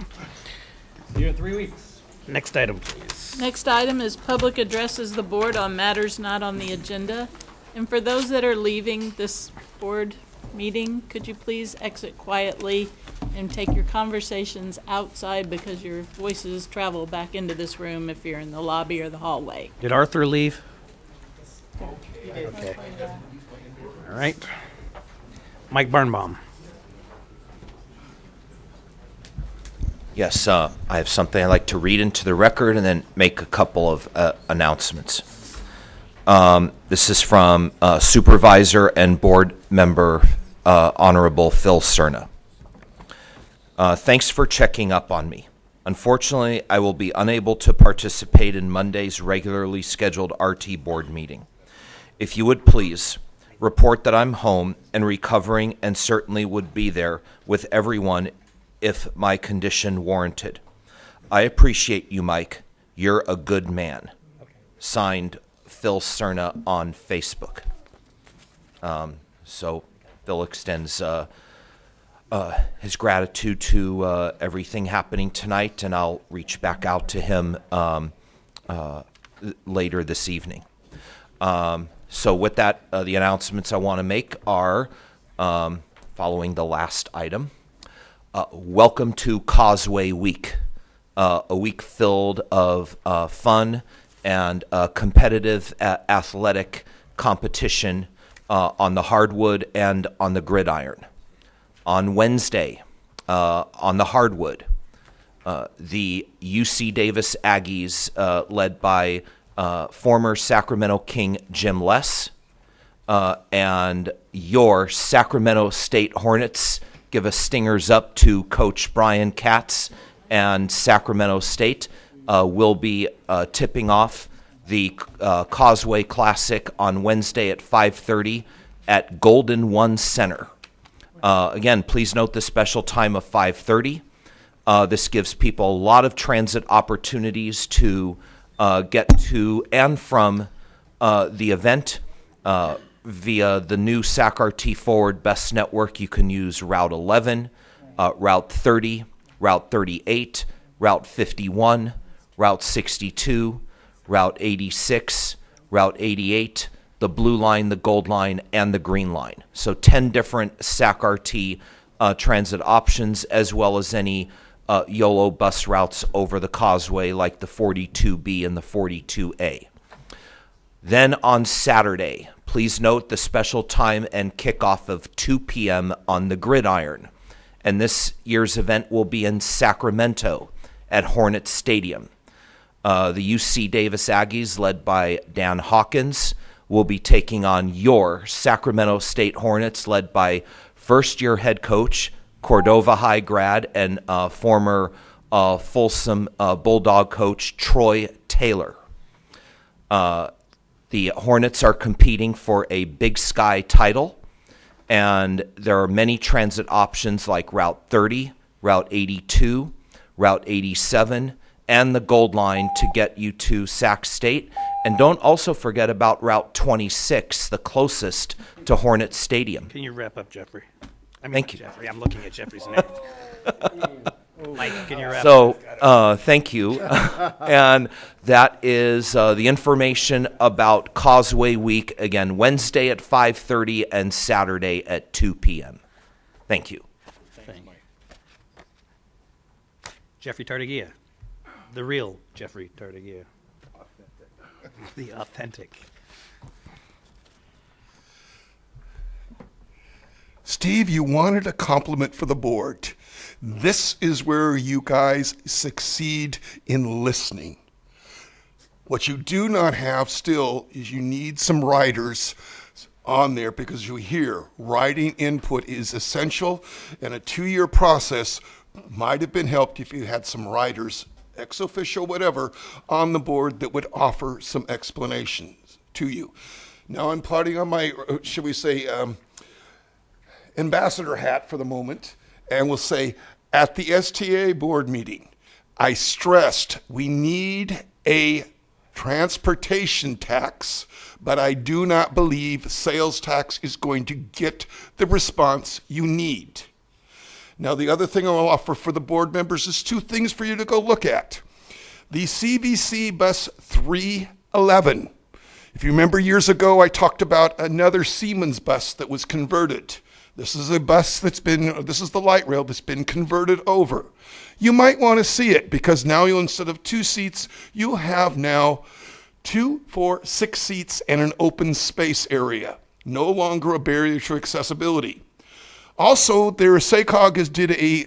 See you in 3 weeks. Next item, please. Next item is public addresses the board on matters not on the agenda. And for those that are leaving this board meeting, could you please exit quietly and take your conversations outside because your voices travel back into this room if you're in the lobby or the hallway. Did Arthur leave? Okay. All right. Mike Barnbaum. Yes, I have something I'd like to read into the record and then make a couple of announcements. This is from Supervisor and Board Member Honorable Phil Cerna. Thanks for checking up on me. Unfortunately, I will be unable to participate in Monday's regularly scheduled RT board meeting. If you would please report that I'm home and recovering and certainly would be there with everyone if my condition warranted. I appreciate you, Mike. You're a good man. Signed, Phil Cerna on Facebook. So Phil extends his gratitude to everything happening tonight, and I'll reach back out to him later this evening. So with that, the announcements I want to make are following the last item. Welcome to Causeway Week, a week filled of fun and competitive athletic competition on the hardwood and on the gridiron. On Wednesday, on the hardwood, the UC Davis Aggies, led by former Sacramento King Jim Less, and your Sacramento State Hornets, give a stingers up to Coach Brian Katz and Sacramento State, will be tipping off the Causeway Classic on Wednesday at 5:30 at Golden One Center. Again, please note the special time of 5:30. This gives people a lot of transit opportunities to get to and from the event. Via the new SAC-RT Forward Best Network, you can use Route 11, Route 30, Route 38, Route 51, Route 62, Route 86, Route 88, the Blue Line, the Gold Line, and the Green Line. So 10 different SAC-RT transit options, as well as any YOLO bus routes over the causeway like the 42B and the 42A. Then on Saturday, please note the special time and kickoff of 2 p.m. on the gridiron. And this year's event will be in Sacramento at Hornet Stadium. The UC Davis Aggies, led by Dan Hawkins, will be taking on your Sacramento State Hornets, led by first-year head coach, Cordova High grad, and former Folsom Bulldog coach, Troy Taylor. The Hornets are competing for a Big Sky title, and there are many transit options like Route 30, Route 82, Route 87, and the Gold Line to get you to Sac State. And don't also forget about Route 26, the closest to Hornet Stadium. Can you wrap up, Jeffrey? Thank you. Jeffrey, I'm looking at Jeffrey's name. Mike, can you wrap up? Thank you. And that is the information about Causeway Week, again, Wednesday at 5:30 and Saturday at 2 p.m. Thank you. Thank you. Jeffrey Tartagia, the real Jeffrey Tartagia. The authentic. Steve, you wanted a compliment for the board. This is where you guys succeed in listening. What you do not have still is you need some writers on there, because you hear writing input is essential, and a 2-year process might have been helped if you had some writers, ex officio, whatever, on the board that would offer some explanations to you. Now I'm putting on my, should we say, ambassador hat for the moment, and we'll say, at the STA board meeting, I stressed we need a transportation tax, but I do not believe sales tax is going to get the response you need. Now, the other thing I'll offer for the board members is 2 things for you to go look at. The CVC bus 311. If you remember years ago, I talked about another Siemens bus that was converted. This is a bus this is the light rail that's been converted over. You might want to see it, because now you'll, instead of 2 seats, you'll have now 2, 4, 6 seats and an open space area. No longer a barrier to accessibility. Also, SACOG has did a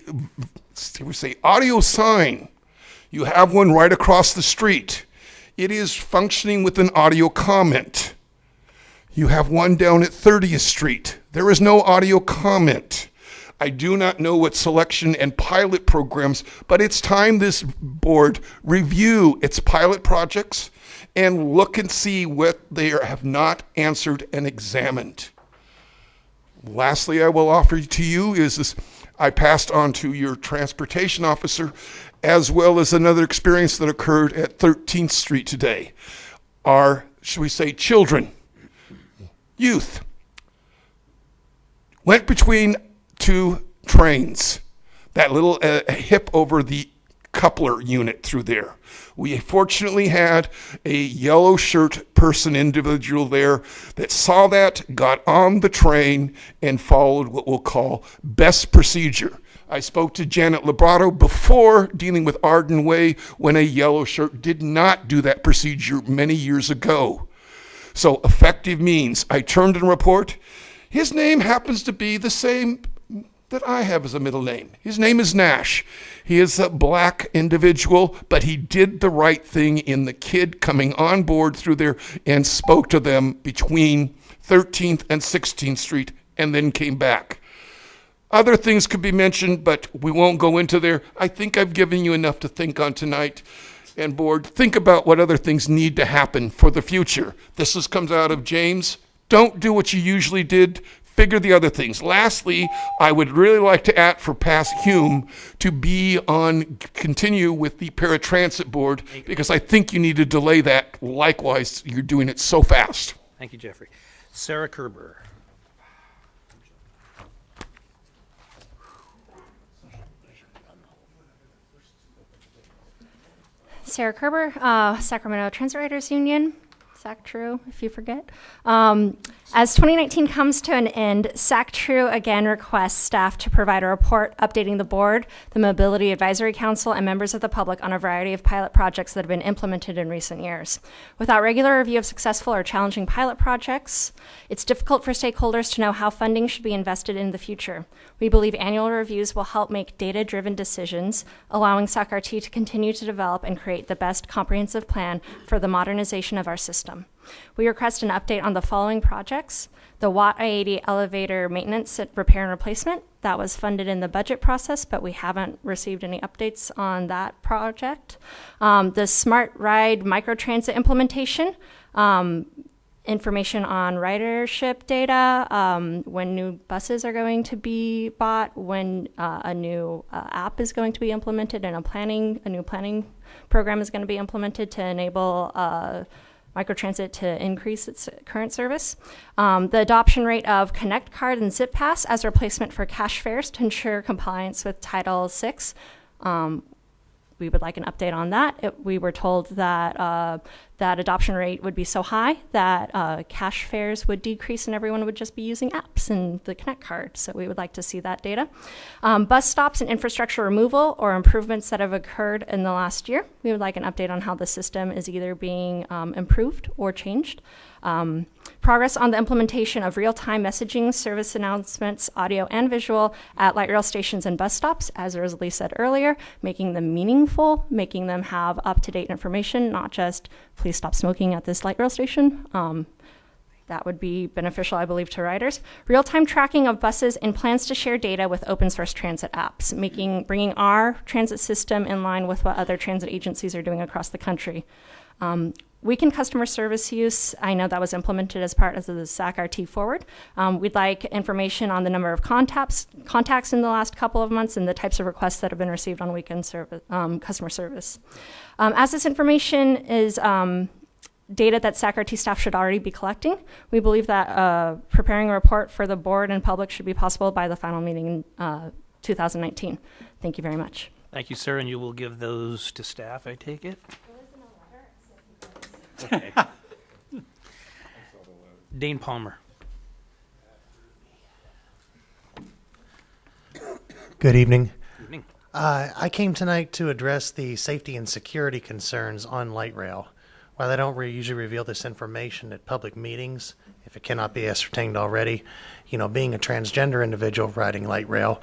audio sign. You have one right across the street. It is functioning with an audio comment. You have one down at 30th Street. There is no audio comment. I do not know what selection and pilot programs, but it's time this board review its pilot projects and look and see what they have not answered and examined. Lastly, I will offer to you is this: I passed on to your transportation officer, as well as another experience that occurred at 13th Street today. Our should we say, children, youth, went between two trains, that little hip over the coupler unit through there. We fortunately had a yellow shirt person individual there that saw that, got on the train, and followed what we'll call best procedure. I spoke to Janet Librato before dealing with Arden Way when a yellow shirt did not do that procedure many years ago. So effective means I turned in a report. His name happens to be the same that I have as a middle name. His name is Nash. He is a black individual, but he did the right thing in the kid coming on board through there and spoke to them between 13th and 16th Street and then came back. Other things could be mentioned, but we won't go into there. I think I've given you enough to think on tonight. And board, think about what other things need to happen for the future. This comes out of James. Don't do what you usually did. Figure the other things. Lastly, I would really like to ask for Pass Hume to continue with the paratransit board because I think you need to delay that. Likewise, you're doing it so fast. Thank you, Jeffrey. Sarah Kerber. Sarah Kerber, Sacramento Transit Writers Union. SACTRU, if you forget. As 2019 comes to an end, SACTRU again requests staff to provide a report updating the board, the Mobility Advisory Council, and members of the public on a variety of pilot projects that have been implemented in recent years. Without regular review of successful or challenging pilot projects, it's difficult for stakeholders to know how funding should be invested in the future. We believe annual reviews will help make data-driven decisions, allowing SACRT to continue to develop and create the best comprehensive plan for the modernization of our system. We request an update on the following projects: the Watt I-80 elevator maintenance, repair, and replacement. That was funded in the budget process, but we haven't received any updates on that project. The Smart Ride microtransit implementation, information on ridership data, when new buses are going to be bought, when a new app is going to be implemented, and a new planning program is going to be implemented to enable microtransit to increase its current service. The adoption rate of Connect Card and Zip Pass as replacement for cash fares to ensure compliance with Title VI. We would like an update on that. We were told that that adoption rate would be so high that cash fares would decrease and everyone would just be using apps and the Connect Card. So we would like to see that data. Bus stops and infrastructure removal or improvements that have occurred in the last year. We would like an update on how the system is either being improved or changed. Progress on the implementation of real-time messaging, service announcements, audio and visual at light rail stations and bus stops, as Rosalie said earlier, making them meaningful, making them have up-to-date information, not just please stop smoking at this light rail station. That would be beneficial, I believe, to riders. Real-time tracking of buses and plans to share data with open source transit apps, bringing our transit system in line with what other transit agencies are doing across the country. Weekend customer service use, I know that was implemented as part of the SACRT Forward. We'd like information on the number of contacts in the last couple of months and the types of requests that have been received on weekend customer service. As this information is data that SACRT staff should already be collecting, we believe that preparing a report for the board and public should be possible by the final meeting in 2019. Thank you very much. Thank you, sir, and you will give those to staff, I take it? Okay. Dane Palmer. Good evening. Good evening. I came tonight to address the safety and security concerns on light rail. While I don't usually reveal this information at public meetings, if it cannot be ascertained already, being a transgender individual riding light rail,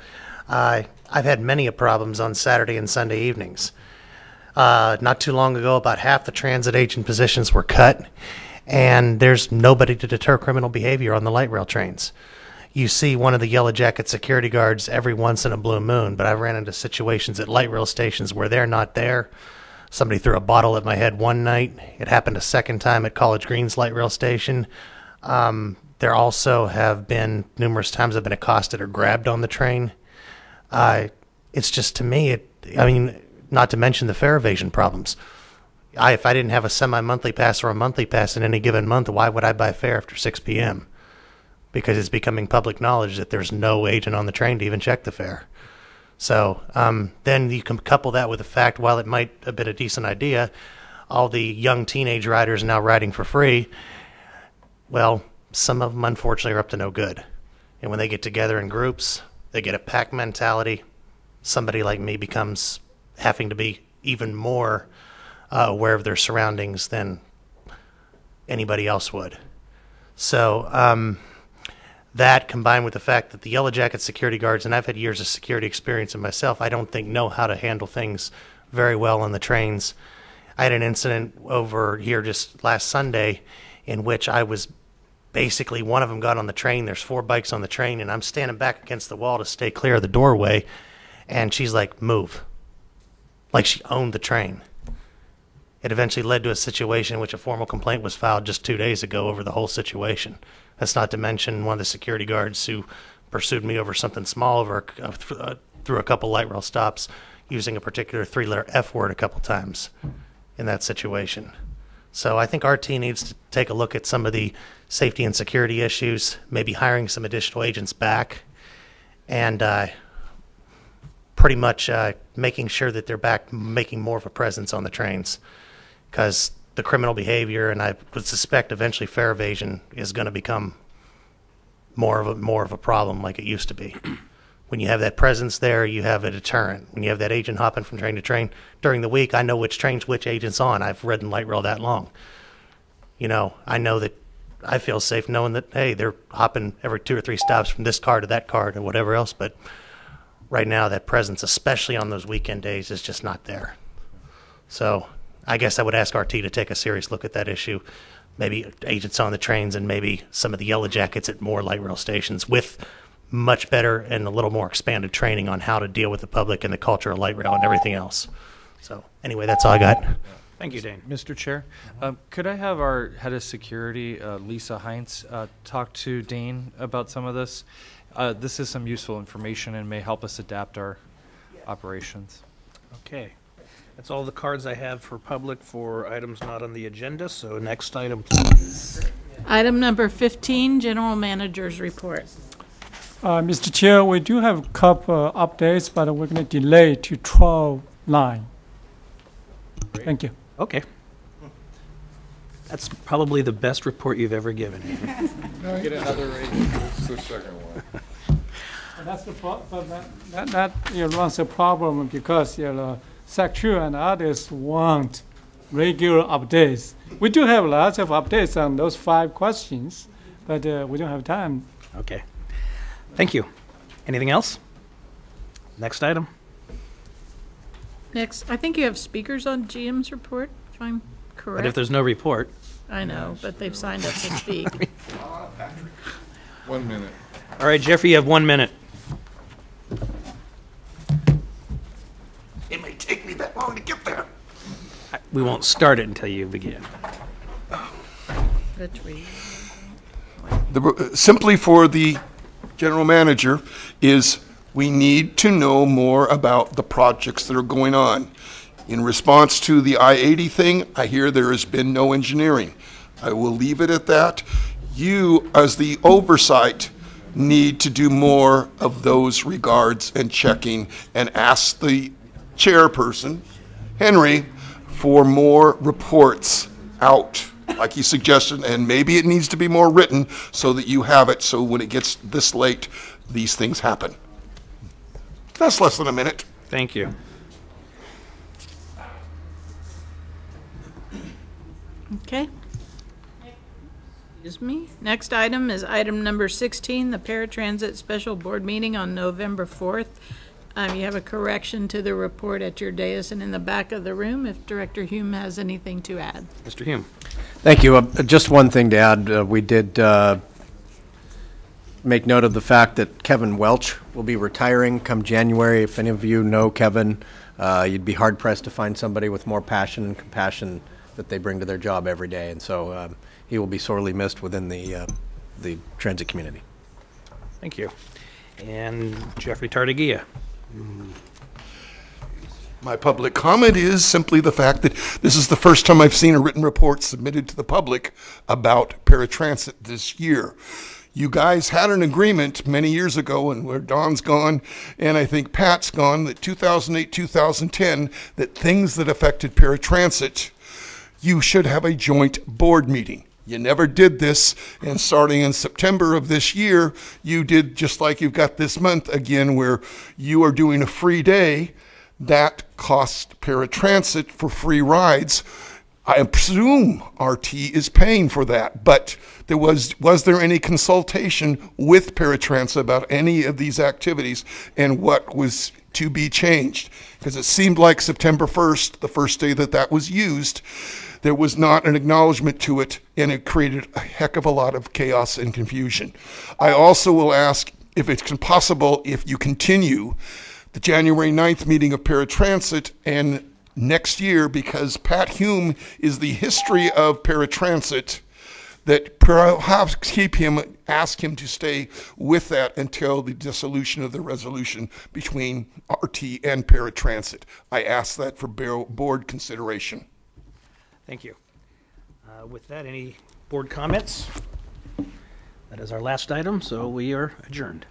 I've had many problems on Saturday and Sunday evenings. Not too long ago, about half the transit agent positions were cut, and there's nobody to deter criminal behavior on the light rail trains. You see one of the yellow jacket security guards every once in a blue moon, but I've ran into situations at light rail stations where they're not there. Somebody threw a bottle at my head one night. It happened a second time at College Green's light rail station. There also have been numerous times I've been accosted or grabbed on the train. It's just, to me, not to mention the fare evasion problems. if I didn't have a semi-monthly pass or a monthly pass in any given month, why would I buy fare after 6 p.m.? Because it's becoming public knowledge that there's no agent on the train to even check the fare. So then you can couple that with the fact, while it might have been a decent idea, all the young teenage riders now riding for free, well, some of them unfortunately are up to no good. And when they get together in groups, they get a pack mentality. Somebody like me becomes having to be even more aware of their surroundings than anybody else would. So that, combined with the fact that the Yellow Jacket security guards, and I've had years of security experience in myself, I don't think know how to handle things very well on the trains. I had an incident over here just last Sunday in which I was basically, one of them got on the train. There's 4 bikes on the train, and I'm standing back against the wall to stay clear of the doorway, and she's like, move. Like she owned the train. It eventually led to a situation in which a formal complaint was filed just 2 days ago over the whole situation. That's not to mention one of the security guards who pursued me over something small through a couple light rail stops, using a particular 3-letter F word a couple times in that situation. So I think RT needs to take a look at some of the safety and security issues, maybe hiring some additional agents back, and pretty much making sure that they're back making more of a presence on the trains. Because the criminal behavior, and I would suspect eventually fare evasion, is going to become more of a problem like it used to be. When you have that presence there, you have a deterrent. When you have that agent hopping from train to train during the week, I know which trains which agent's on. I've ridden light rail that long. You know, I know that I feel safe knowing that, hey, they're hopping every 2 or 3 stops from this car to that car to whatever else. But right now, that presence, especially on those weekend days, is just not there. So I guess I would ask RT to take a serious look at that issue. Maybe agents on the trains and maybe some of the Yellow Jackets at more light rail stations with much better and a little more expanded training on how to deal with the public and the culture of light rail and everything else. So anyway, that's all I got. Thank you, Dane. Mr. Chair, could I have our head of security, Lisa Heinz, talk to Dane about some of this? This is some useful information and may help us adapt our operations. Okay. That's all the cards I have for public for items not on the agenda. So next item, please. Item number 15, General Manager's Report. Mr. Chair, we do have a couple updates, but we're going to delay to 12/9. Thank you. Okay. That's probably the best report you've ever given. Get another rating. This is the second one. That's the problem. That runs a problem because Sacramento and others want regular updates. We do have lots of updates on those 5 questions, but we don't have time. Okay. Thank you. Anything else? Next item. Next, I think you have speakers on GM's report, if I'm correct. But if there's no report. I know, but they've signed up to speak. 1 minute. All right, Jeffrey, you have 1 minute. It may take me that long to get there. We won't start it until you begin. Simply for the general manager is we need to know more about the projects that are going on. In response to the I-80 thing, I hear there has been no engineering. I will leave it at that. You, as the oversight, need to do more of those regards and checking, and ask the chairperson, Henry, for more reports out, like he suggested, and maybe it needs to be more written so that you have it, so when it gets this late, these things happen. That's less than a minute. Thank you. Okay. Excuse me. Next item is item number 16, the Paratransit Special Board Meeting on November 4th. You have a correction to the report at your dais and in the back of the room if Director Hume has anything to add. Mr. Hume. Thank you. Just one thing to add. We did make note of the fact that Kevin Welch will be retiring come January. If any of you know Kevin, you'd be hard-pressed to find somebody with more passion and compassion that they bring to their job every day. And so he will be sorely missed within the transit community. Thank you. And Jeffrey Tartagia. My public comment is simply the fact that this is the first time I've seen a written report submitted to the public about paratransit this year. You guys had an agreement many years ago, and where Don's gone, and I think Pat's gone, that 2008, 2010, that things that affected paratransit, you should have a joint board meeting. You never did this, and starting in September of this year, you did just like you've got this month again, where you are doing a free day. That costs paratransit for free rides. I presume RT is paying for that, but was there any consultation with paratransit about any of these activities and what was to be changed? Because it seemed like September 1st, the first day that was used, there was not an acknowledgement to it, and it created a heck of a lot of chaos and confusion. I also will ask if it's possible, if you continue the January 9th meeting of paratransit and next year, because Pat Hume is the history of paratransit, that perhaps ask him to stay with that until the dissolution of the resolution between RT and paratransit. I ask that for board consideration. Thank you. With that, any board comments? That is our last item, so we are adjourned.